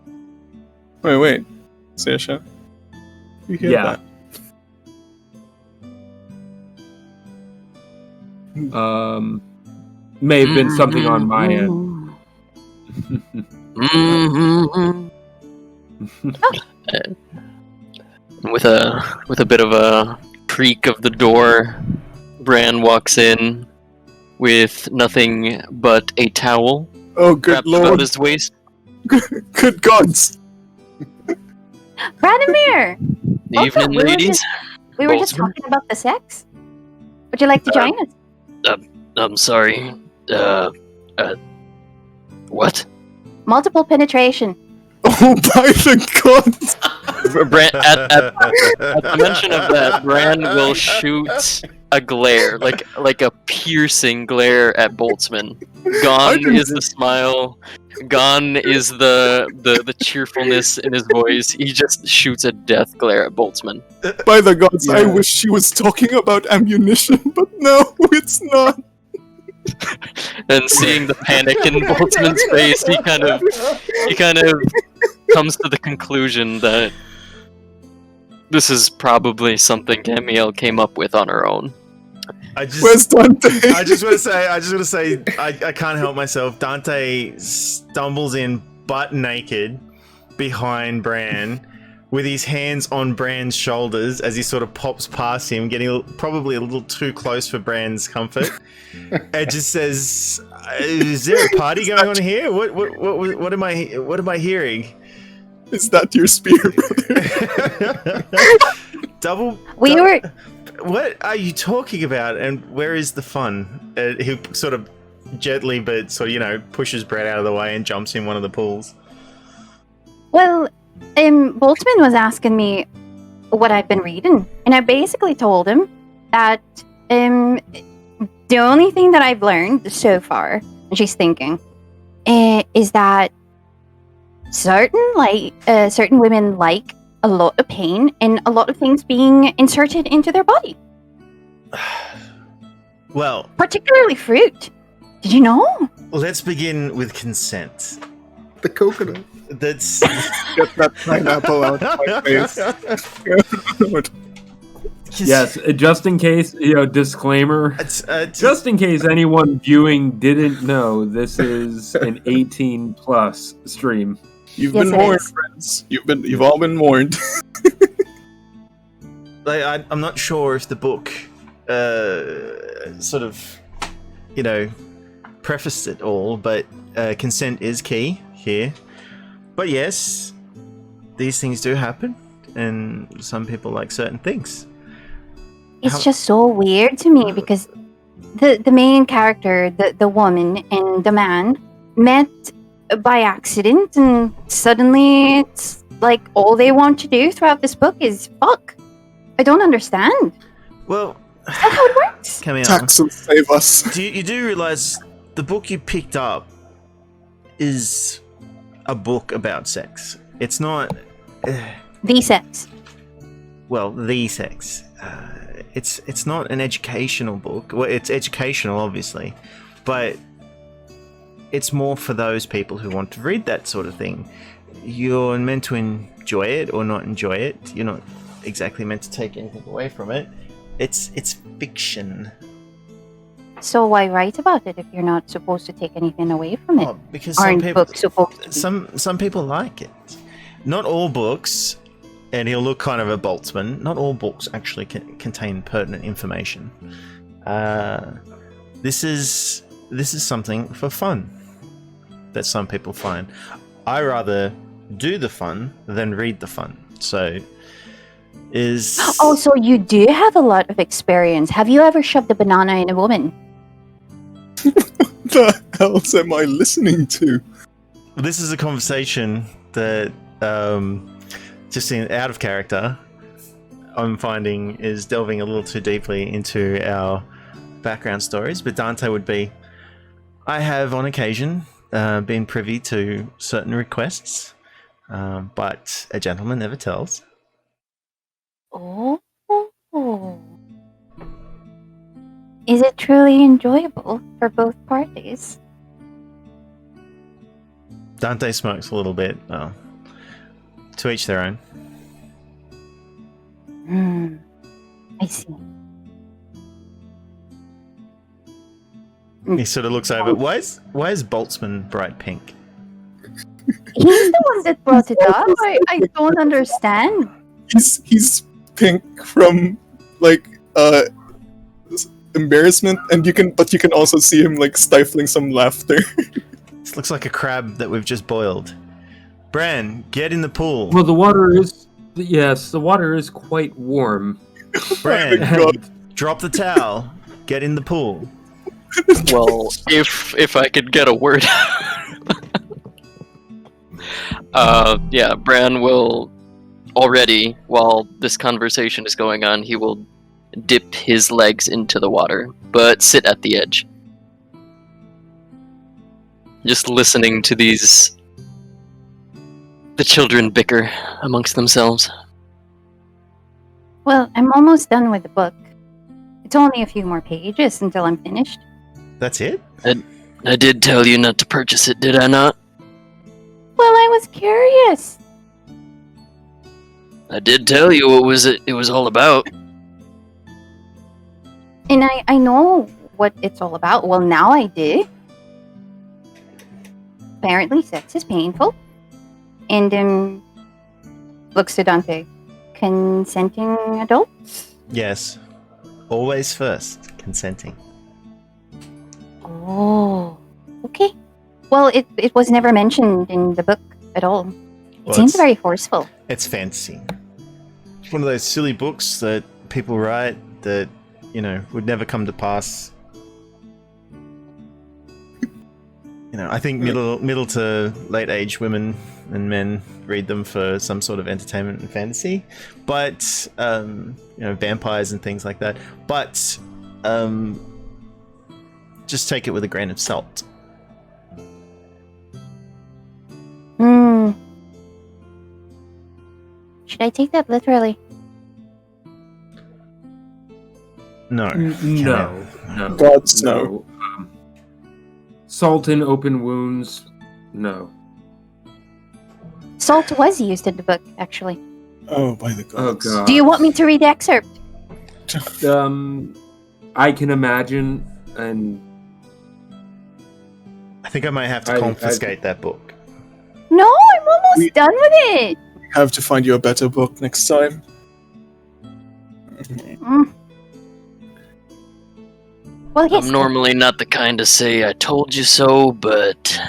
Wait. Sasha? You hear that? May have been something on my end. With a bit of a creak of the door, Bran walks in with nothing but a towel. Oh, good wrapped lord! About his waist. Good gods! Branimir! Evening, ladies. We were just Boltzmann. talking about the sex. Would you like to join us? I'm sorry. What? Multiple penetration. Oh, by the gods! Bran, at the mention of that, Bran will shoot a glare, like a piercing glare at Boltzmann. Gone is the smile. Gone is the cheerfulness in his voice. He just shoots a death glare at Boltzmann. By the gods, I wish she was talking about ammunition, but no, it's not. And seeing the panic in Boltzmann's face, he kind of comes to the conclusion that this is probably something Gamiel came up with on her own. Where's Dante? I just want to say, I can't help myself. Dante stumbles in butt naked behind Bran, with his hands on Bran's shoulders as he sort of pops past him, getting probably a little too close for Bran's comfort. And just says, "Is there a party going on here? What am I hearing? Is that your spear, brother?" What are you talking about? And where is the fun? He sort of gently, but sort of, pushes Brad out of the way and jumps in one of the pools. Well, Boltzmann was asking me what I've been reading, and I basically told him that the only thing that I've learned so far, and she's thinking, is that certain women like a lot of pain and a lot of things being inserted into their body. Well, particularly fruit. Did you know? Let's begin with consent. The coconut. That's get that pineapple out of my face. Yes, just in case, disclaimer. Just in case anyone viewing didn't know, this is an 18+ stream. You've been warned, friends. You've all been warned. I'm not sure if the book sort of, prefaced it all, but consent is key here. But yes, these things do happen, and some people like certain things. It's just so weird to me because the main character, the woman and the man, met by accident, and suddenly it's like all they want to do throughout this book is fuck. I don't understand. Well, is that how it works? Tax will save us. You do realize the book you picked up is a book about sex. It's not the sex. Well, the sex. It's not an educational book. Well, it's educational, obviously, but it's more for those people who want to read that sort of thing. You're meant to enjoy it or not enjoy it. You're not exactly meant to take anything away from it. It's fiction. So why write about it if you're not supposed to take anything away from it? Oh, because some people like it. Not all books, and he'll look kind of at Boltzmann. Not all books actually contain pertinent information. This is something for fun that some people find. I rather do the fun than read the fun. So so you do have a lot of experience. Have you ever shoved a banana in a woman? What the else am I listening to? This is a conversation that, just out of character, I'm finding is delving a little too deeply into our background stories. But Dante would be, I have on occasion been privy to certain requests, but a gentleman never tells. Oh. Is it truly enjoyable for both parties? Dante smokes a little bit. Well, to each their own. I see. He sort of looks over. Why is Boltzmann bright pink? He's the one that brought it up. I don't understand. He's pink from like embarrassment, and you can also see him like stifling some laughter. This looks like a crab that we've just boiled. Bran, get in the pool. Well, the water is quite warm. Bran, Oh my God. drop the towel. Get in the pool. Well, if I could get a word. Yeah, Bran will already, while this conversation is going on, he will dip his legs into the water, but sit at the edge. Just listening to the children bicker amongst themselves. Well, I'm almost done with the book. It's only a few more pages until I'm finished. That's it? I did tell you not to purchase it, did I not? Well, I was curious. I did tell you what it was all about. And I know what it's all about. Well, now I do. Apparently, sex is painful. And, looks to Dante. Consenting adults? Yes. Always first. Consenting. Oh, okay. Well, it was never mentioned in the book at all. It seems very forceful. It's fantasy. It's one of those silly books that people write that, would never come to pass. I think middle to late age women and men read them for some sort of entertainment and fantasy, but vampires and things like that. But just take it with a grain of salt. Should I take that literally? No. No. Gods no. Salt in open wounds, no. Salt was used in the book, actually. Oh, by the gods. Oh god. Do you want me to read the excerpt? I can imagine, and I think I might have to confiscate that book. No, I'm almost done with it. Have to find you a better book next time. Well, yes. I'm normally not the kind to say I told you so, but...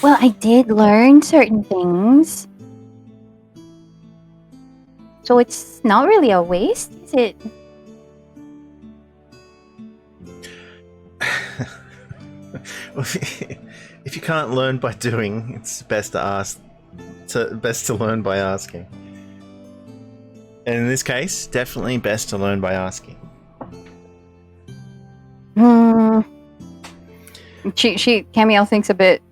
Well, I did learn certain things. So it's not really a waste, is it? If you can't learn by doing, it's best to ask. Best to learn by asking. And in this case, definitely best to learn by asking. Camille thinks a bit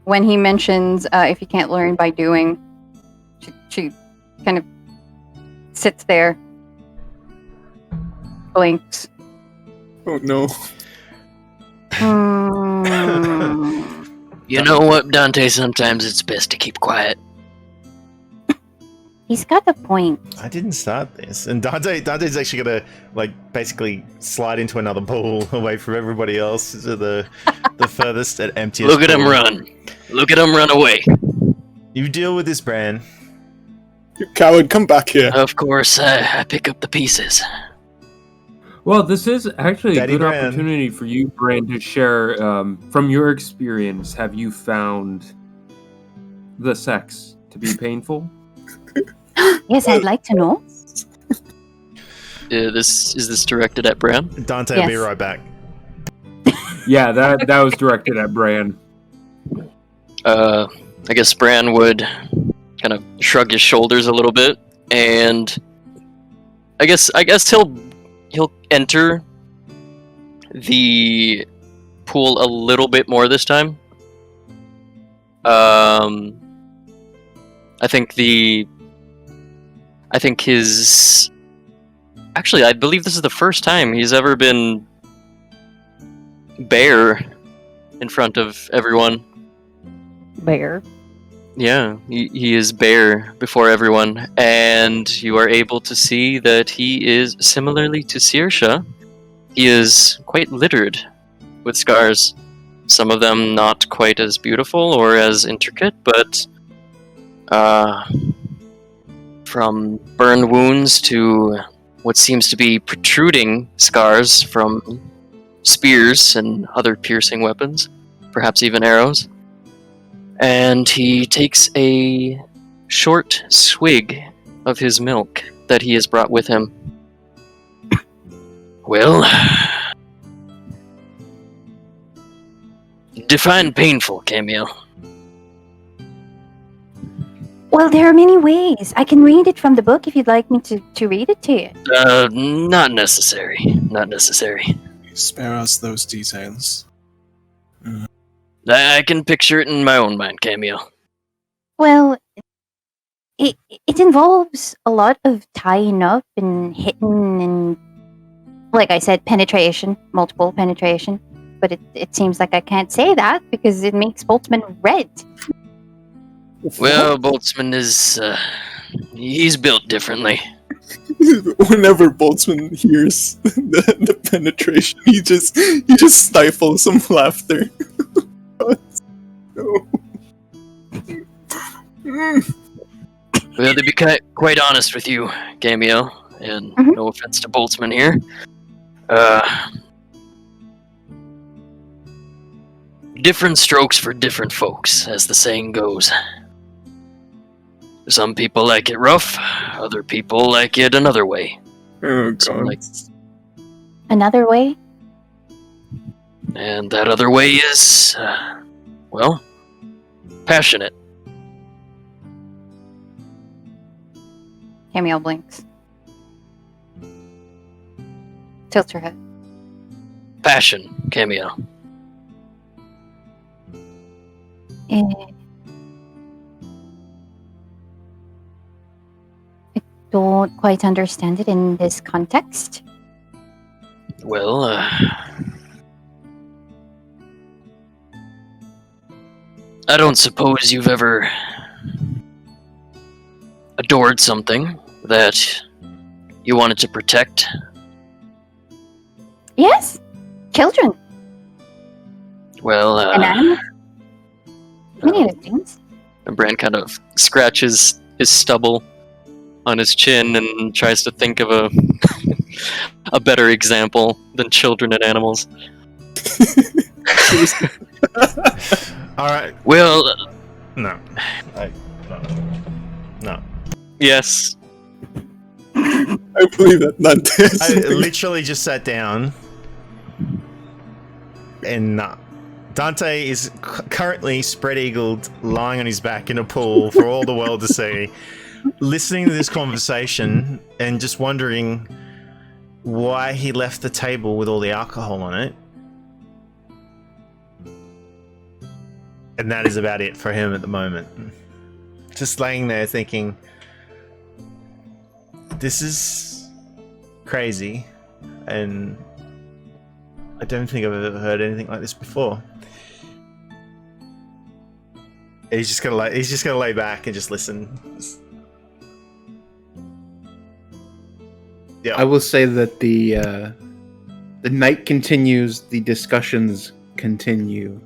when he mentions if you can't learn by doing. She kind of sits there, blinks. Oh no. You know what, Dante? Sometimes it's best to keep quiet. He's got the point. I didn't start this, and Dante's actually gonna basically slide into another pool away from everybody else to the furthest and emptiest. Look at him run! Look at him run away! You deal with this, Bran. You coward, come back here. Of course, I pick up the pieces. Well, this is actually Daddy a good Bran. opportunity for you, Bran, to share from your experience. Have you found the sex to be painful? Yes, I'd like to know. Is this directed at Bran? Dante Yes. will be right back. Yeah, that was directed at Bran. I guess Bran would kind of shrug his shoulders a little bit, and I guess he'll enter the pool a little bit more this time. I think his... Actually, I believe this is the first time he's ever been bare in front of everyone. Bear. Yeah, he is bare before everyone, and you are able to see that he is, similarly to Saoirse, he is quite littered with scars. Some of them not quite as beautiful or as intricate, but from burn wounds to what seems to be protruding scars from spears and other piercing weapons, perhaps even arrows. And he takes a short swig of his milk that he has brought with him. Well, define painful, Camille. Well, there are many ways. I can read it from the book if you'd like me to read it to you. Not necessary. Not necessary. Spare us those details. I can picture it in my own mind, Camille. Well, it involves a lot of tying up and hitting and, like I said, penetration, multiple penetration. But it seems like I can't say that because it makes Boltzmann red. Well, Boltzmann is... he's built differently. Whenever Boltzmann hears the penetration, he just stifles some laughter. No. Well, to be quite honest with you, Camille, and no offense to Boltzmann here, different strokes for different folks, as the saying goes. Some people like it rough, other people like it another way. Oh, God. Another way? And that other way is, well, passionate. Camille blinks. Tilts her head. Passion, Camille. I don't quite understand it in this context. Well, I don't suppose you've ever adored something that you wanted to protect? Yes, children. Well, An animal. Many other things. And Bran kind of scratches his stubble on his chin and tries to think of a better example than children and animals. All right. Well, No. No. yes. I believe that not I literally just sat down and Dante is currently spread-eagled, lying on his back in a pool for all the world to see, listening to this conversation and just wondering why he left the table with all the alcohol on it. And that is about it for him at the moment. Just laying there thinking, this is crazy, and I don't think I've ever heard anything like this before. He's just gonna lay back and just listen. Yeah. I will say that the night continues, the discussions continue.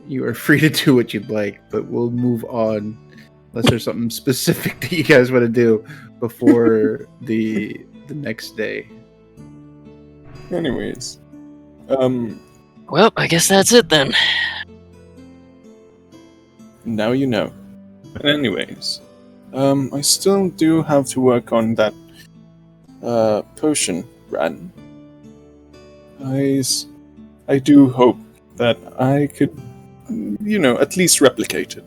You are free to do what you'd like, but we'll move on unless there's something specific that you guys want to do before the next day. Anyways, Well, I guess that's it then. now you know. Anyways, I still do have to work on that potion run. I do hope that I could, at least replicate it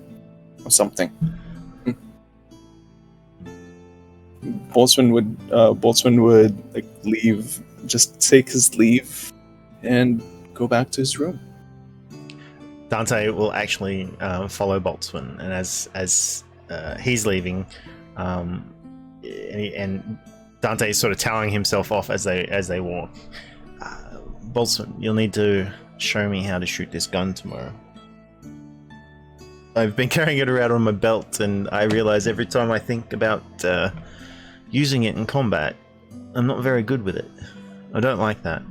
or something. Boltzmann would like leave, just take his leave, and go back to his room. Dante will actually follow Boltzmann, and as he's leaving, and Dante is sort of toweling himself off as they walk. Boltzmann, you'll need to show me how to shoot this gun tomorrow. I've been carrying it around on my belt, and I realize every time I think about using it in combat, I'm not very good with it. I don't like that.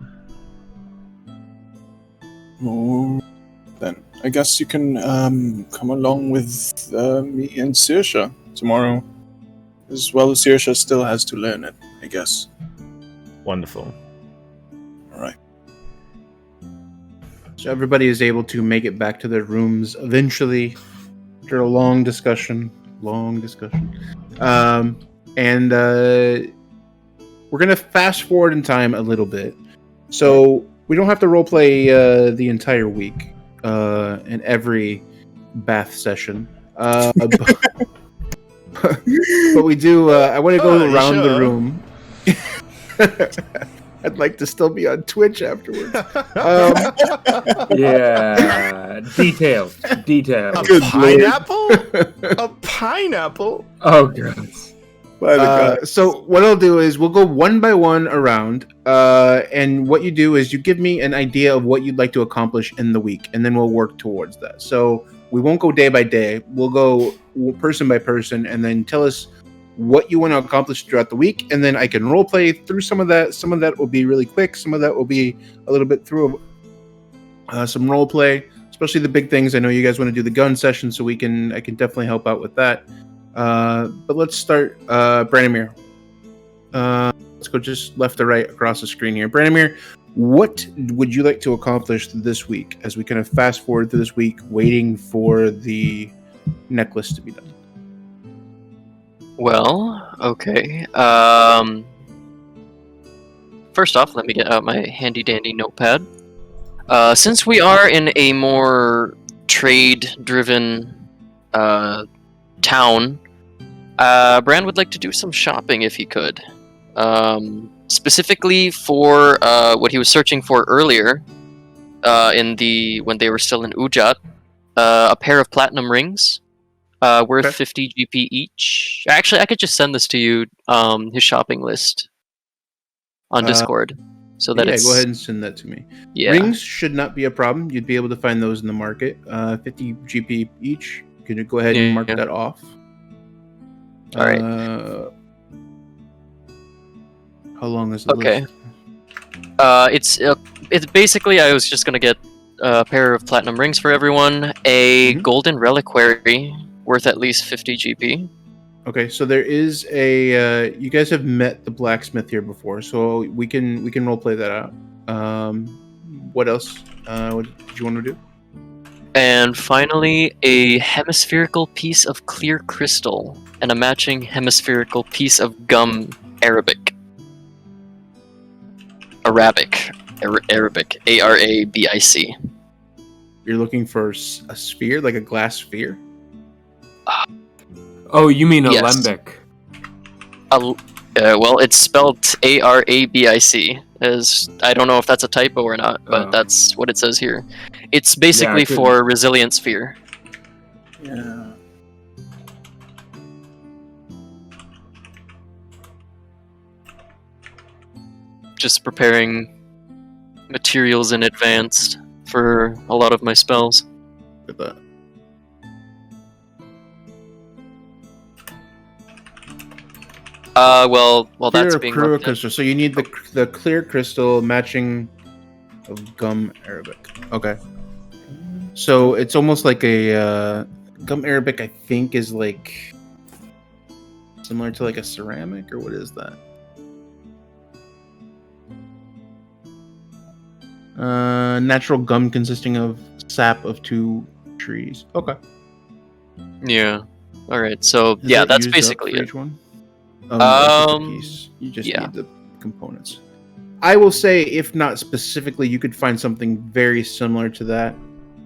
Oh, then I guess you can come along with me and Saoirse tomorrow, as well as Saoirse still has to learn it, I guess. Wonderful. All right. So everybody is able to make it back to their rooms eventually after a long discussion. And we're going to fast forward in time a little bit. So we don't have to roleplay the entire week in every bath session. But we do, I want to go around the room. I'd like to still be on Twitch afterwards. Yeah, details. A pineapple? A pineapple? Oh god. So what I'll do is we'll go one by one around, and what you do is you give me an idea of what you'd like to accomplish in the week, and then we'll work towards that. So we won't go day by day. We'll go person by person, and then tell us what you want to accomplish throughout the week, and then I can role play through some of that. Some of that will be really quick. Some of that will be a little bit through some role play, especially the big things. I know you guys want to do the gun session, so I can definitely help out with that. But let's start, Branimir. Let's go just left to right across the screen here. Branimir, what would you like to accomplish this week as we kind of fast forward through this week, waiting for the necklace to be done? Well, okay. First off, let me get out my handy-dandy notepad. Since we are in a more trade-driven town, Bran would like to do some shopping if he could. Specifically for what he was searching for earlier, when they were still in Ujat, a pair of platinum rings. Worth 50 GP each. Actually, I could just send this to you, his shopping list on Discord. So that go ahead and send that to me. Yeah. Rings should not be a problem. You'd be able to find those in the market. 50 GP each. Could you go ahead and mark that off? All right. How long is the list? It's basically, I was just gonna get a pair of platinum rings for everyone, a golden reliquary worth at least 50 GP. Okay, so there is a. You guys have met the blacksmith here before, so we can roleplay that out. What else? What did you want to do? And finally, a hemispherical piece of clear crystal and a matching hemispherical piece of gum Arabic. Arabic. Arabic. You're looking for a sphere, like a glass sphere? Oh, you mean Yes. alembic. Well, it's spelled Arabic. As I don't know if that's a typo or not, but that's what it says here. It's basically for resilient sphere. Yeah. Just preparing materials in advance for a lot of my spells. Look at that. Well, that's being clear looked at. crystal. So you need the clear crystal matching of gum Arabic. Okay. So it's almost like a gum Arabic. I think is like similar to like a ceramic, or what is that? Natural gum consisting of sap of 2 trees. Okay. Yeah. All right. So Is yeah, that that's used up basically for it. each one? You just need the components. I will say, if not specifically, you could find something very similar to that.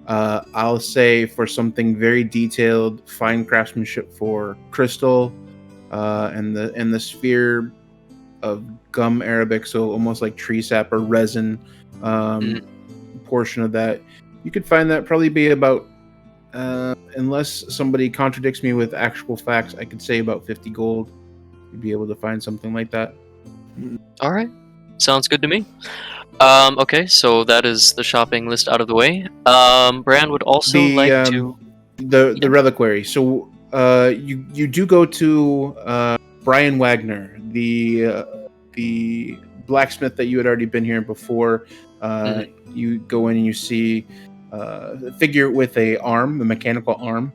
I'll say for something very detailed, fine craftsmanship for crystal, and the sphere of gum arabic, so almost like tree sap or resin portion of that. You could find that probably be about, unless somebody contradicts me with actual facts, I could say about 50 gold. You'd be able to find something like that. All right, sounds good to me. Okay, so that is the shopping list out of the way. Bran would also the reliquary. So you do go to Brian Wagner, the blacksmith that you had already been here before. You go in and you see a figure with a mechanical arm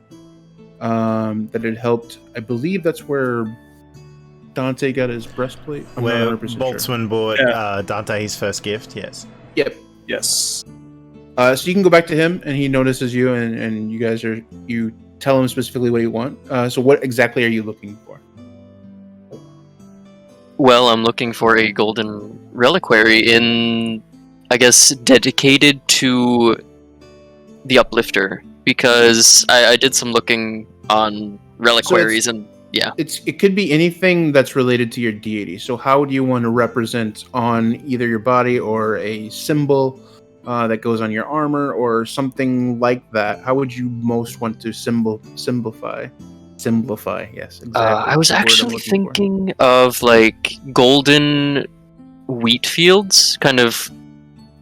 that had helped. I believe that's where Dante got his breastplate. I'm where not 100% Boltzmann bought Dante his first gift. Yes. Yep. Yes. So you can go back to him, and he notices you, and you tell him specifically what you want. So what exactly are you looking for? Well, I'm looking for a golden reliquary dedicated to the Uplifter, because I did some looking on reliquaries and yeah. It could be anything that's related to your deity. So how do you want to represent on either your body or a symbol that goes on your armor or something like that? How would you most want to simplify? Yes, exactly. I was actually thinking of like golden wheat fields, kind of,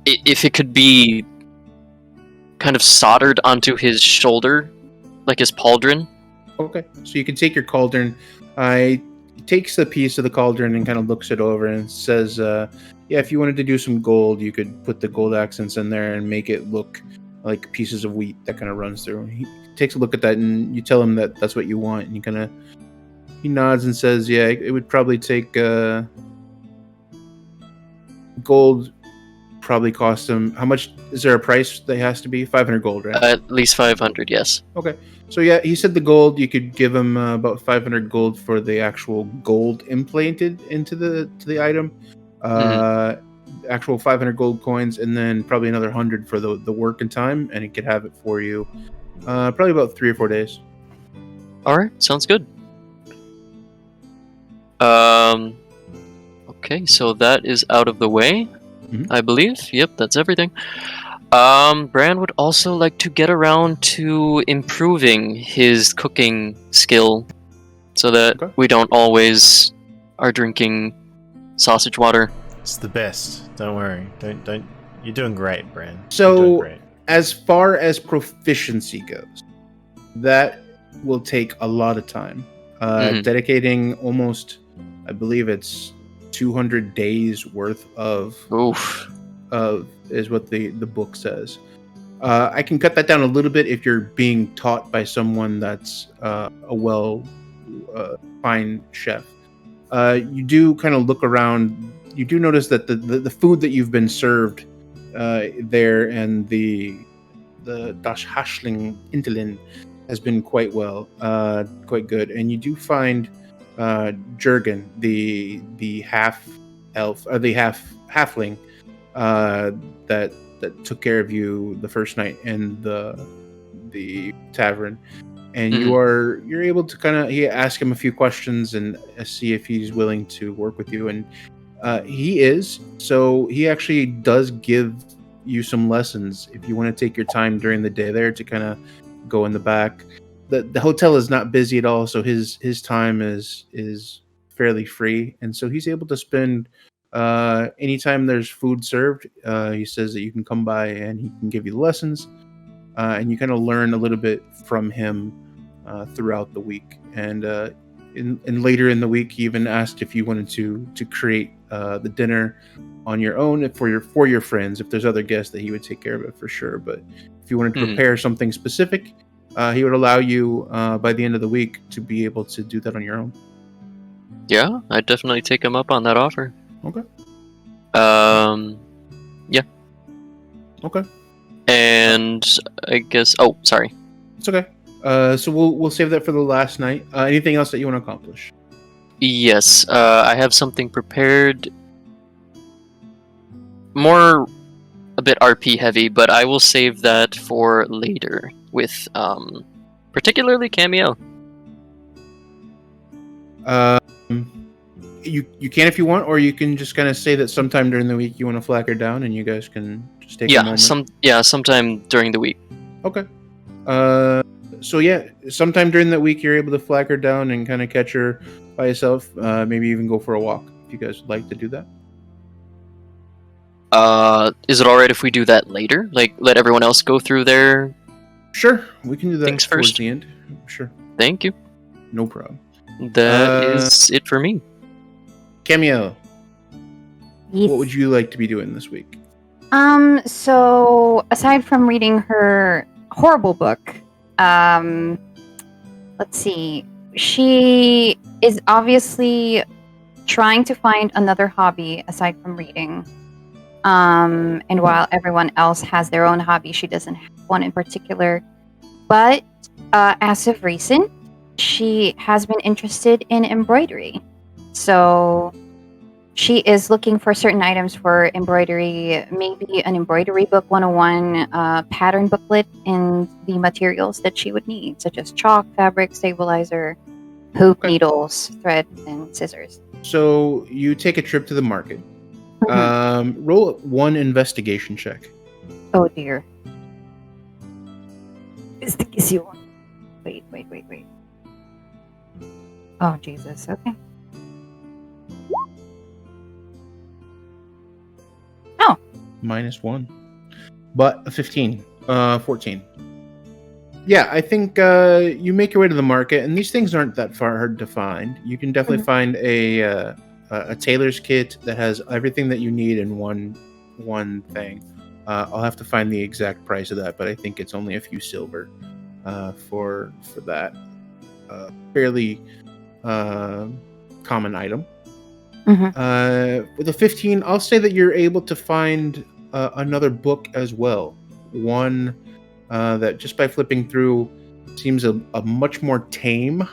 if it could be kind of soldered onto his shoulder, like his pauldron. Okay, so you can take your cauldron. He takes a piece of the cauldron and kind of looks it over and says, yeah, if you wanted to do some gold, you could put the gold accents in there and make it look like pieces of wheat that kind of runs through. He takes a look at that, and you tell him that that's what you want, and he nods and says, yeah, it would probably take gold. Probably cost him, how much is there a price that has to be? 500 gold, right? At least 500, yes. Okay, so yeah, he said the gold, you could give him about 500 gold for the actual gold implanted into the item, actual 500 gold coins, and then probably another 100 for the work and time, and he could have it for you probably about 3 or 4 days. All right, sounds good. Okay, so that is out of the way, I believe. Yep, that's everything. Bran would also like to get around to improving his cooking skill, so that we don't always are drinking sausage water. It's the best. Don't worry. Don't. You're doing great, Bran. So, as far as proficiency goes, that will take a lot of time. Dedicating almost, I believe it's 200 days worth of is what the book says. I can cut that down a little bit if you're being taught by someone that's a fine chef. You do kind of look around. You do notice that the food that you've been served there and the Das Hashling Intelin has been quite good, and you do find Jurgen, the half elf or the halfling that took care of you the first night in the tavern, and you're able to he ask him a few questions and see if he's willing to work with you, and he is. So he actually does give you some lessons if you want to take your time during the day there to kind of go in the back. The hotel is not busy at all, so his time is fairly free, and so he's able to spend anytime there's food served. He says that you can come by and he can give you lessons, and you kind of learn a little bit from him throughout the week. And in later in the week, he even asked if you wanted to create the dinner on your own for your friends. If there's other guests, that he would take care of it for sure. But if you wanted to prepare something specific, he would allow you by the end of the week to be able to do that on your own. Yeah, I'd definitely take him up on that offer. Okay. Yeah. Okay. And I guess. Oh, sorry. It's okay. So we'll save that for the last night. Anything else that you want to accomplish? Yes. I have something prepared. More a bit RP heavy, but I will save that for later with particularly Cameo. You can if you want, or you can just kind of say that sometime during the week you want to flag her down, and you guys can just take a moment. Sometime during the week. Okay. So yeah, sometime during that week you're able to flag her down and kind of catch her by yourself. Maybe even go for a walk if you guys would like to do that. Is it alright if we do that later? Like, let everyone else go through their... Sure, we can do that things towards first. the end. Sure. Thank you. No problem. That is it for me. Cameo, Yes. what would you like to be doing this week? So aside from reading her horrible book, let's see. She is obviously trying to find another hobby aside from reading. And while everyone else has their own hobby, she doesn't have one in particular. But as of recent, she has been interested in embroidery. So she is looking for certain items for embroidery, maybe an embroidery book 101, pattern booklet, and the materials that she would need, such as chalk, fabric, stabilizer, hoop, needles, thread, and scissors. So you take a trip to the market. Mhm. Roll one investigation check. Oh dear. It's the kissy one. Wait. Oh Jesus, okay. -1. But a 15. 14. Yeah, I think you make your way to the market, and these things aren't that hard to find. You can definitely find a tailor's kit that has everything that you need in one thing. I'll have to find the exact price of that, but I think it's only a few silver for that fairly common item. With a 15, I'll say that you're able to find another book as well. One that just by flipping through seems a much more tame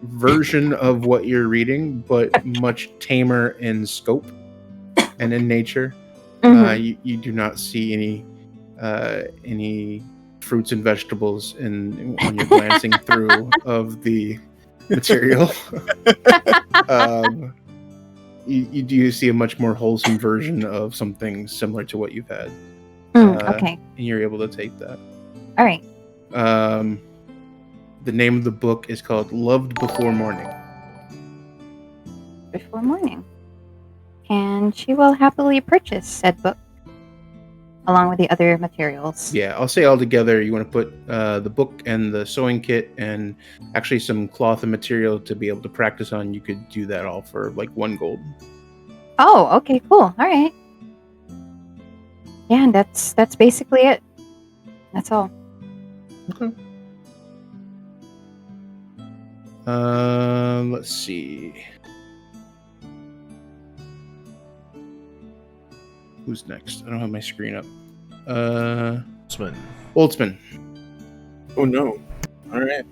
version of what you're reading, but much tamer in scope and in nature. You do not see any fruits and vegetables when you're glancing through of the material. You do see a much more wholesome version of something similar to what you've had. Okay. And you're able to take that. All right. The name of the book is called Loved Before Morning. Before morning. And she will happily purchase said book along with the other materials. Yeah, I'll say all together you want to put the book and the sewing kit and actually some cloth and material to be able to practice on. You could do that all for like 1 gold. Oh, okay, cool. All right. Yeah, and that's basically it. That's all. Okay. Let's see. Who's next? I don't have my screen up. Boltzmann. Oh no. Alright.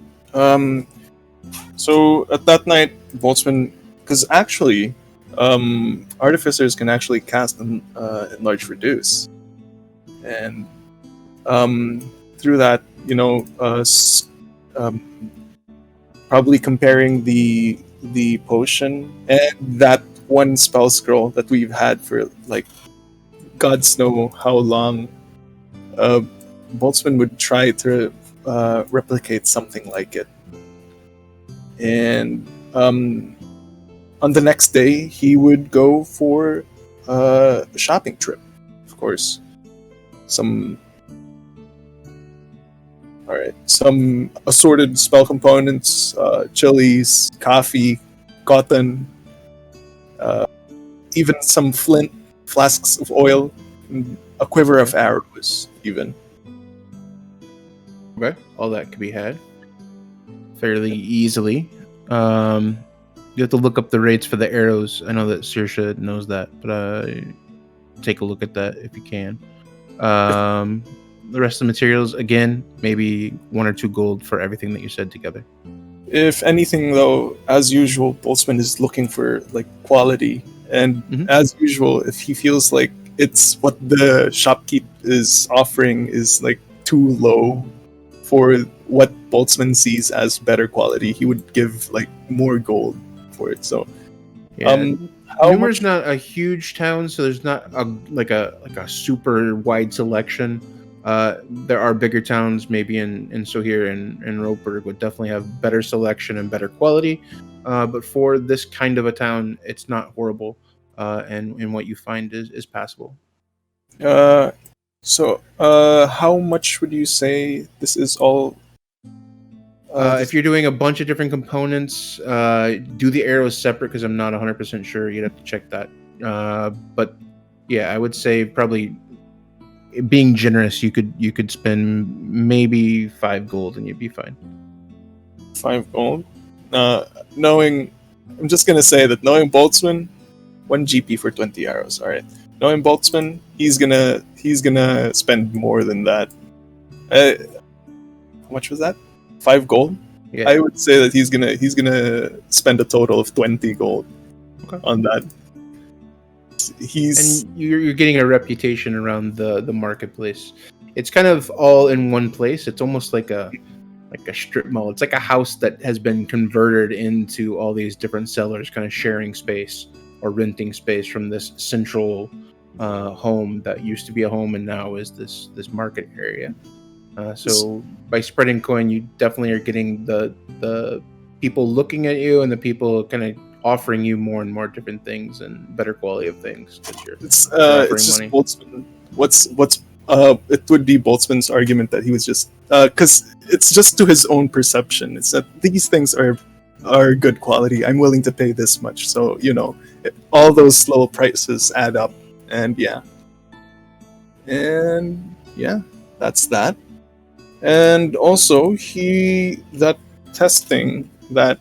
So at that night, Boltzmann, because actually, artificers can actually cast enlarge reduce. And through that, probably comparing the potion and that one spell scroll that we've had for like gods know how long, Boltzmann would try to replicate something like it. And on the next day, he would go for a shopping trip, of course. Some assorted spell components, chilies, coffee, cotton, even some flint, flasks of oil, and a quiver of arrows, even. Okay, all that could be had fairly easily. You have to look up the rates for the arrows. I know that Saoirse knows that, but take a look at that if you can. The rest of the materials, again, maybe 1 or 2 gold for everything that you said together. If anything, though, as usual, Boltzmann is looking for like quality, and as usual, if he feels like it's what the shopkeep is offering is like too low for what Boltzmann sees as better quality, he would give like more gold for it. So, Yeah. how Numer's much? not a huge town, so there's not a super wide selection. There are bigger towns, maybe in Sohir and Ropeberg would definitely have better selection and better quality. But for this kind of a town, it's not horrible, and what you find is passable. How much would you say this is all? If you're doing a bunch of different components, do the arrows separate because I'm not 100% sure. You'd have to check that. But yeah, I would say probably being generous, you could spend maybe 5 gold and you'd be fine. 5 gold. I'm just gonna say that knowing Boltzmann, 1 GP for 20 arrows. All right. Knowing Boltzmann, he's gonna spend more than that. How much was that? 5 gold. Yeah. I would say that he's gonna spend a total of 20 gold on that. And you're getting a reputation around the marketplace. It's kind of all in one place. It's almost like a strip mall. It's like a house that has been converted into all these different sellers kind of sharing space or renting space from this central home that used to be a home and now is this market area. So by spreading coin, you definitely are getting the people looking at you and the people kind of offering you more and more different things and better quality of things. It's just money. Boltzmann. It would be Boltzmann's argument that he was just because it's just to his own perception. It's that these things are good quality. I'm willing to pay this much. So all those low prices add up, and that's that. And also that testing that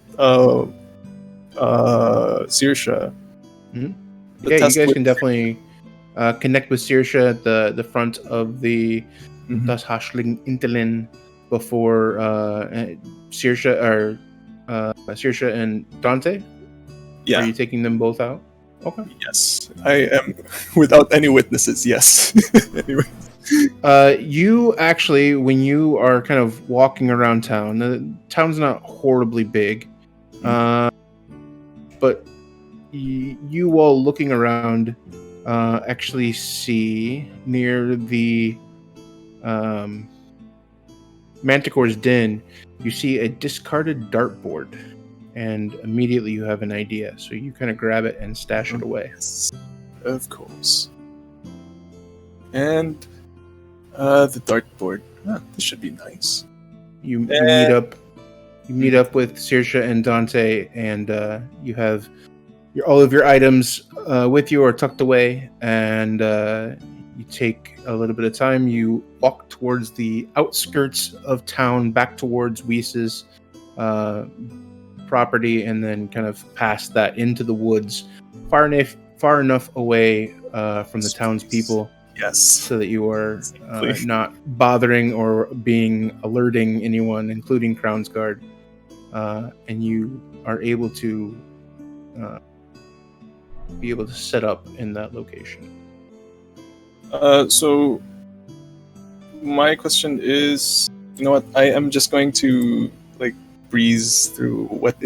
Saoirse. Mm-hmm. Yeah, you guys can definitely connect with Saoirse at the front of the Das Hashling Intelin before Saoirse and Dante. Yeah. Are you taking them both out? Okay. Yes, I am. Without any witnesses, yes. Anyway. You actually, when you are kind of walking around town, the town's not horribly big, but you all looking around actually see near the Manticore's den, you see a discarded dartboard, and immediately you have an idea. So you kind of grab it and stash it away. Yes, of course. And the dartboard. This should be nice. You meet up with Saoirse and Dante, and you have all of your items with you or tucked away, and you take a little bit of time. You walk towards the outskirts of town, back towards Weiss's property, and then kind of past that into the woods, far enough away from the townspeople. Yes. So that you are not bothering or alerting anyone, including Crown's Guard, and you are able to set up in that location. So my question is, I am just going to breeze through what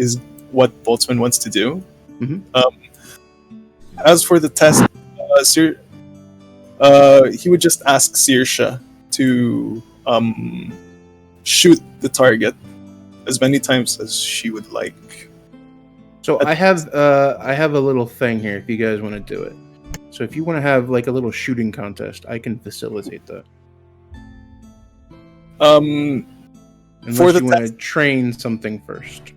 Boltzmann wants to do. Mm-hmm. As for the test, he would just ask Saoirse to shoot the target as many times as she would like. So I have a little thing here if you guys want to do it. So if you want to have a little shooting contest, I can facilitate that. Unless for the you want to train something first.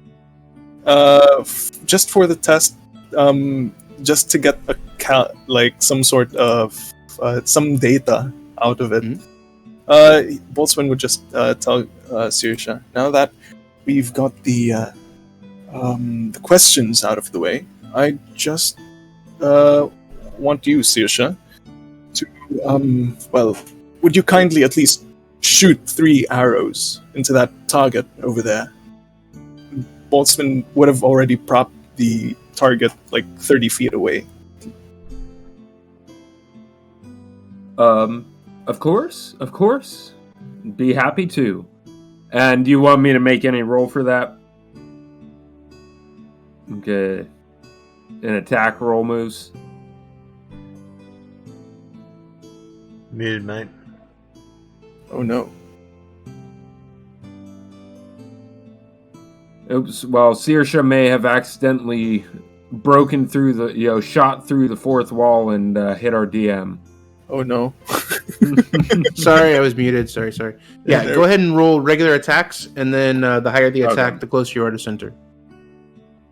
Just for the test, just to get some sort of some data out of it. Mm-hmm. Boltzmann would just tell Saoirse, now that we've got the questions out of the way, I just want you, Saoirse, to would you kindly at least shoot 3 arrows into that target over there? Boltzmann would have already propped the target 30 feet away. Of course. Be happy to. And do you want me to make any roll for that? Okay. An attack roll, Moose. Muted, mate. Oh no. Oops. Well, Saoirse may have accidentally broken through shot through the fourth wall and hit our DM. Oh no. Sorry, I was muted. Sorry. Yeah, go ahead and roll regular attacks, and then the higher the attack, the closer you are to center.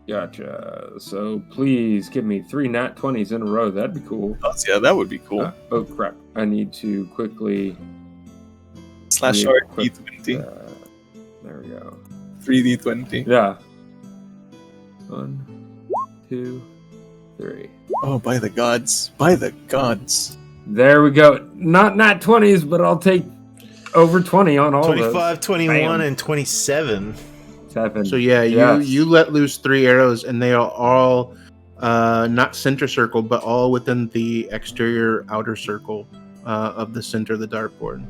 Gotcha. So please give me 3 nat 20s in a row. That'd be cool. Oh, yeah, that would be cool. Oh crap! I need to quickly / D20. There we go. 3D20. Yeah. 1, 2, 3. Oh, by the gods! By the gods! There we go. Not nat 20s, but I'll take over 20 on all 25, of those. 21, Bam. and 27. 7. So yeah, you let loose 3 arrows, and they are all not center circle, but all within the exterior outer circle of the center of the dartboard.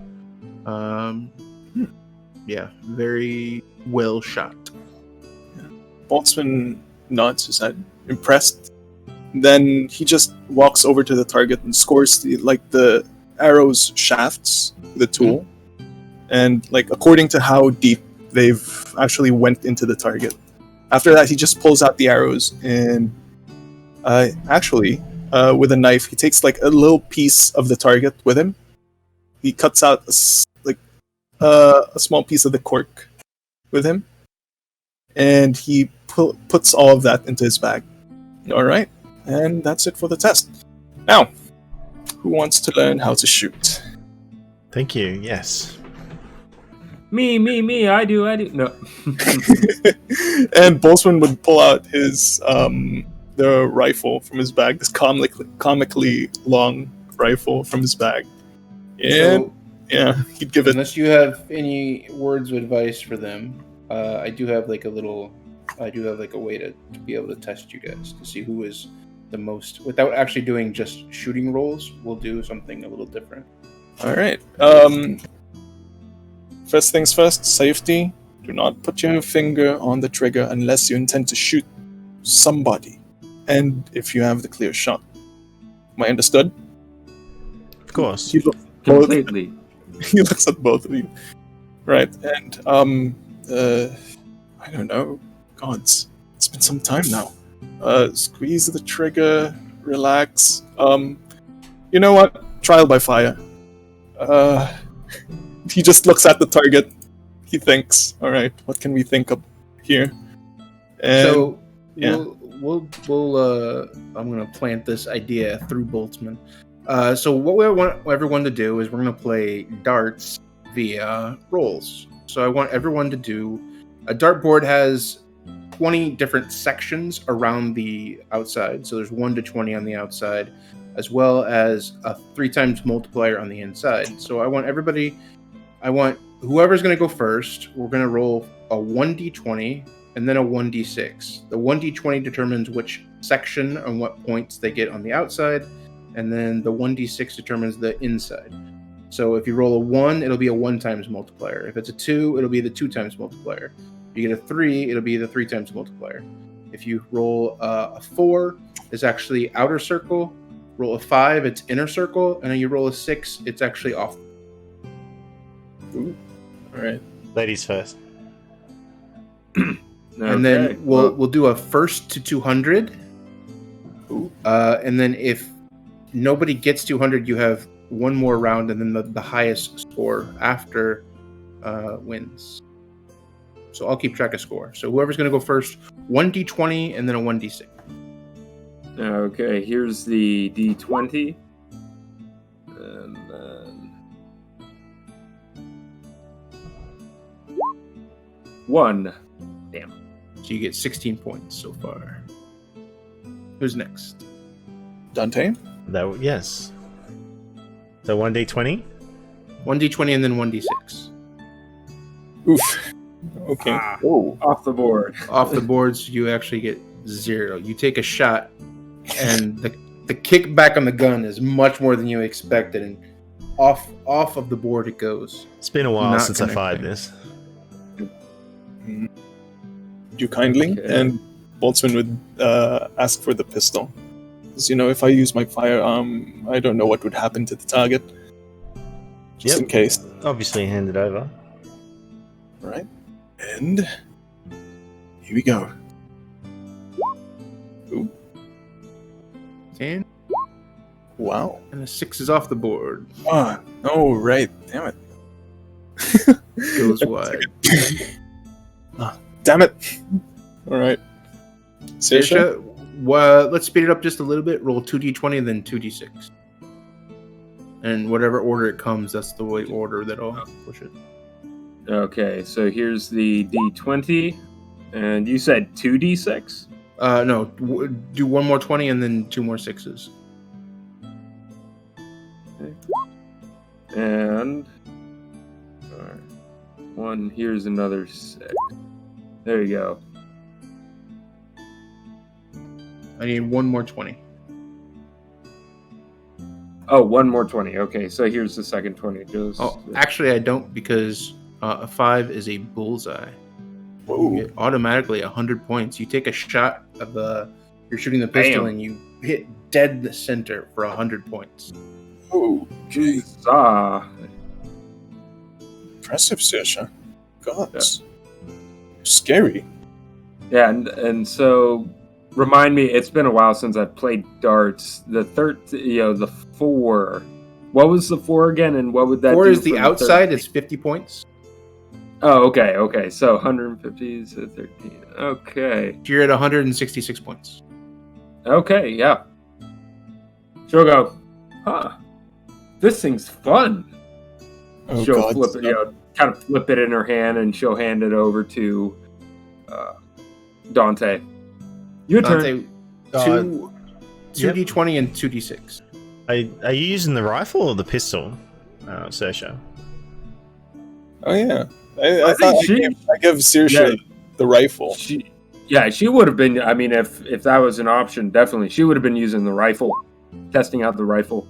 Yeah, very well shot. Boltzmann nods his head, impressed. Then he just walks over to the target and scores the arrow's shafts with the tool. And according to how deep they've actually went into the target. After that, he just pulls out the arrows and with a knife, he takes a little piece of the target with him. He cuts out a small piece of the cork with him, and he puts all of that into his bag. All right, and that's it for the test. Now, who wants to learn how to shoot? Thank you, yes. Me, I do. No. And Boltzmann would pull out his the rifle from his bag, this comically long rifle from his bag. And he'd give it. Unless you have any words of advice for them, I do have a way to be able to test you guys to see who is the most, without actually doing just shooting rolls. We'll do something a little different. All right. First things first, safety. Do not put your finger on the trigger unless you intend to shoot somebody. And if you have the clear shot. Am I understood? Of course. Completely. He looks at both of you. Right, and I don't know. Gods. It's been some time now. Squeeze the trigger, relax. You know what? Trial by fire. He just looks at the target. He thinks, all right, what can we think of here? And, so we'll I'm gonna plant this idea through Boltzmann. So what we want everyone to do is we're gonna play darts via rolls. So I want everyone to do a dartboard has 20 different sections around the outside. So there's 1 to 20 on the outside, as well as a 3 times multiplier on the inside. So I want whoever's going to go first, we're going to roll a 1d20 and then a 1d6. The 1d20 determines which section and what points they get on the outside, and then the 1d6 determines the inside. So if you roll a 1, it'll be a 1 times multiplier. If it's a 2, it'll be the 2 times multiplier. If you get a 3, it'll be the 3 times multiplier. If you roll a 4, it's actually outer circle. Roll a 5, it's inner circle. And then you roll a 6, it's actually off. Ooh. All right. Ladies first. And then we'll do a first to 200. Ooh. And then if nobody gets 200, you have one more round, and then the highest score after wins. So I'll keep track of score. So whoever's going to go first, 1d20 and then a 1d6. Okay, here's the d20. And then 1. Damn. So you get 16 points so far. Who's next? Dante? Yes. So 1d20? 1d20 and then 1d6. Oof. Okay. Whoa, off the board. Off the boards, you actually get 0. You take a shot, and the kick back on the gun is much more than you expected, and off of the board it goes. It's been a while Not since I fired connecting. this. You kindly. Okay. And Boltzmann would ask for the pistol. Because, if I use my firearm, I don't know what would happen to the target. Just in case. Obviously hand it over. Right. And here we go. Ooh. 10. Wow. And a 6 is off the board. Oh, right. Damn it. Goes wide. Damn it. All right. Saoirse, let's speed it up just a little bit. Roll 2d20 and then 2d6. And whatever order it comes, that's the way order that I'll push it. Okay, so here's the d20, and you said 2d6? No, do one more 20 and then 2 more 6s. Okay. And one, here's another 6. There you go. I need one more 20. Oh, one more 20. Okay, so here's the second 20. Actually, I don't, because a 5 is a bullseye. Whoa. You get automatically 100 points. You take a shot of you're shooting the pistol, Damn. and you hit dead the center for 100 points. Oh, jeez. Impressive, Saoirse. God. Yeah. Scary. Yeah, and so remind me, it's been a while since I've played darts. The 4. What was the 4 again, and what would that 4 do is the for outside, it's 50 points. Oh, okay. So 150 is 13. Okay. You're at 166 points. Okay, yeah. She'll go, this thing's fun. Oh, She'll God. flip it, kind of flip it in her hand, and she'll hand it over to Dante. Your turn. Dante, 2d20 and 2d6. Are you using the rifle or the pistol, Saoirse? Oh, yeah. I thought I give Saoirse the rifle. She would have been. I mean, if that was an option, definitely she would have been using the rifle, testing out the rifle.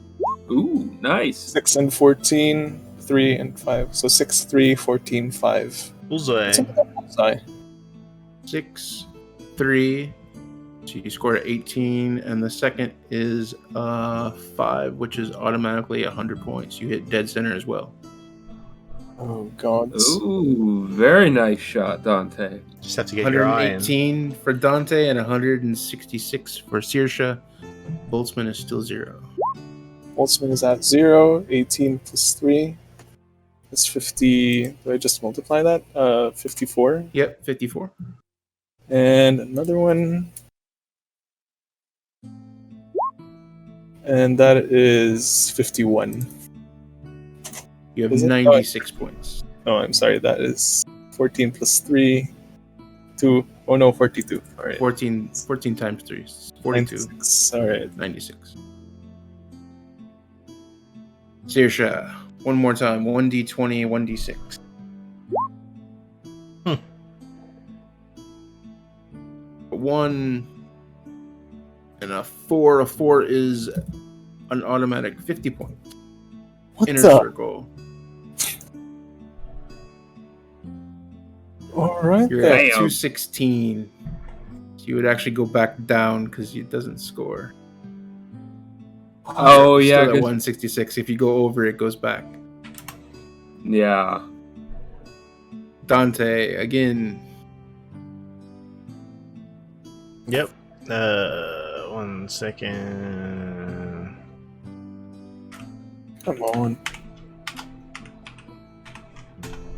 Ooh, nice. 6 and 14, 3 and 5. So 6, 3, 14, 5. Bullseye. 6, 3. So you scored 18, and the second is 5, which is automatically 100 points. You hit dead center as well. Oh, God. Ooh, very nice shot, Dante. Just have to get your eye in. 118 for Dante and 166 for Saoirse. Boltzmann is still 0. Boltzmann is at 0. 18 plus 3. That's 50. Do I just multiply that? 54. Yep, 54. And another one. And that is 51. You have Is it? 96 points. Oh, I'm sorry. That is 14 plus 3. 2. Oh, no, 42. All right. 14 times 3 is 42. 96. All right. 96. Saoirse, one more time. 1d20, 1d6. One and a 4. A 4 is an automatic 50 points. What Inner the? circle. All right. You're at 216. So you would actually go back down because it doesn't score. Oh, You're yeah. still at 166. If you go over, it goes back. Yeah. Dante, again. Yep. 1 second. Come on.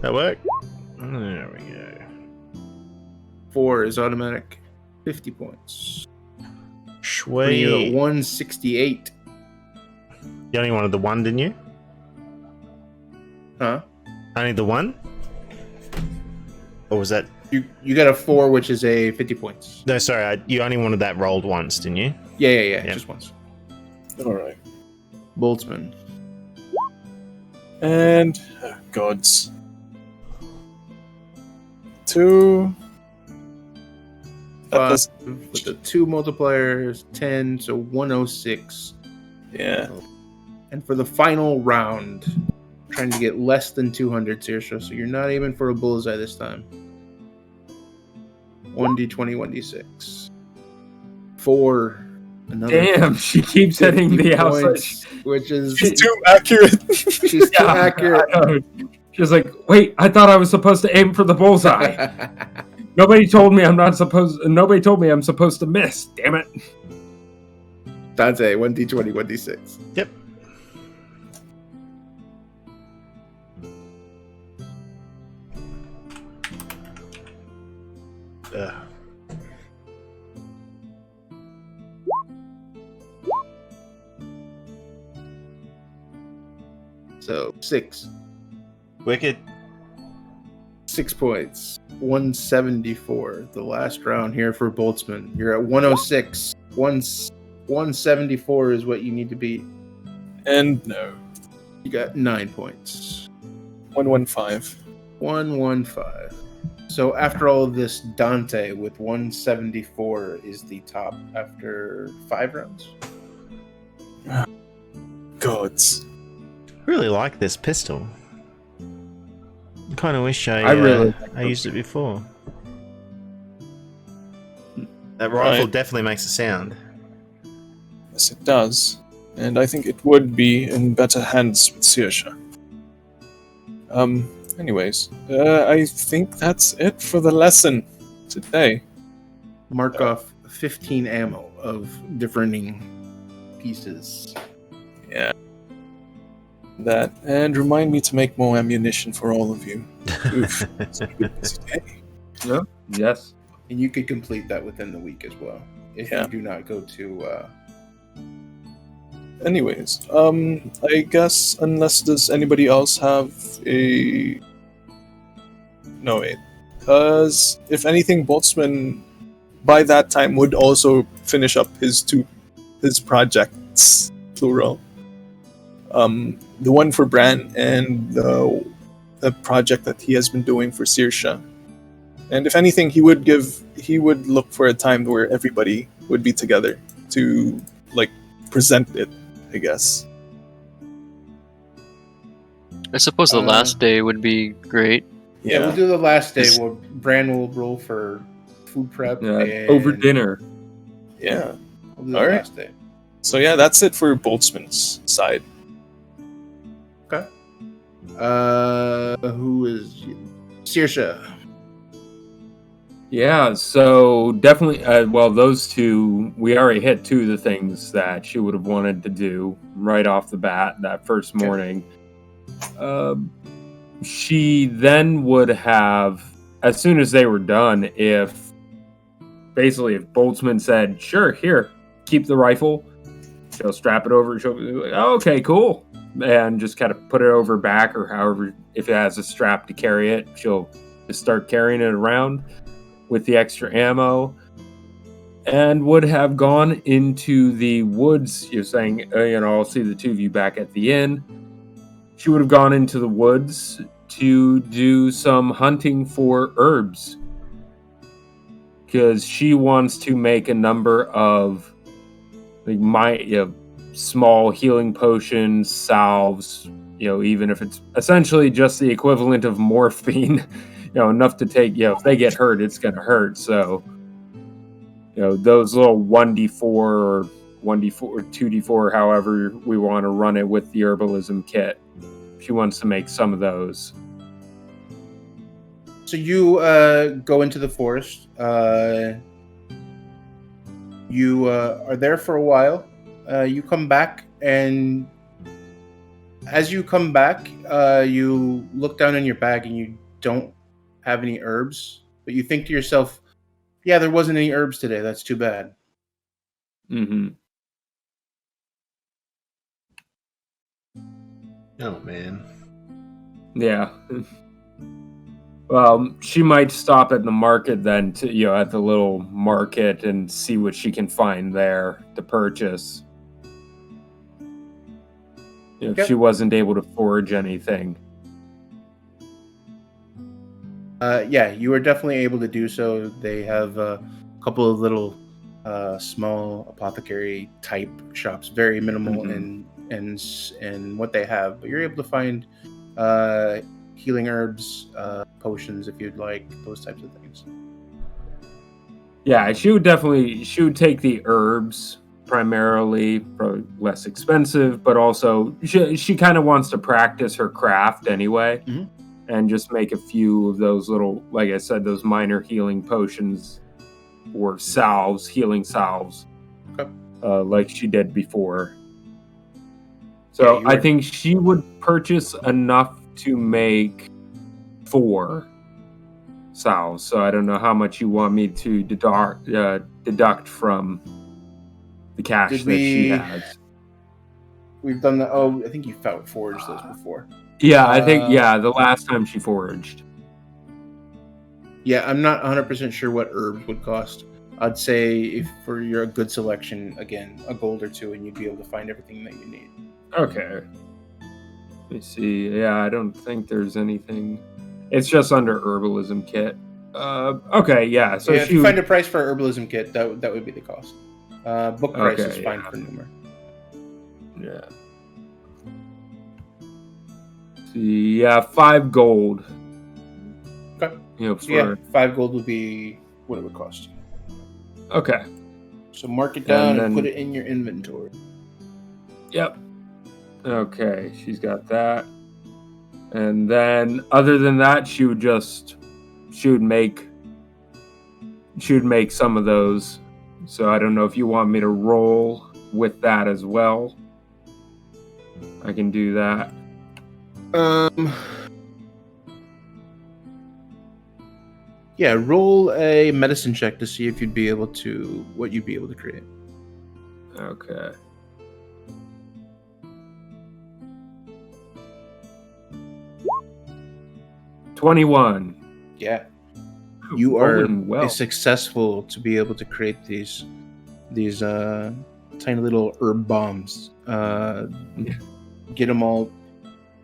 That work? There we go. 4 is automatic 50 points. You're Sweet. at 168. You only wanted the 1, didn't you? Huh? Only the 1? Or was that... You got a 4, which is a 50 points. No, sorry. You only wanted that rolled once, didn't you? Yeah. Just once. All right. Boltzmann. And gods. 2. 5 with the 2 multipliers, 10, so 106. Yeah. And for the final round, trying to get less than 200, Saoirse, so you're not aiming for a bullseye this time. 1d20, 1d6. 4. Another Damn, she keeps hitting the outside. points, which is She's too accurate. she's too accurate. I know. She's like, wait, I thought I was supposed to aim for the bullseye. Nobody told me I'm supposed to miss. Damn it. Dante, 1d20, 1d6. Yep. So 6. Wicked. 6 points. 174. The last round here for Boltzmann. You're at 106. 174 is what you need to beat. And no. You got 9 points. 115. 115. So after all of this, Dante with 174 is the top after 5 rounds. Gods. Really like this pistol. Kind of wish I used it before. That rifle definitely makes a sound. Yes, it does. And I think it would be in better hands with Saoirse. Anyways, I think that's it for the lesson today. Mark off 15 ammo of differing pieces. Yeah. That, and remind me to make more ammunition for all of you. Oof. It's a good busy day. Yeah. Yes. And you could complete that within the week as well. If you do not go to... Anyways, I guess unless does anybody else have a... No, wait. Because if anything, Boltzmann by that time would also finish up his projects, plural. The one for Bran and the project that he has been doing for Saoirse. And if anything, he would look for a time where everybody would be together to present it, I guess. I suppose the last day would be great. Yeah, we'll do the last day. Bran will roll for food prep and over dinner. Yeah. We'll do the last day. So yeah, that's it for Boltzmann's side. Okay. Who is Saoirse? Yeah, so definitely, those two, we already hit 2 of the things that she would have wanted to do right off the bat that first morning. She then would have, as soon as they were done, if Boltzmann said, sure, here, keep the rifle, she'll strap it over, she'll be like, oh, okay, cool, and just kind of put it over her back, or however, if it has a strap to carry it, she'll just start carrying it around with the extra ammo, and would have gone into the woods. You're saying, I'll see the 2 of you back at the inn. She would have gone into the woods to do some hunting for herbs, because she wants to make a number of small healing potions, salves, even if it's essentially just the equivalent of morphine, enough to take, if they get hurt, it's going to hurt. So, those little 1d4 or 1d4 or 2d4, however we want to run it with the herbalism kit. She wants to make some of those. So you go into the forest. You are there for a while. You come back, and as you come back, you look down in your bag, and you don't have any herbs. But you think to yourself, yeah, there wasn't any herbs today. That's too bad. Mm-hmm. Oh, man. Yeah. Well, she might stop at the market then, at the little market, and see what she can find there to purchase. If she wasn't able to forage anything. Yeah, you were definitely able to do so. They have a couple of little small apothecary type shops, very minimal in what they have, but you're able to find healing herbs, potions if you'd like, those types of things. Yeah, she would take the herbs primarily, probably less expensive, but also she kind of wants to practice her craft anyway, and just make a few of those little, like I said, those minor healing potions or healing salves, like she did before. So I think she would purchase enough to make 4 salves. So I don't know how much you want me to deduct from the cash that she has. We've done that. Oh, I think you forged those before. Yeah, I think the last time she foraged. Yeah, I'm not 100% sure what herbs would cost. I'd say if for your good selection, again, a gold or 2, and you'd be able to find everything that you need. Okay. Let me see. Yeah, I don't think there's anything. It's just under herbalism kit. Okay, yeah. So if you find a price for herbalism kit, that would be the cost. Book price is fine for Numer. Yeah. See, 5 gold. Okay. For 5 gold would be what it would cost you. Okay. So mark it down and put it in your inventory. Yep. Okay, she's got that. And then other than that, she would make some of those. So I don't know if you want me to roll with that as well. I can do that. Yeah, roll a medicine check to see if you'd be able to create. Okay. '21. Yeah. You are successful to be able to create these tiny little herb bombs. Get them all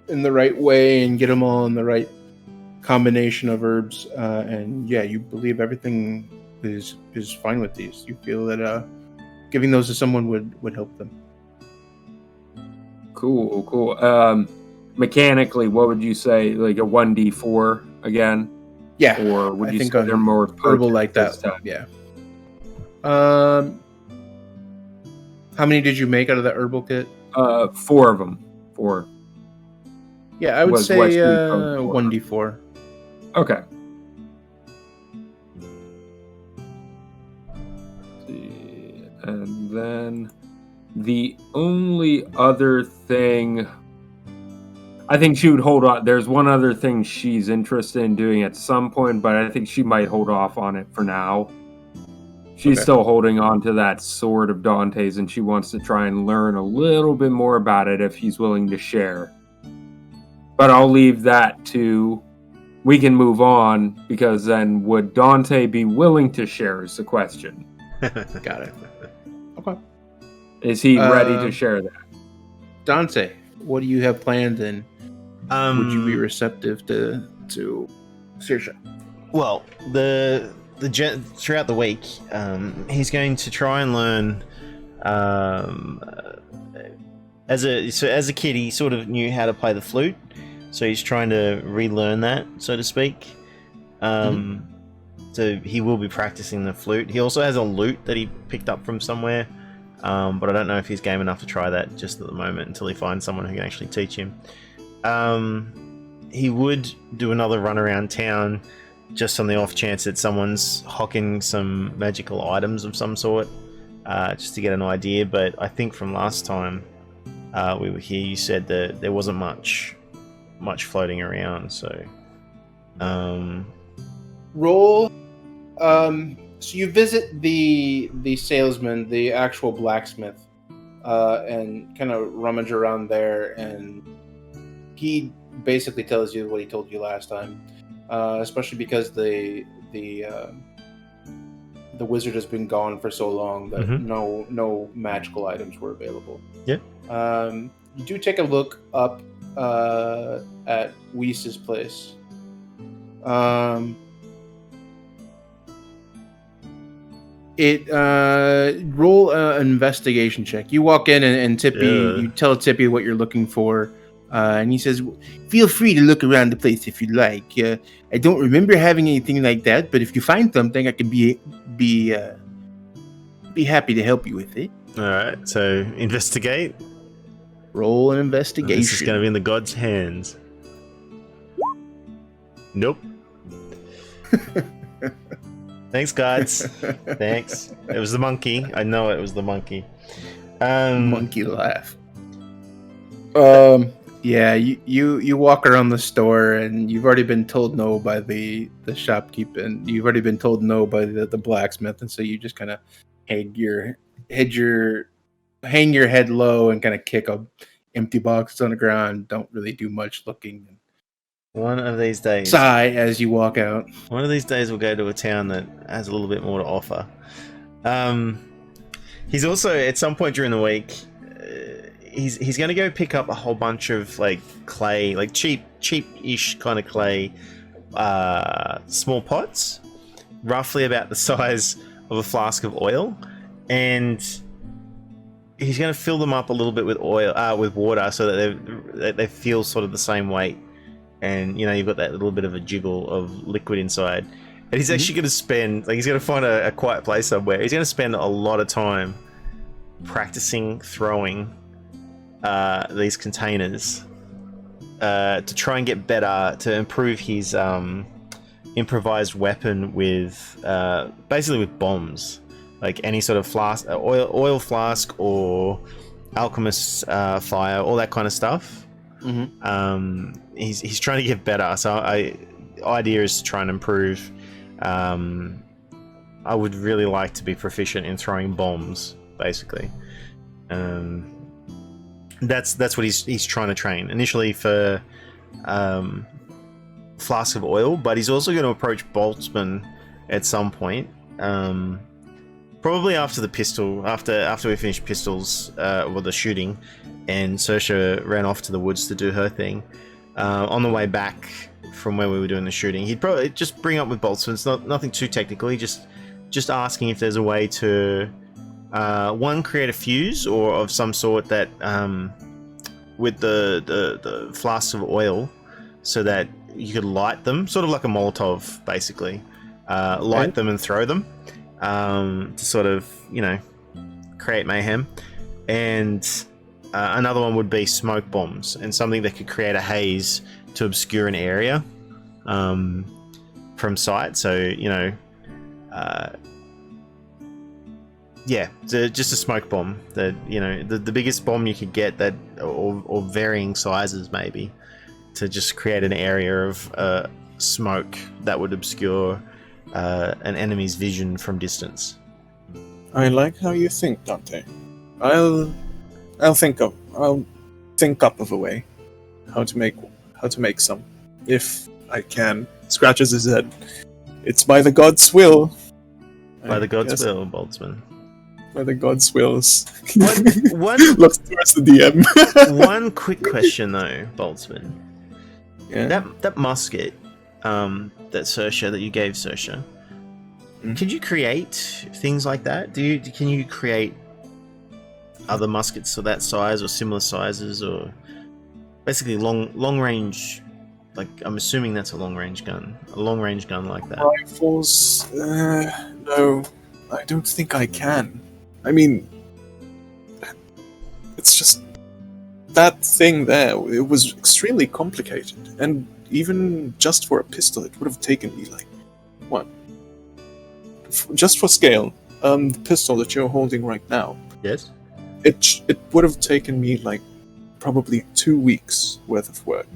in the right way and get them all in the right combination of herbs. And you believe everything is fine with these. You feel that giving those to someone would help them. Cool. Mechanically, what would you say? Like a 1d4 again? Yeah. Or would you say they're more herbal like that? Yeah. How many did you make out of that herbal kit? 4 of them. 4. Yeah, I would say 1d4. Okay. And then the only other thing, I think she would hold on. There's one other thing she's interested in doing at some point, but I think she might hold off on it for now. She's still holding on to that sword of Dante's, and she wants to try and learn a little bit more about it if he's willing to share. But I'll leave that to... We can move on, because then would Dante be willing to share is the question. Got it. Okay. Is he ready to share that? Dante, what do you have planned, and would you be receptive to Saoirse? Well, throughout the week, he's going to try and learn. As a kid, he sort of knew how to play the flute, so he's trying to relearn that, so to speak. So he will be practicing the flute. He also has a lute that he picked up from somewhere, but I don't know if he's game enough to try that just at the moment until he finds someone who can actually teach him. He would do another run around town just on the off chance that someone's hawking some magical items of some sort, just to get an idea. But I think from last time we were here, you said that there wasn't much floating around. So roll. So you visit the salesman, the actual blacksmith, and kind of rummage around there, and he basically tells you what he told you last time. Especially because the wizard has been gone for so long that no magical items were available. Yeah. You do take a look up at Weiss's place. Roll an investigation check. You walk in and Tippy, you tell Tippy what you're looking for. And he says, "Feel free to look around the place if you like. I don't remember having anything like that, but if you find something, I can be happy to help you with it." All right, so investigate. Roll an investigation. This is going to be in the god's hands. Nope. Thanks, gods. Thanks. It was the monkey. I know it was the monkey. Monkey laugh. Yeah, you walk around the store and you've already been told no by the shopkeeper, and you've already been told no by the blacksmith, and so you just kind of hang your head low and kind of kick a empty box on the ground. Don't really do much looking. One of these days, sigh as you walk out. One of these days, we'll go to a town that has a little bit more to offer. He's also at some point during the week, he's going to go pick up a whole bunch of like clay, like cheap-ish kind of clay, small pots, roughly about the size of a flask of oil, and he's going to fill them up a little bit with oil, with water, so that they feel sort of the same weight. And you've got that little bit of a jiggle of liquid inside. And he's actually going to spend, he's going to find a quiet place somewhere. He's going to spend a lot of time practicing throwing these containers to try and get better, to improve his improvised weapon with basically with bombs, like any sort of flask, oil flask, or alchemist's fire, all that kind of stuff. He's trying to get better, so idea is to try and improve. I would really like to be proficient in throwing bombs, basically. That's what he's trying to train initially for flask of oil, but he's also going to approach Boltzmann at some point. Probably after the pistol, after we finish pistols, or the shooting, and Saoirse ran off to the woods to do her thing. On the way back from where we were doing the shooting, he'd probably just bring up with Boltzmann. It's nothing too technical. He just asking if there's a way to one, create a fuse or of some sort that with the flasks of oil, so that you could light them, sort of like a Molotov, basically. Light them and throw them to sort of create mayhem. And another one would be smoke bombs, and something that could create a haze to obscure an area from sight. So just a smoke bomb that the biggest bomb you could get, that or varying sizes maybe, to just create an area of smoke that would obscure an enemy's vision from distance. I like how you think, Dante. I'll think up of a way how to make some, if I can. Scratches his head. It's by the god's will. By the god's will, Boltzmann. By the god's wills. One looks towards the DM. One quick question though, Boltzmann. Yeah. That musket, that you gave Saoirse. Could you create things like that? Can you create other muskets of that size or similar sizes, or basically long range? Like, I'm assuming that's a long range gun like that. Rifles? No, I don't think I can. I mean, it's just that thing there. It was extremely complicated, and even just for a pistol, it would have taken me what? Just for scale, the pistol that you're holding right now. Yes. It would have taken me probably 2 weeks worth of work.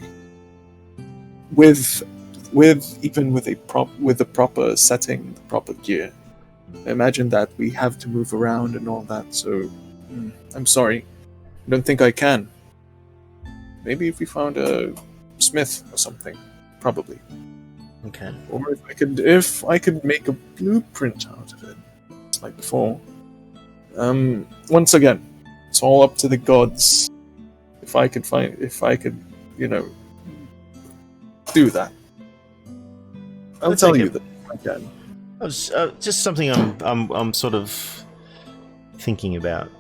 With the proper setting, the proper gear. Imagine that we have to move around and all that, so I'm sorry. I don't think I can. Maybe if we found a smith or something, probably. Okay. Or if I could make a blueprint out of it, like before. Once again, it's all up to the gods. If I could, do that. I'll tell you that I can. Just something I'm sort of thinking about.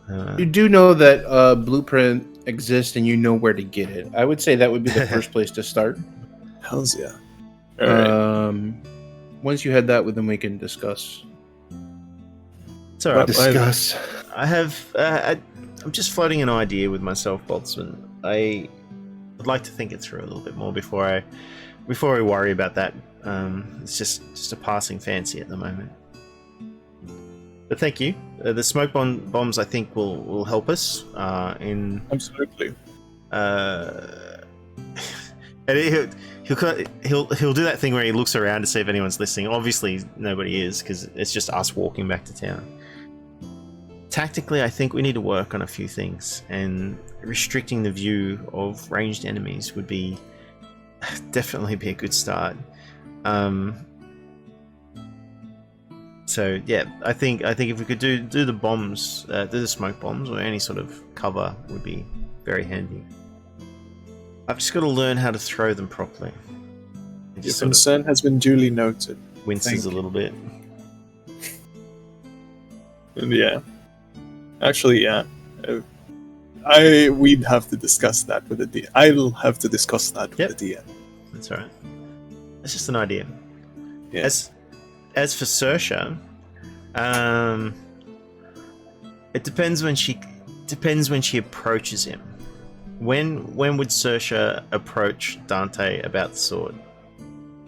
You do know that blueprint exists and you know where to get it. I would say that would be the first place to start. Hells yeah. All right. Once you had that with them, we can discuss. It's all right. Discuss. I have. I'm just floating an idea with myself, Boltzmann. I would like to think it through a little bit more before we worry about that. It's just a passing fancy at the moment. But thank you. The smoke bombs, I think, will help us in. Absolutely. And he'll do that thing where he looks around to see if anyone's listening. Obviously, nobody is because it's just us walking back to town. Tactically, I think we need to work on a few things, and restricting the view of ranged enemies would be definitely be a good start. So yeah, I think if we could do the bombs, do the smoke bombs or any sort of cover would be very handy. I've just got to learn how to throw them properly. Your concern has been duly noted. Winces a little bit. Yeah. Actually, yeah. We'd have to discuss that with the DM. I'll have to discuss that with the DM. That's all right. It's just an idea. Yes. As for Saoirse, it depends when she approaches him. When would Saoirse approach Dante about the sword?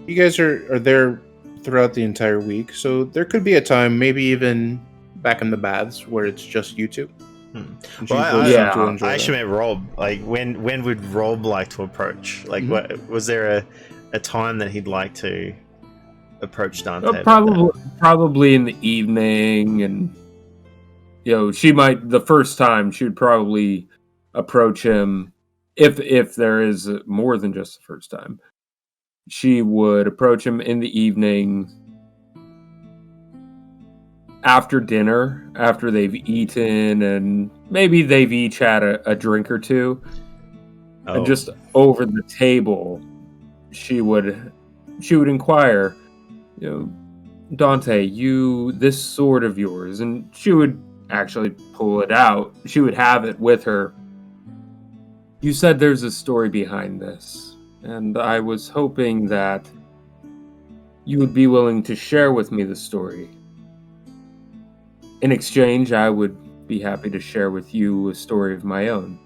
You guys are there throughout the entire week, so there could be a time, maybe even back in the baths, where it's just you two. Well, I actually meant Rob. Like, when would Rob like to approach? Like, what was there a time that he'd like to approach Dante? Probably in the evening, and she might the first time she would probably approach him if there is more than just the first time. She would approach him in the evening after dinner, after they've eaten, and maybe they've each had a drink or two. And just over the table, she would inquire, Dante, this sword of yours, and she would actually pull it out. She would have it with her. You said there's a story behind this, and I was hoping that you would be willing to share with me the story. In exchange, I would be happy to share with you a story of my own.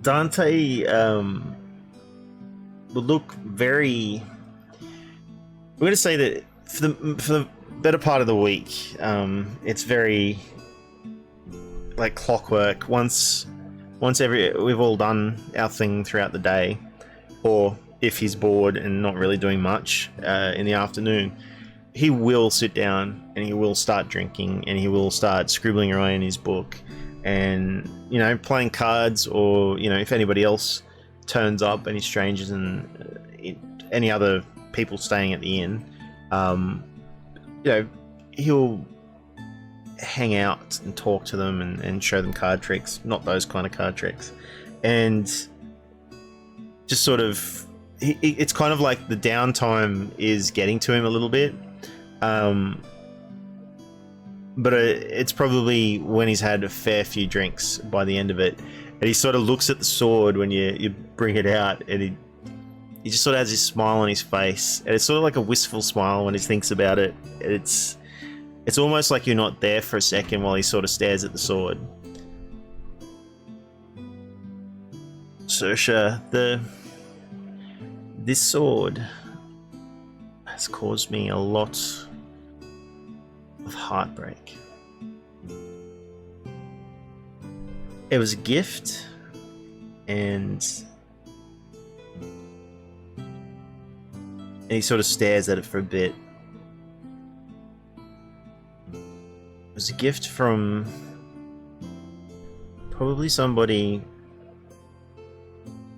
Dante would look very... I'm going to say that for the better part of the week, it's very like clockwork. Once we've all done our thing throughout the day, or if he's bored and not really doing much in the afternoon, he will sit down and he will start drinking and he will start scribbling away in his book and playing cards, or if anybody else turns up, any strangers and any other people staying at the inn, he'll hang out and talk to them and show them card tricks, not those kind of card tricks, and just sort of it's kind of like the downtime is getting to him a little bit, but it's probably when he's had a fair few drinks by the end of it, and he sort of looks at the sword when you bring it out, and he just sort of has this smile on his face, and it's sort of like a wistful smile when he thinks about it. It's almost like you're not there for a second while he sort of stares at the sword. Saoirse, this sword has caused me a lot of heartbreak. It was a gift, and he sort of stares at it for a bit. It was a gift from probably somebody,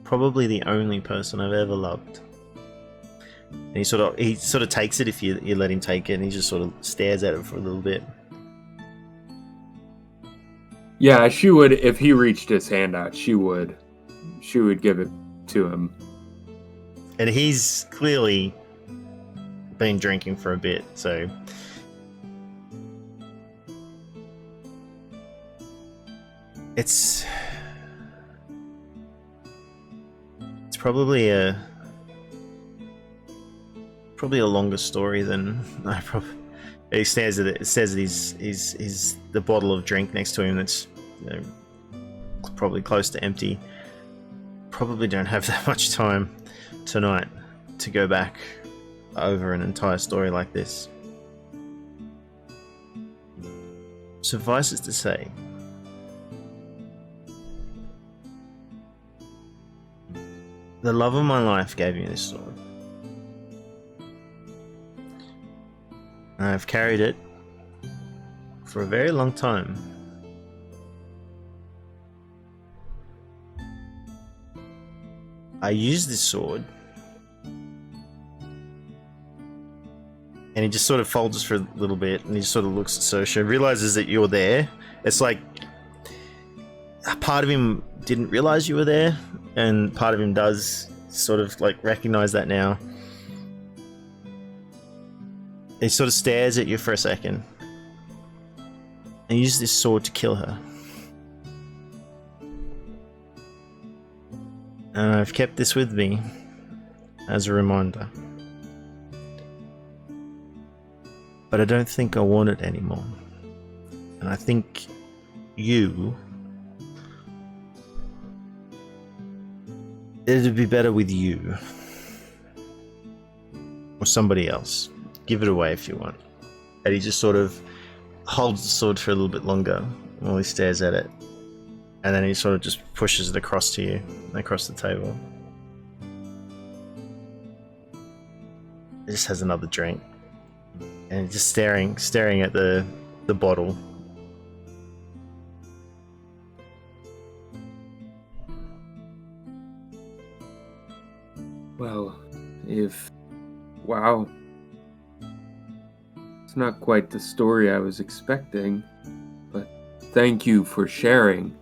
probably the only person I've ever loved. And he sort of takes it if you let him take it, and he just sort of stares at it for a little bit. Yeah, she would, if he reached his hand out, she would give it to him. And he's clearly been drinking for a bit, so It's probably a longer story than I probably. He stares at it. It says that he's the bottle of drink next to him that's probably close to empty. Probably don't have that much time tonight to go back over an entire story like this. Suffice it to say, the love of my life gave me this sword. And I've carried it for a very long time. I used this sword, and he just sort of folds for a little bit, and he sort of looks at Sosha, realizes that you're there. It's like a part of him didn't realize you were there, and part of him does sort of like recognize that now. He sort of stares at you for a second, and uses this sword to kill her. And I've kept this with me as a reminder. But I don't think I want it anymore. And I think you... it'd be better with you. Or somebody else. Give it away if you want. And he just sort of holds the sword for a little bit longer while he stares at it. And then he sort of just pushes it across to you, across the table. He just has another drink. And just staring at the bottle. Well, wow. It's not quite the story I was expecting, but thank you for sharing.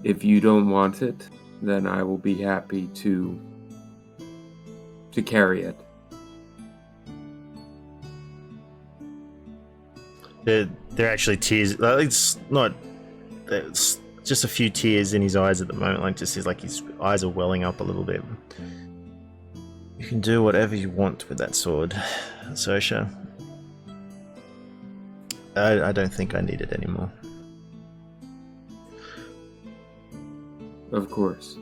If you don't want it, then I will be happy to carry it. They're actually tears. It's not. It's just a few tears in his eyes at the moment. Like just like his eyes are welling up a little bit. You can do whatever you want with that sword, Sosha. I don't think I need it anymore. Of course.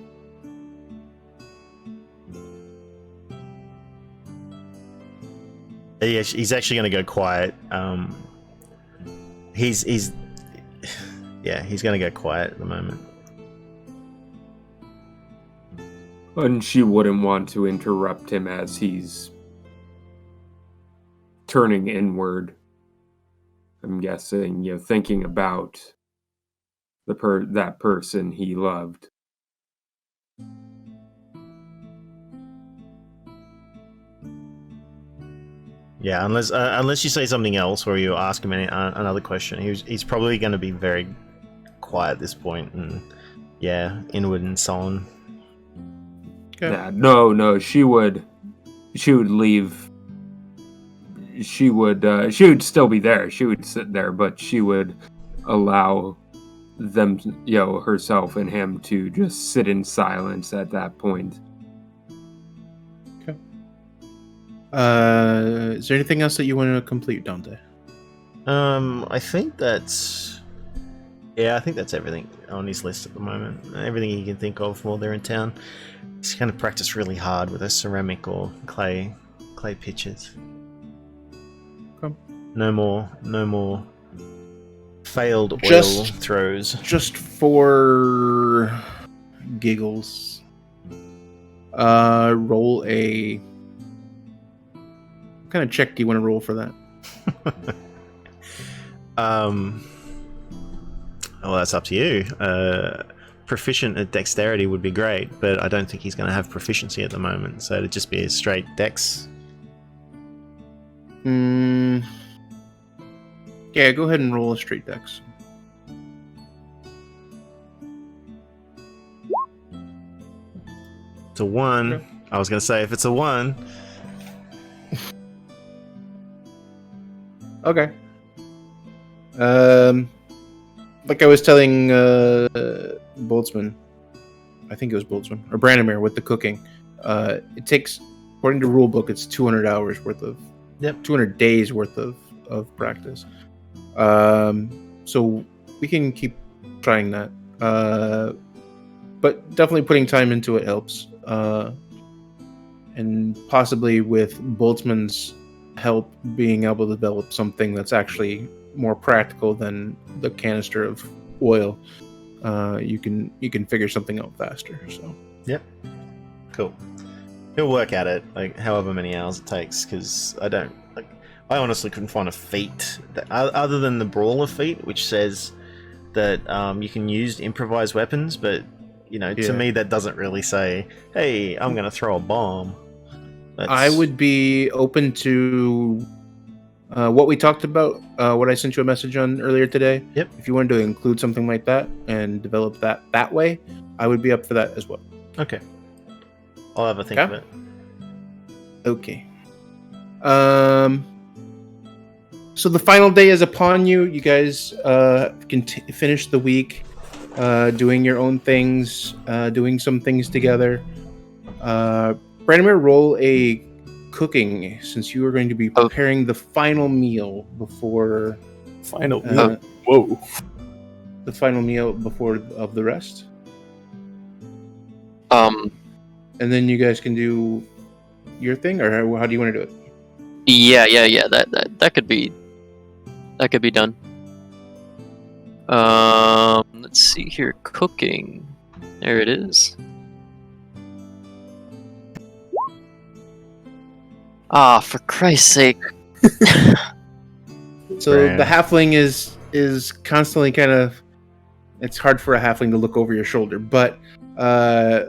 He's actually going to go quiet. He's going to go quiet at the moment. And she wouldn't want to interrupt him as he's turning inward. I'm guessing, thinking about that person he loved. Yeah, unless you say something else or you ask him another question, he's probably going to be very quiet at this point and inward and sullen. Okay. Yeah, no, she would leave. She would still be there. She would sit there, but she would allow them, herself and him to just sit in silence at that point. Okay. Is there anything else that you want to complete, Dante? I think that's everything on his list at the moment. Everything he can think of while they're in town. He's going to practice really hard with a ceramic or clay pitchers. Okay. No more failed oil throws. Just for giggles. Roll a... What kind of check do you want to roll for that? Well, that's up to you. Proficient at dexterity would be great, but I don't think he's going to have proficiency at the moment, so it'd just be a straight dex. Yeah, go ahead and roll a straight dex. It's a 1. Okay. I was going to say, if it's a 1... Okay. Like I was telling Boltzmann, I think it was Boltzmann or Branimir with the cooking. It takes, according to rulebook, it's 200 hours worth of, 200 days worth of practice. So we can keep trying that. But definitely putting time into it helps. And possibly with Boltzmann's help, being able to develop something that's actually more practical than the canister of oil, you can figure something out faster. So Yep. Cool. He'll work at it, like however many hours it takes, because I honestly couldn't find a feat that, other than the brawler feat, which says that you can use improvised weapons, but to me that doesn't really say, hey, I'm going to throw a bomb. I would be open to what we talked about, what I sent you a message on earlier today. Yep. If you wanted to include something like that and develop that way, I would be up for that as well. Okay. I'll have a think of it. Okay. So the final day is upon you. You guys can finish the week doing your own things, doing some things together. Branimir, roll a cooking, since you are going to be preparing the final meal before... Whoa. The final meal before of the rest. And then you guys can do your thing, or how do you want to do it? Yeah. That could be done. Let's see here. Cooking. There it is. Ah, for Christ's sake. So the halfling is constantly kind of... It's hard for a halfling to look over your shoulder, but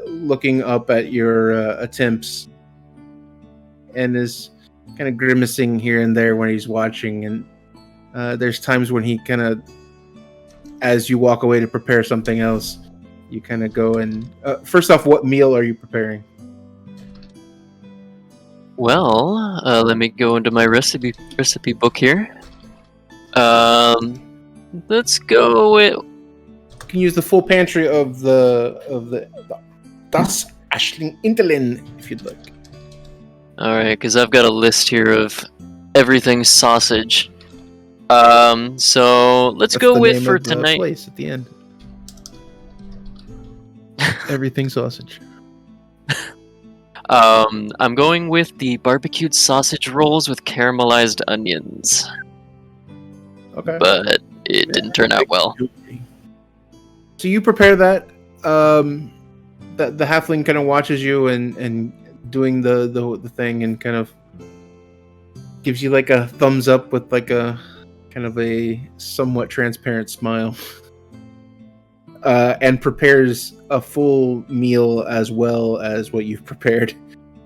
looking up at your attempts, and is kind of grimacing here and there when he's watching. And there's times when he kind of, as you walk away to prepare something else, you kind of go and... first off, what meal are you preparing? Well, let me go into my recipe book here. Let's go with... You can use the full pantry of the Das Ashling Interlin if you'd like. Alright, because I've got a list here of everything sausage. So let's That's go the with name for of the tonight. place at the end. Everything sausage. I'm going with the barbecued sausage rolls with caramelized onions. Okay. But it didn't turn out well. So you prepare that. The halfling kind of watches you and doing the thing, and kind of gives you like a thumbs up with like a kind of a somewhat transparent smile. And prepares a full meal as well as what you've prepared,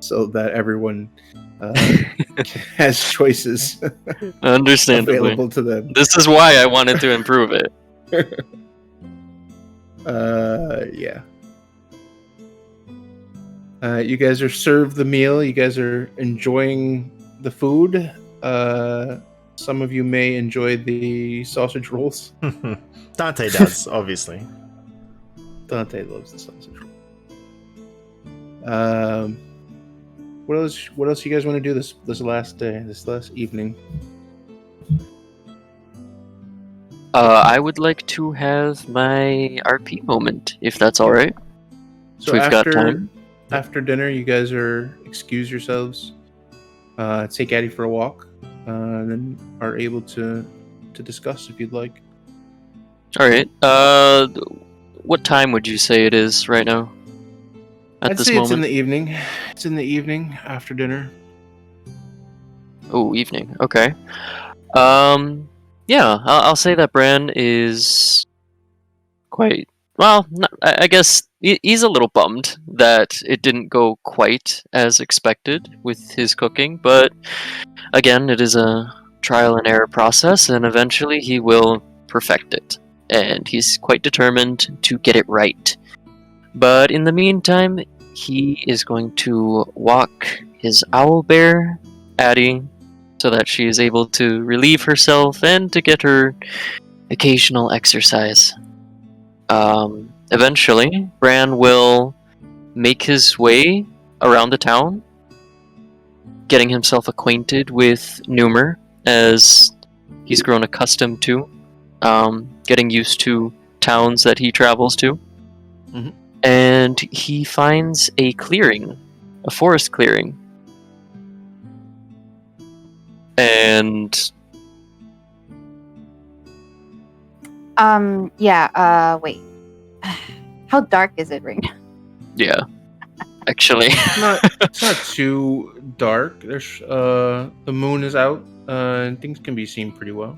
so that everyone has choices Understandably. available to them. This is why I wanted to improve it. Yeah. You guys are served the meal. You guys are enjoying the food. Some of you may enjoy the sausage rolls. Dante does, obviously. Dante loves the sausage roll. What else you guys want to do this last day, this last evening? I would like to have my RP moment, if that's all right. So we've got time. After dinner, you guys are excuse yourselves, take Addie for a walk, and then are able to discuss if you'd like. All right. What time would you say it is right now? At I'd this say moment? it's in the evening. It's in the evening after dinner. Oh, evening. Okay. Yeah, I'll say that Bran is quite... Well, I guess he's a little bummed that it didn't go quite as expected with his cooking, but again, it is a trial and error process, and eventually he will perfect it. And he's quite determined to get it right. But in the meantime, he is going to walk his owlbear, Addie, so that she is able to relieve herself and to get her occasional exercise. Eventually, Bran will make his way around the town, getting himself acquainted with Numer, as he's grown accustomed to, getting used to towns that he travels to. Mhm. And he finds a clearing, a forest clearing. And wait. How dark is it right now? yeah, actually, It's not too dark. There's the moon is out, and things can be seen pretty well.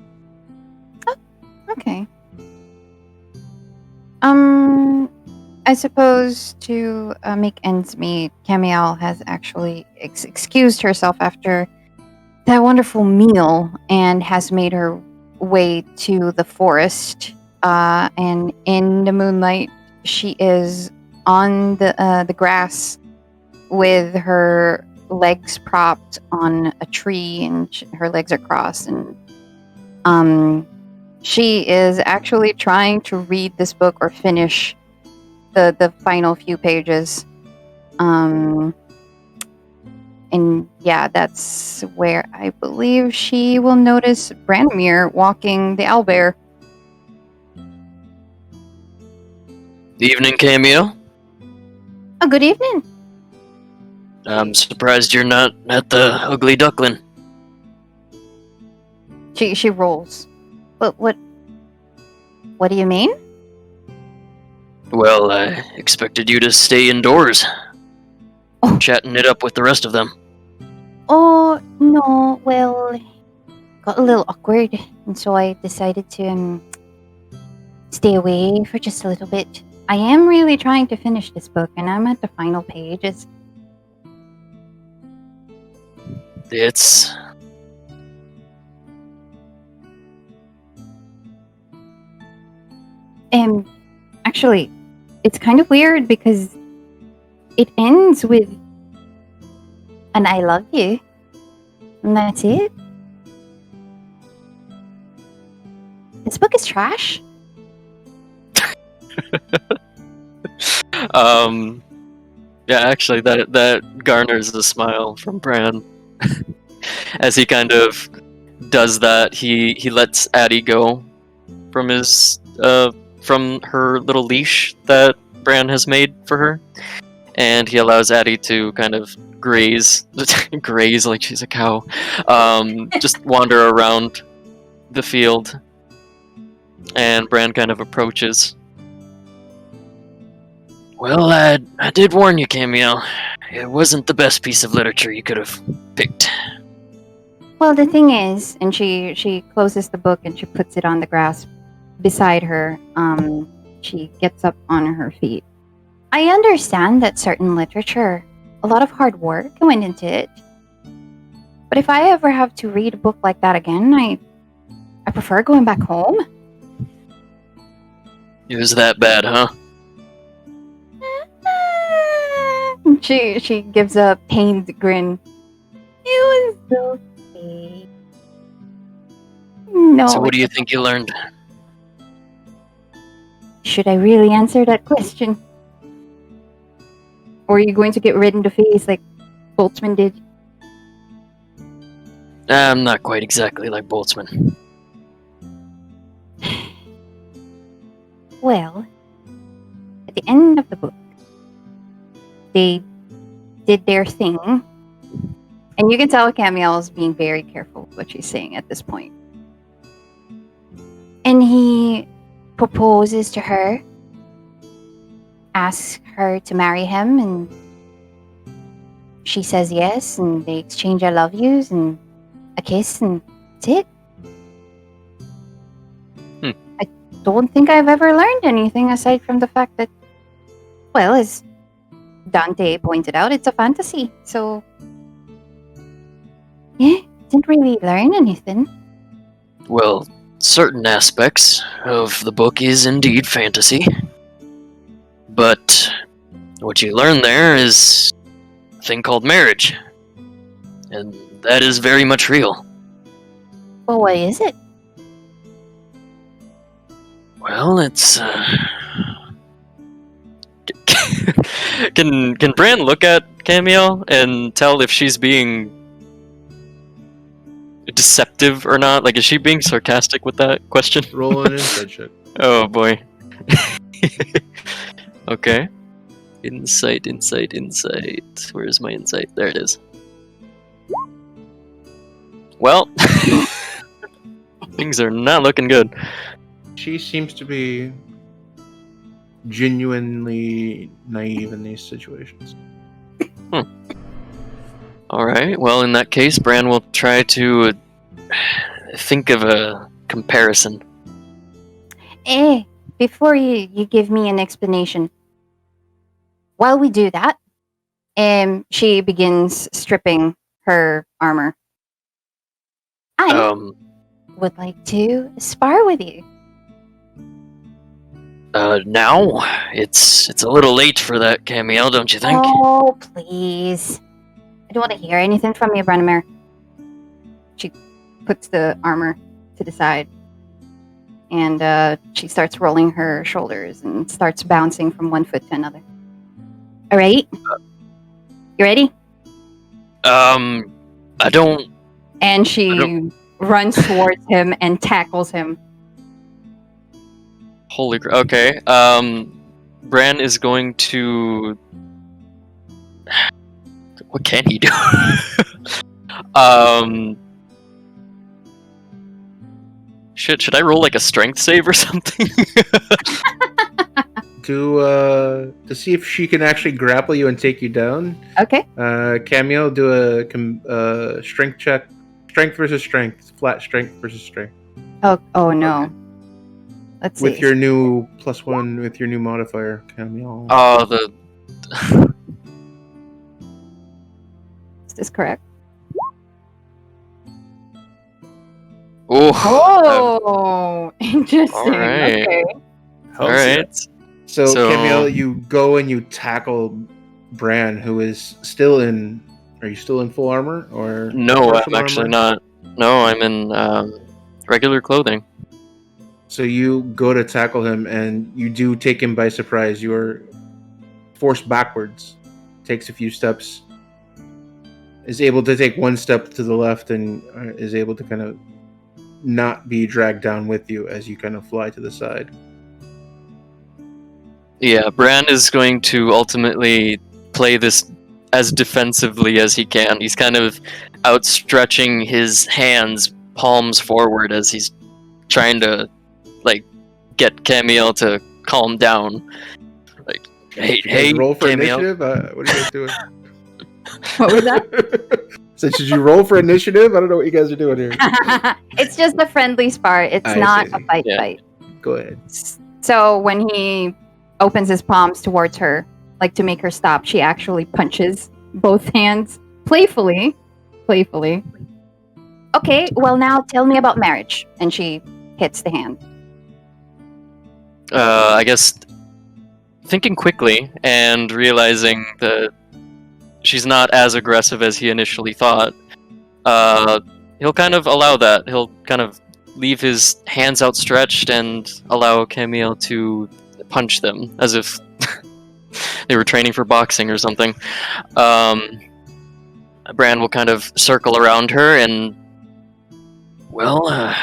Okay. I suppose to make ends meet, Camiel has actually excused herself after that wonderful meal and has made her way to the forest. And in the moonlight, she is on the grass with her legs propped on a tree, and her legs are crossed, and she is actually trying to read this book or finish the final few pages. And yeah, that's where I believe she will notice Branimir walking the owlbear. evening, Cameo. Oh, good evening. I'm surprised you're not at the Ugly Duckling. She rolls. But what do you mean? Well, I expected you to stay indoors, Oh. chatting it up with the rest of them. Oh, no, well, got a little awkward, and so I decided to stay away for just a little bit. I am really trying to finish this book, and I'm at the final pages. It's... Actually, it's kind of weird because it ends with an I love you, and that's it. This book is trash. Yeah, actually, that garners a smile from Bran. As he kind of does that, he lets Addie go from his from her little leash that Bran has made for her, and he allows Addie to kind of graze like she's a cow, just wander around the field, and Bran kind of approaches. Well, I did warn you, Cameo. It wasn't the best piece of literature you could have picked. Well, the thing is, and she closes the book and she puts it on the grass beside her. She gets up on her feet. I understand that certain literature, a lot of hard work went into it. But if I ever have to read a book like that again, I prefer going back home. It was that bad, huh? She gives a pained grin. It was okay. No. So what do you think you learned? Should I really answer that question? Or are you going to get red in the face like Boltzmann did? I'm not quite exactly like Boltzmann. Well, at the end of the book, they did their thing. And you can tell Camiel is being very careful with what she's saying at this point. And he proposes to her, asks her to marry him, and she says yes, and they exchange I love yous and a kiss, and that's it. I don't think I've ever learned anything aside from the fact that, well, as Dante pointed out, it's a fantasy, so yeah, didn't really learn anything. Well, certain aspects of the book is indeed fantasy. But what you learn there is a thing called marriage. And that is very much real. Well, what is it? Well, it's Can Bran look at Camille and tell if she's being deceptive or not? Like, is she being sarcastic with that question? Roll an insight check. Oh boy. Okay. Insight. Where's my insight? There it is. Well, things are not looking good. She seems to be genuinely naive in these situations. Alright, well, in that case, Bran will try to think of a comparison. Before you give me an explanation, while we do that, she begins stripping her armor. I would like to spar with you. Now? It's a little late for that, Camille, don't you think? Oh, please. I don't want to hear anything from you, Branimir. She puts the armor to the side. And she starts rolling her shoulders and starts bouncing from one foot to another. All right? You ready? I don't... And she runs towards him and tackles him. Holy crap. Okay. Bran is going to... What can he do? Should I roll like a strength save or something? To see if she can actually grapple you and take you down. Okay. Camille, do a strength check. Strength versus strength. Flat strength versus strength. Oh no. Let's see. With your new +1, with your new modifier, Camille. Oh, the... Is this correct? Oh, interesting. All right. Okay. all right. So, So- Camille, you go and you tackle Bran, who is still in. Are you still in full armor or? No, partial I'm actually armor? not. No, I'm in regular clothing. So you go to tackle him, and you do take him by surprise. You are forced backwards. Takes a few steps. Is able to take one step to the left, and is able to kind of not be dragged down with you as you kind of fly to the side. Yeah, Bran is going to ultimately play this as defensively as he can. He's kind of outstretching his hands, palms forward, as he's trying to, like, get Camille to calm down. Like, hey, roll for Camille. initiative. What are you guys doing? What was that? So should you roll for initiative? I don't know what you guys are doing here. It's just a friendly spar. It's I not see. a fight Yeah. fight. Go ahead. So when he opens his palms towards her, like to make her stop, she actually punches both hands playfully. Okay, well now tell me about marriage. And she hits the hand. I guess thinking quickly and realizing that she's not as aggressive as he initially thought, he'll kind of allow that. He'll kind of leave his hands outstretched and allow Camille to punch them as if they were training for boxing or something. Bran will kind of circle around her and, well,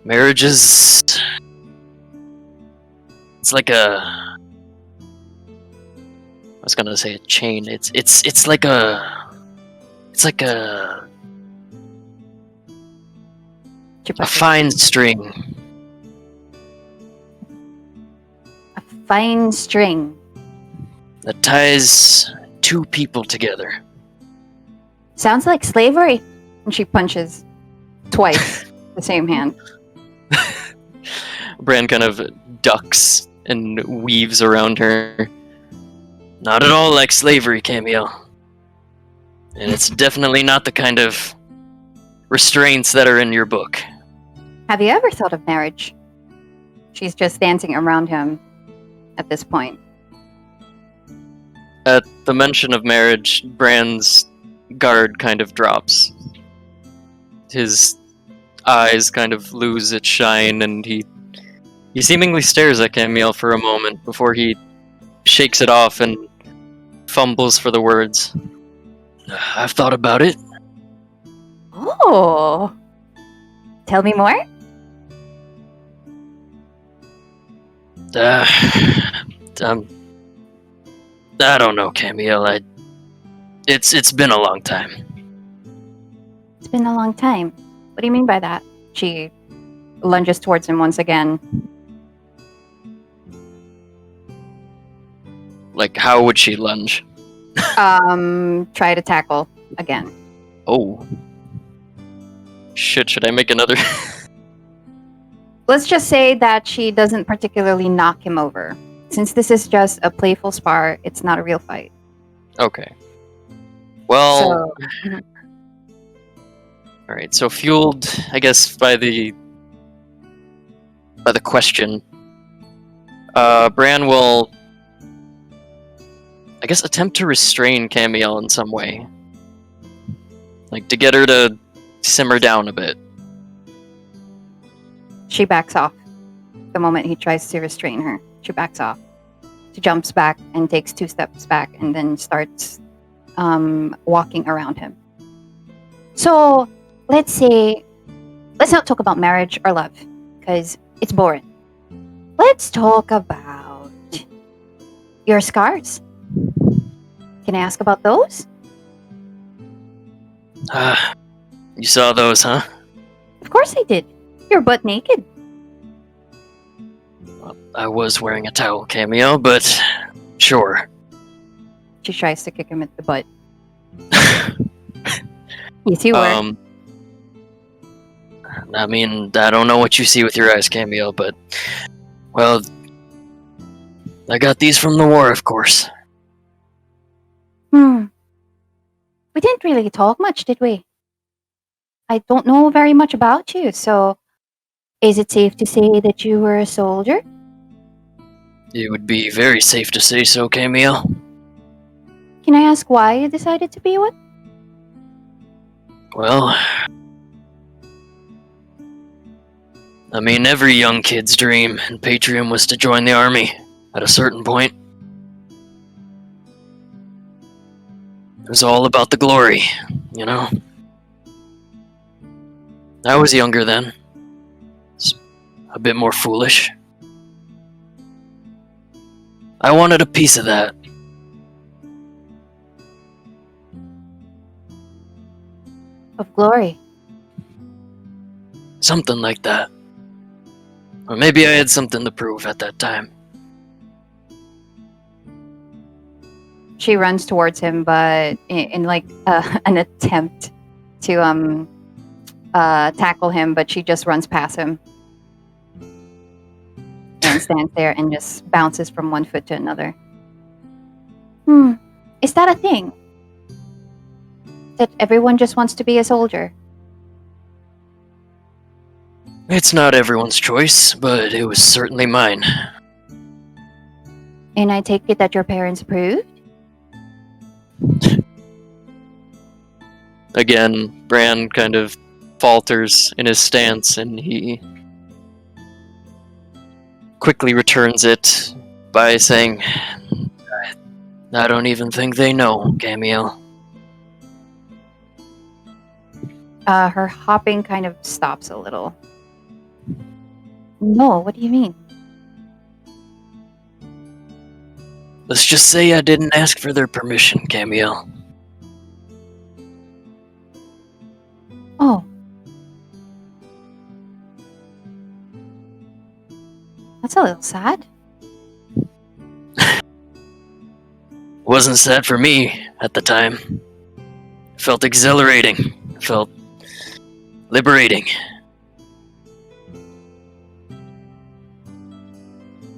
marriage is... It's like a... I was gonna say a chain. It's like a... It's like a fine string. A fine string. That ties two people together. Sounds like slavery. And she punches twice the same hand. Bran kind of ducks and weaves around her. Not at all like slavery, Camille. And it's definitely not the kind of restraints that are in your book. Have you ever thought of marriage? She's just dancing around him at this point. At the mention of marriage, Bran's guard kind of drops. His eyes kind of lose its shine, and he seemingly stares at Camille for a moment before he shakes it off and fumbles for the words. I've thought about it. Oh. Tell me more? I don't know, Camille. It's been a long time. It's been a long time. What do you mean by that? She lunges towards him once again. Like, how would she lunge? Try to tackle again. Oh. Shit, should I make another? Let's just say that she doesn't particularly knock him over. Since this is just a playful spar, it's not a real fight. Okay. Well, all right. So fueled, I guess, by the question, Bran will, I guess, attempt to restrain Camille in some way, like to get her to simmer down a bit. She backs off. The moment he tries to restrain her, she backs off. She jumps back and takes 2 steps back and then starts walking around him. So, let's not talk about marriage or love, because it's boring. Let's talk about your scars. Can I ask about those? You saw those, huh? Of course I did. You're butt naked. Well, I was wearing a towel, Cameo, but sure. She tries to kick him at the butt. Yes, you were. I mean, I don't know what you see with your eyes, Cameo, but, well, I got these from the war, of course. We didn't really talk much, did we? I don't know very much about you, so is it safe to say that you were a soldier? It would be very safe to say so, Cameo. Can I ask why you decided to be one? Well, I mean, every young kid's dream in Patrium was to join the army at a certain point. It was all about the glory, you know? I was younger then. It's a bit more foolish. I wanted a piece of that. Of glory. Something like that. Or maybe I had something to prove at that time. She runs towards him, but in like an attempt to tackle him, but she just runs past him and stands there and just bounces from one foot to another. Is that a thing? That everyone just wants to be a soldier? It's not everyone's choice, but it was certainly mine. And I take it that your parents approved? Again, Bran kind of falters in his stance, and he quickly returns it by saying, I don't even think they know, Camille. Her hopping kind of stops a little. No, what do you mean? Let's just say I didn't ask for their permission, Camille. Oh. That's a little sad. Wasn't sad for me at the time. It felt exhilarating. It felt liberating.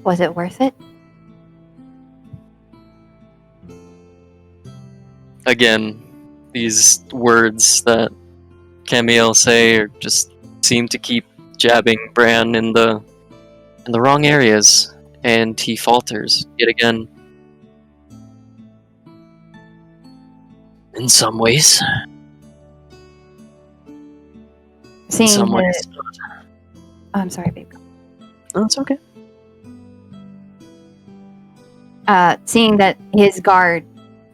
Was it worth it? Again, these words that Camille say are just seem to keep jabbing Bran in the wrong areas, and he falters yet again. In some ways. Seeing some ways. his... Oh, I'm sorry, babe. No, it's okay. Seeing that his guard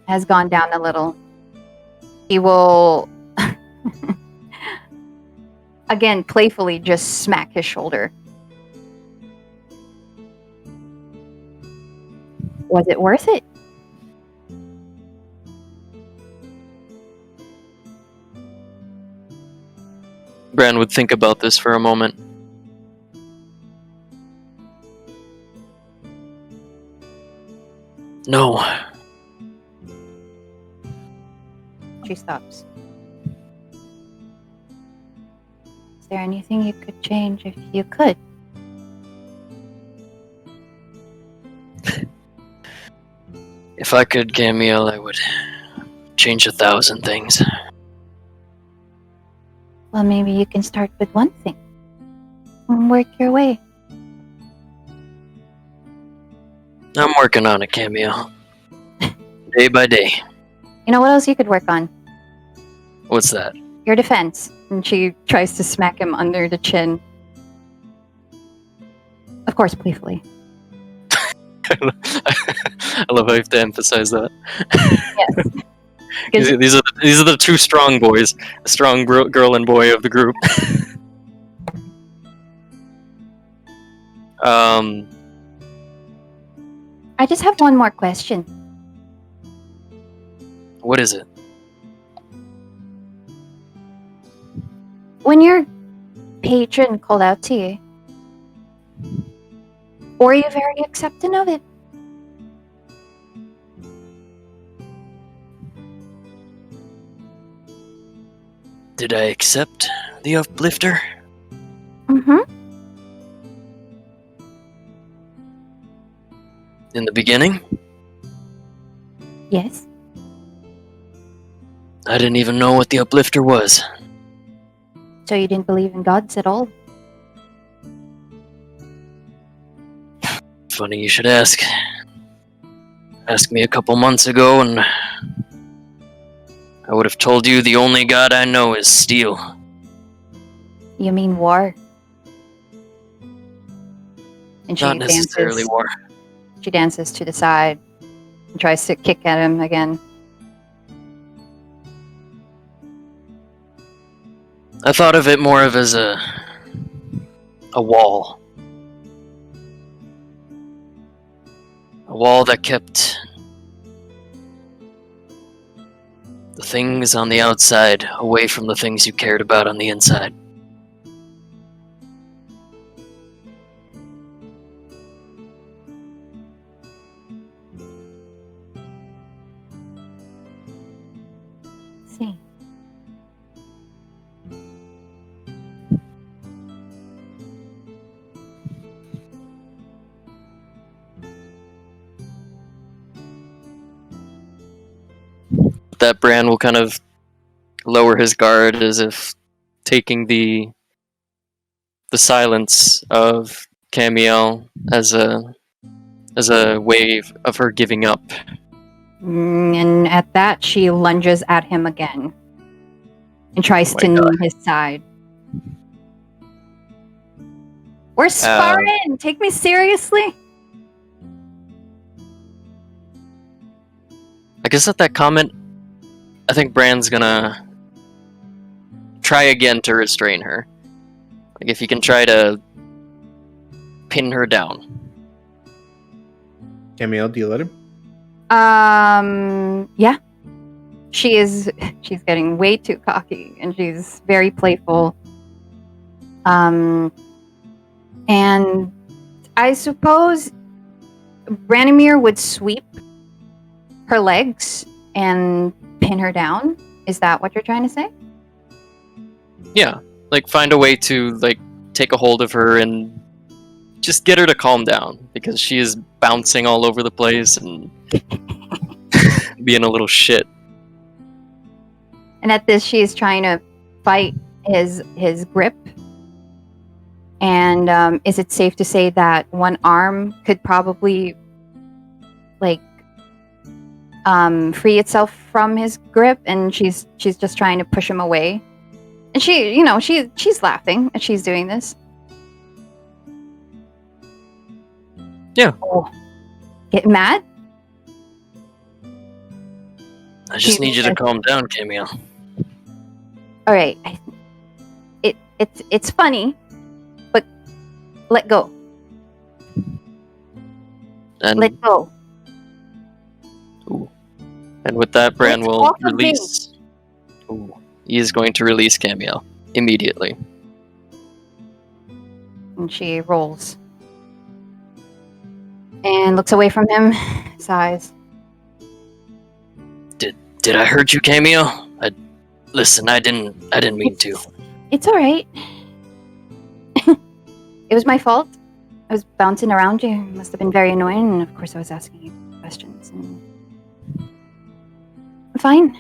has gone down a little, he will again playfully just smack his shoulder. Was it worth it? Bran would think about this for a moment. No. She stops. Is there anything you could change if you could? If I could, Gamiel, I would change 1,000 things. Well, maybe you can start with one thing and work your way. I'm working on it, Gamiel. Day by day. You know what else you could work on? What's that? Your defense. And she tries to smack him under the chin. Of course, playfully. I love how you have to emphasize that. Yes. These are the two strong boys, the strong girl and boy of the group. I just have one more question. What is it? When your patron called out to you, were you very accepting of it? Did I accept the uplifter? Mm-hmm. In the beginning? Yes. I didn't even know what the uplifter was. So you didn't believe in gods at all? Funny you should ask. Asked me a couple months ago and I would have told you the only god I know is steel. You mean war? And she Not necessarily dances. war. She dances to the side and tries to kick at him again. I thought of it more of as a wall. A wall that kept the things on the outside away from the things you cared about on the inside. See. That Bran will kind of lower his guard as if taking the silence of Camiel as a wave of her giving up. And at that, she lunges at him again and tries to knee his side. We're sparring! Take me seriously? I guess at that comment, I think Bran's gonna try again to restrain her. Like if you can try to pin her down. Camille, do you let him? Yeah. She's getting way too cocky and she's very playful. And I suppose Branimir would sweep her legs and pin her down. Is that what you're trying to say? Yeah, like find a way to like take a hold of her and just get her to calm down because she is bouncing all over the place and being a little shit. And at this, she is trying to fight his grip. And is it safe to say that one arm could probably like free itself from his grip, and she's just trying to push him away And she's laughing as she's doing this. Yeah. Oh. Get mad? I just need you to calm down, Camille. All right. It's funny, but let go. And Let go. Ooh. And with that, Bran It's will off of me. release. Ooh. He is going to release Camille immediately. And she rolls. And looks away from him, sighs. Did I hurt you, Camille? Listen, I didn't mean to. It's all right. It was my fault. I was bouncing around you. It must have been very annoying, and of course I was asking you questions. And... I'm fine.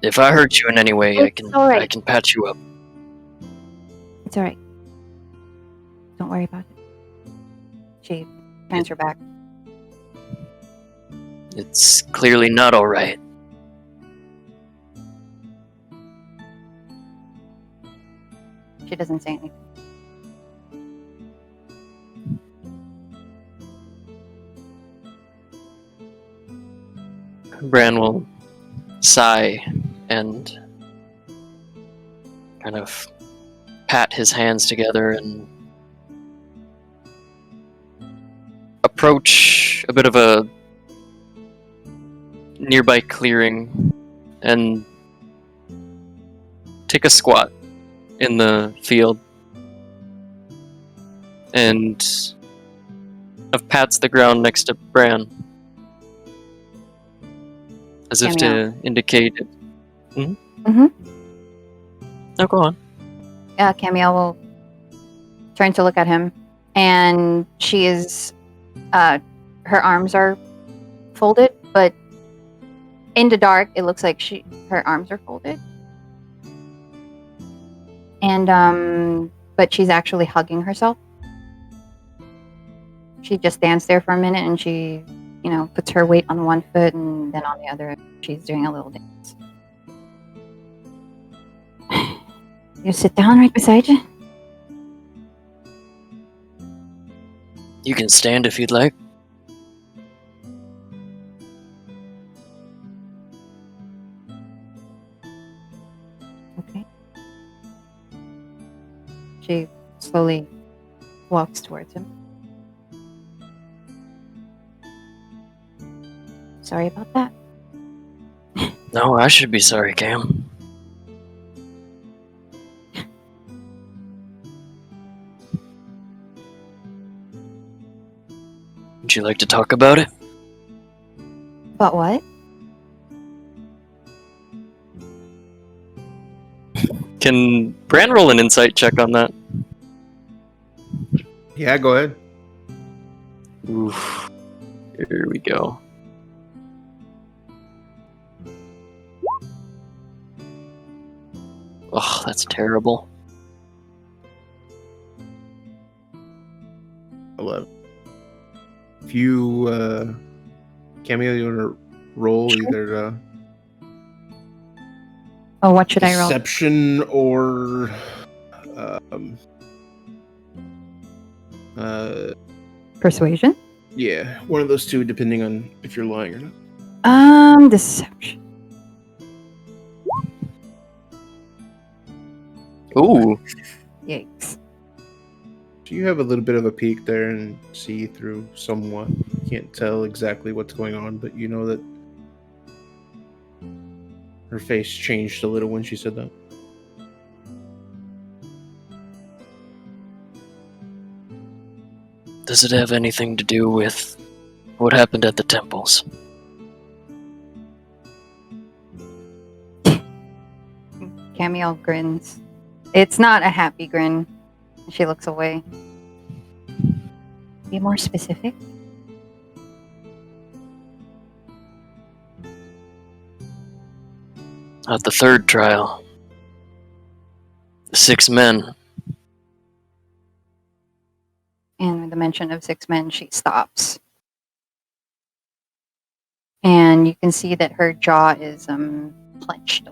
If I hurt you in any way, It's all right. I can patch you up. It's all right. Don't worry about it. She turns her back. It's clearly not all right. She doesn't say anything. Bran will sigh and kind of pat his hands together and approach a bit of a nearby clearing and take a squat in the field and pats the ground next to Bran as if to indicate it. Mm-hmm. No, go on. Camille will turn to look at him, and she is, her arms are folded, but in the dark, it looks like her arms are folded. And, but she's actually hugging herself. She just stands there for a minute, and she, puts her weight on one foot, and then on the other, she's doing a little dance. You sit down right beside you? You can stand if you'd like. Okay. She slowly walks towards him. Sorry about that. No, I should be sorry, Cam. Would you like to talk about it? About what? Can Bran roll an insight check on that? Yeah, go ahead. Oof. Here we go. Oh, that's terrible. 11. If you, Camille, you want to roll either Oh, what should I roll? deception or Persuasion? yeah, one of those two, depending on if you're lying or not. Deception. Ooh. Yikes. So you have a little bit of a peek there and see through somewhat. You can't tell exactly what's going on, but you know that her face changed a little when she said that. Does it have anything to do with what happened at the temples? Camille grins. It's not a happy grin. She looks away. Be more specific? At the third trial, the 6 men. And with the mention of 6 men, she stops. And you can see that her jaw is clenched.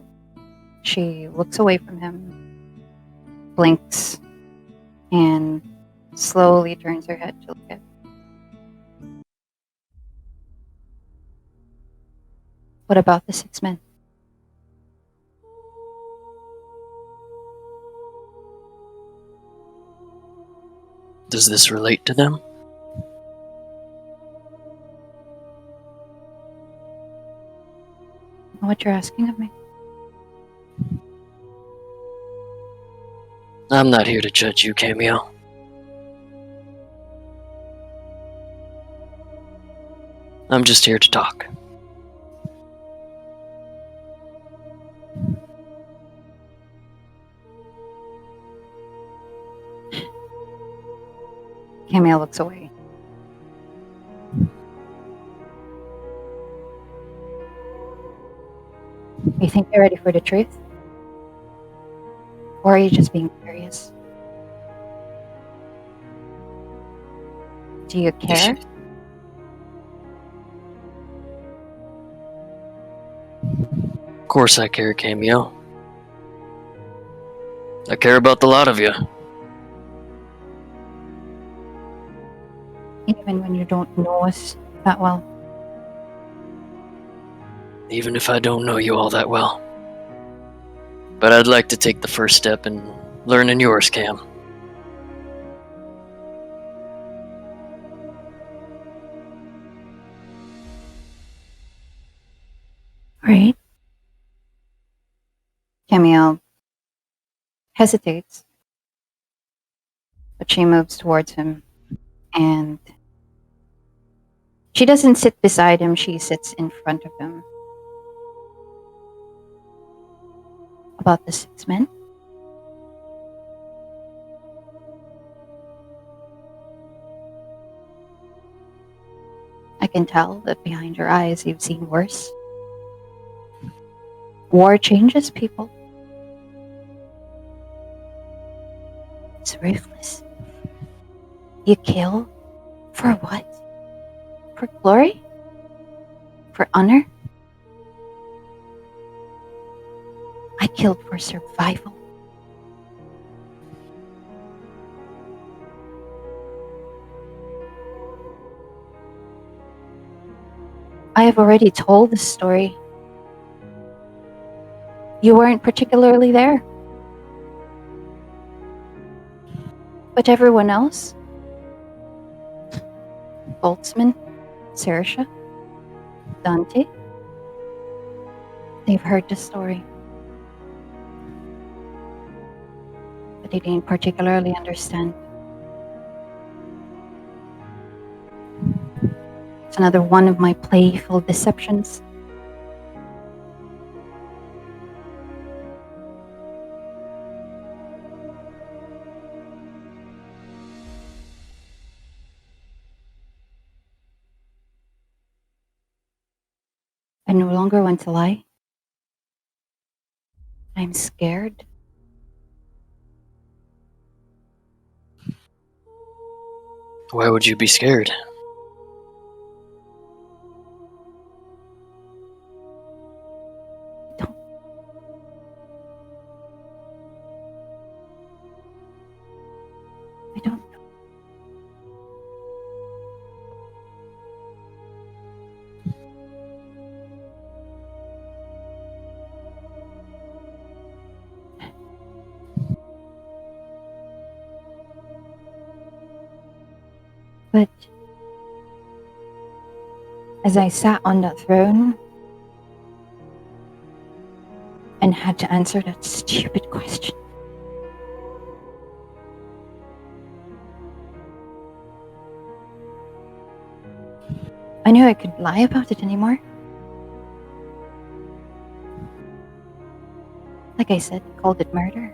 She looks away from him blinks and slowly turns her head to look at. What about the 6 men? Does this relate to them? What you're asking of me? I'm not here to judge you, Cameo. I'm just here to talk. Camille looks away. You think you're ready for the truth? Or are you just being curious? Do you care? Of course I care, Cameo. I care about the lot of you. Even when you don't know us that well. Even if I don't know you all that well. But I'd like to take the first step in learning yours, Cam. Right? Camille hesitates, but she moves towards him, and she doesn't sit beside him, she sits in front of him. About the 6 men? I can tell that behind your eyes you've seen worse. War changes people. It's ruthless. You kill for what? For glory? For honor? I killed for survival. I have already told this story. You weren't particularly there. But everyone else, Boltzmann, Sarisha, Dante, they've heard the story. But they didn't particularly understand. It's another one of my playful deceptions. I no longer want to lie. I'm scared. Why would you be scared? I don't know. But as I sat on that throne and had to answer that stupid question, I knew I couldn't lie about it anymore. Like I said, I called it murder.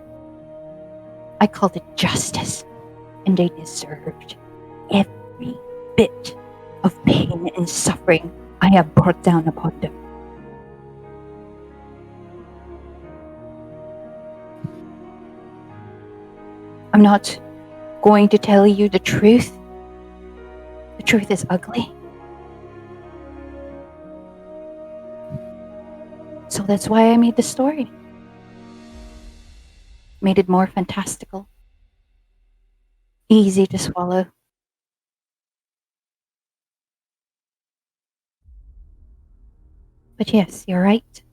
I called it justice, and they deserved every bit of pain and suffering I have brought down upon them. I'm not going to tell you the truth. The truth is ugly. So that's why I made the story. made it more fantastical. Easy to swallow. But yes, you're right.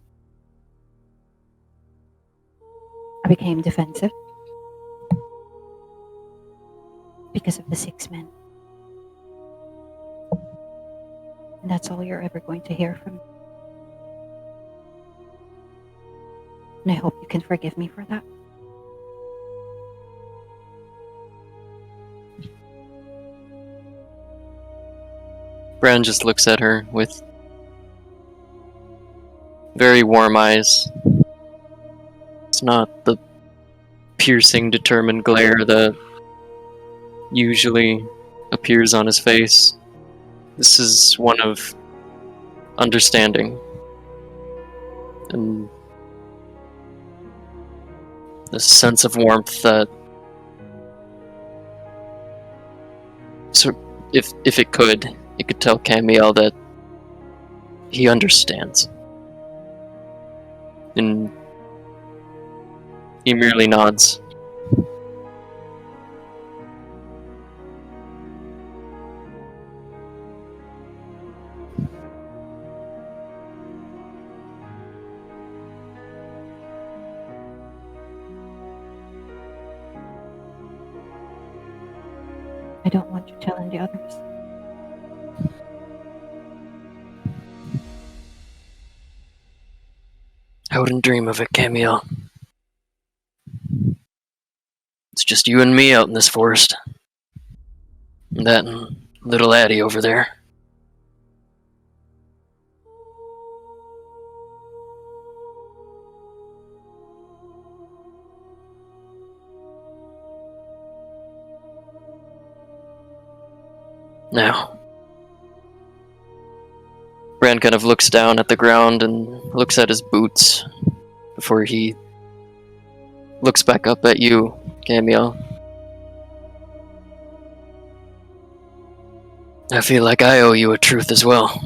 I became defensive because of the 6 men. And that's all you're ever going to hear from me. And I hope you can forgive me for that. Bran just looks at her with very warm eyes. It's not the piercing, determined glare that usually appears on his face. This is one of understanding and the sense of warmth that, so if it could tell Camiel that he understands. And he merely nods. I don't want you telling the others. I wouldn't dream of it, Camiel. It's just you and me out in this forest. And that and little Addie over there. Now, Bran kind of looks down at the ground and looks at his boots before he looks back up at you, Camiel. I feel like I owe you a truth as well.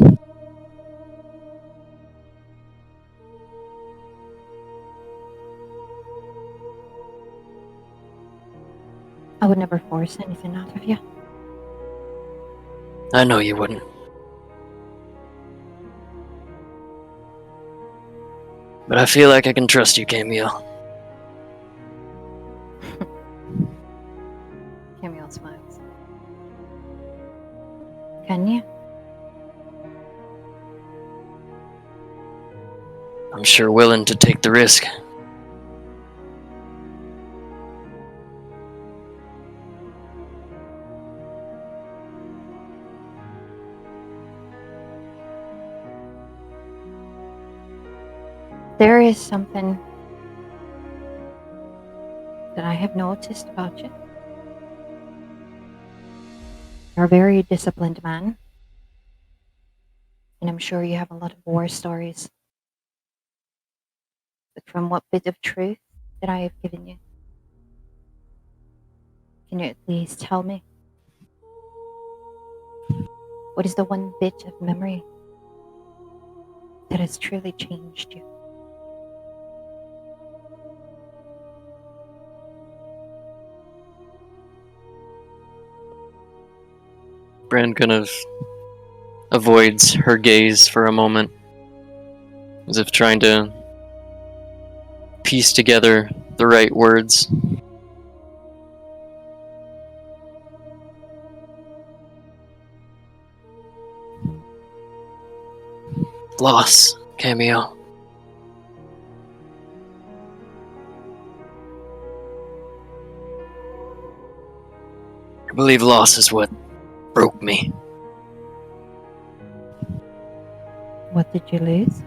I would never force anything out of you. I know you wouldn't. But I feel like I can trust you, Camiel. Camiel smiles. Can you? I'm sure willing to take the risk. There is something that I have noticed about you. You're a very disciplined man. And I'm sure you have a lot of war stories. But from what bit of truth that I have given you, can you at least tell me? What is the one bit of memory that has truly changed you? Bran kind of avoids her gaze for a moment, as if trying to piece together the right words. Loss, Camiel. I believe loss is what broke me. What did you lose?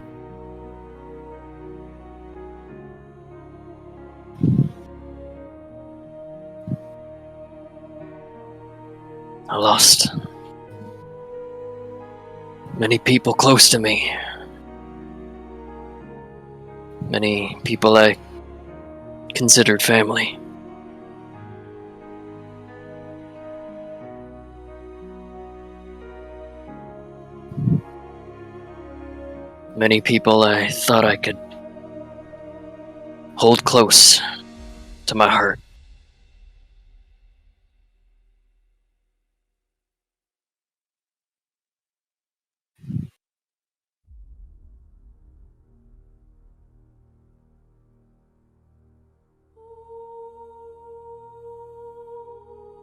I lost many people close to me. Many people I considered family. Many people I thought I could hold close to my heart.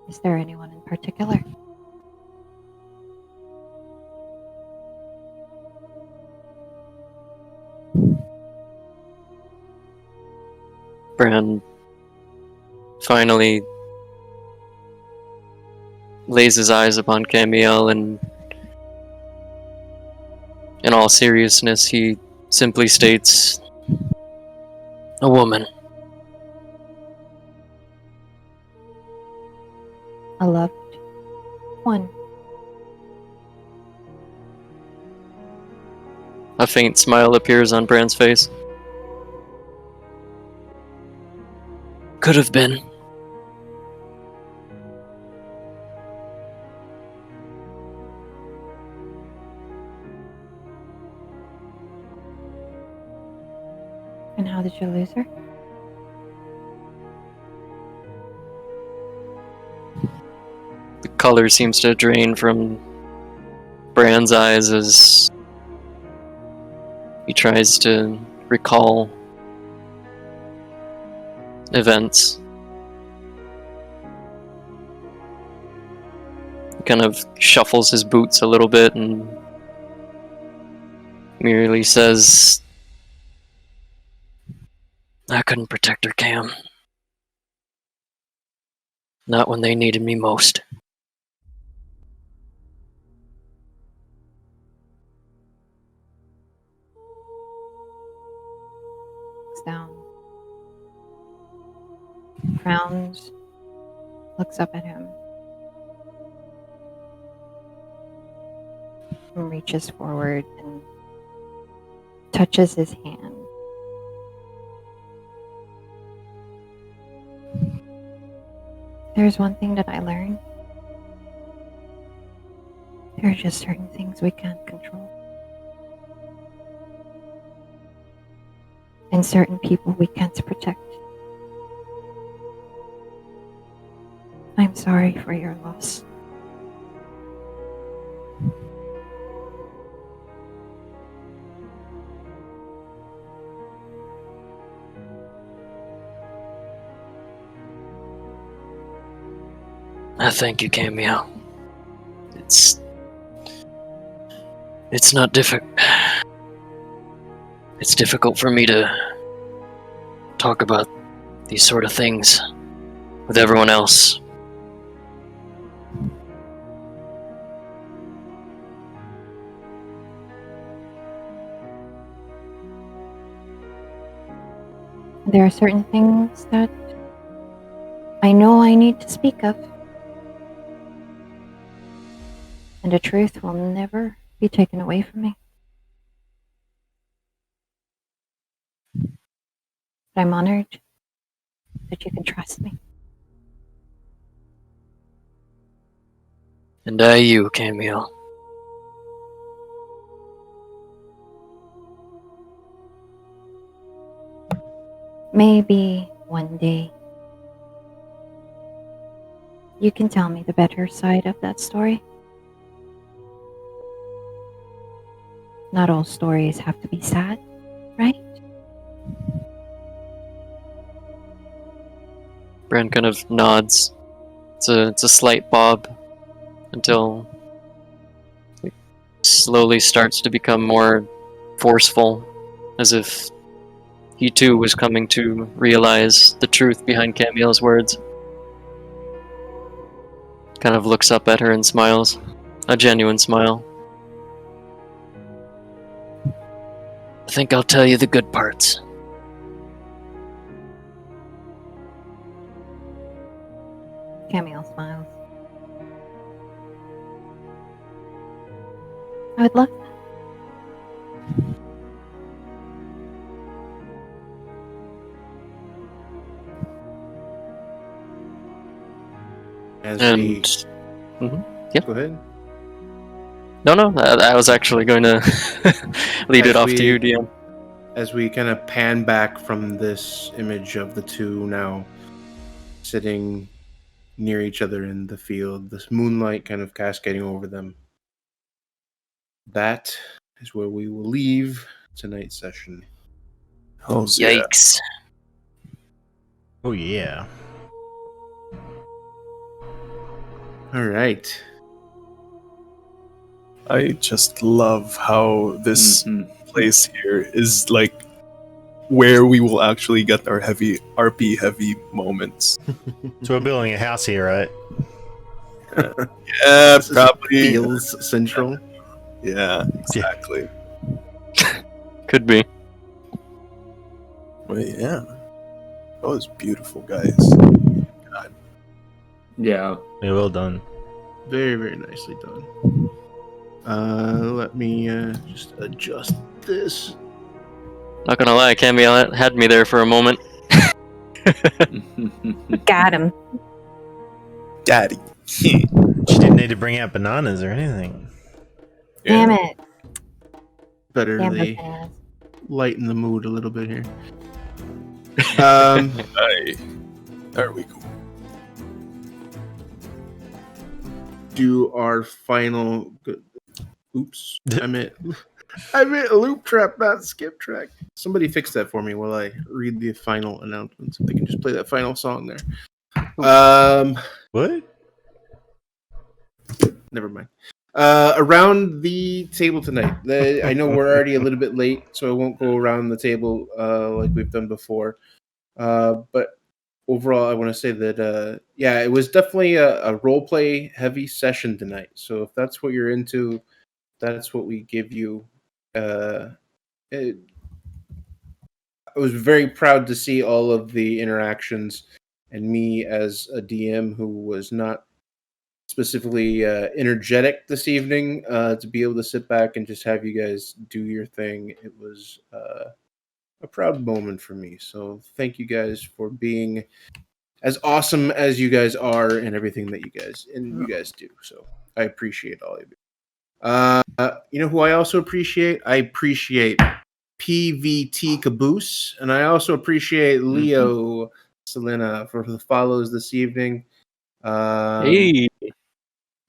Is there anyone in particular? Bran finally lays his eyes upon Camiel, and in all seriousness, he simply states, "A woman." A loved one. A faint smile appears on Bran's face. Could have been. And how did you lose her? The color seems to drain from Bran's eyes as he tries to recall events. He kind of shuffles his boots a little bit and merely says, "I couldn't protect her, Cam. Not when they needed me most." Looks down. Frowns. Looks up at him. And reaches forward and touches his hand. There's one thing that I learned. There are just certain things we can't control. And certain people we can't protect. I'm sorry for your loss. I thank you, Cameo. It's not difficult. It's difficult for me to talk about these sort of things with everyone else. There are certain things that I know I need to speak of. And the truth will never be taken away from me. But I'm honored that you can trust me. And you, Cameo. Maybe one day you can tell me the better side of that story. Not all stories have to be sad, right? Bran kind of nods. It's a slight bob until it slowly starts to become more forceful, as if he too was coming to realize the truth behind Camiel's words. Kind of looks up at her and smiles. A genuine smile. I think I'll tell you the good parts. Camille smiles. I would love that. As And we... yeah. Go ahead. No, I was actually going to lead it off to you, DM. As we kind of pan back from this image of the two now sitting near each other in the field, this moonlight kind of cascading over them. That is where we will leave tonight's session. Oh, yeah. Yikes. Oh yeah. All right. I just love how this place here is like where we will actually get our RP heavy moments. So we're building a house here, right? Yeah, probably. Feels central. Yeah, exactly. Could be. But yeah, that was beautiful, guys. God. Yeah. Yeah, well done. Very, very nicely done. Let me just adjust this. Not gonna lie, Cammy had me there for a moment. Got him. Daddy. She didn't need to bring out bananas or anything. Damn it. Better Damn they it. lighten the mood a little bit here. Hey, there we go. Do our final. Oops, I meant loop trap, not skip track. Somebody fix that for me while I read the final announcements. If they can just play that final song there. What? Never mind. Around the table tonight. I know we're already a little bit late, so I won't go around the table like we've done before. But overall, I want to say that it was definitely a role play heavy session tonight. So if that's what you're into, that's what we give you. I was very proud to see all of the interactions, and me as a DM who was not specifically energetic this evening, to be able to sit back and just have you guys do your thing. It was a proud moment for me. So thank you guys for being as awesome as you guys are and everything that you guys do. So I appreciate all of you. You know who I also appreciate? I appreciate PVT Caboose, and I also appreciate Leo Selena for the follows this evening. Hey.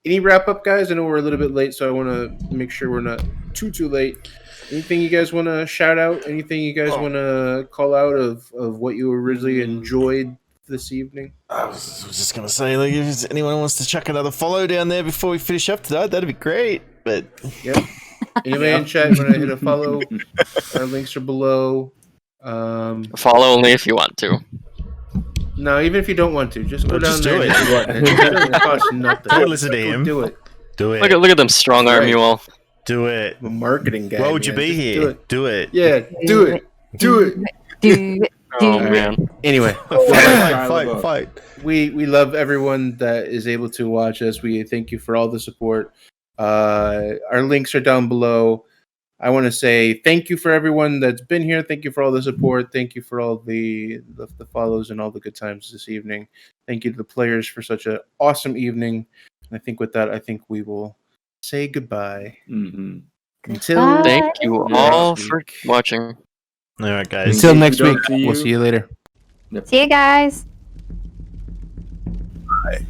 Any wrap up, guys? I know we're a little bit late, so I want to make sure we're not too late. Anything you guys want to shout out? Anything you guys want to call out of what you originally enjoyed this evening? I was just gonna say, like, if anyone wants to chuck another follow down there before we finish up tonight, that'd be great. But yeah, anybody in chat want to hit a follow? Our links are below. Follow only if you want to. No, even if you don't want to, just go down just there. do And hit the button. It doesn't cost nothing. Don't listen to him. Do it. do it. Look at them strong arm Right. you all. Do it. I'm a marketing guy. Why would you man. be Just here? Do it. Yeah, do it. Do it. Do it. Oh Do it. man. Anyway, Fight. we love everyone that is able to watch us. We thank you for all the support. Our links are down below. I want to say thank you for everyone that's been here. Thank you for all the support. Thank you for all the follows and all the good times this evening. Thank you to the players for such an awesome evening. And I think with that, we will say goodbye. Mm-hmm. Until Thank you all for watching. All right, guys. until Thank next you, week. Doug, to We'll you. see you later. See you guys. Bye.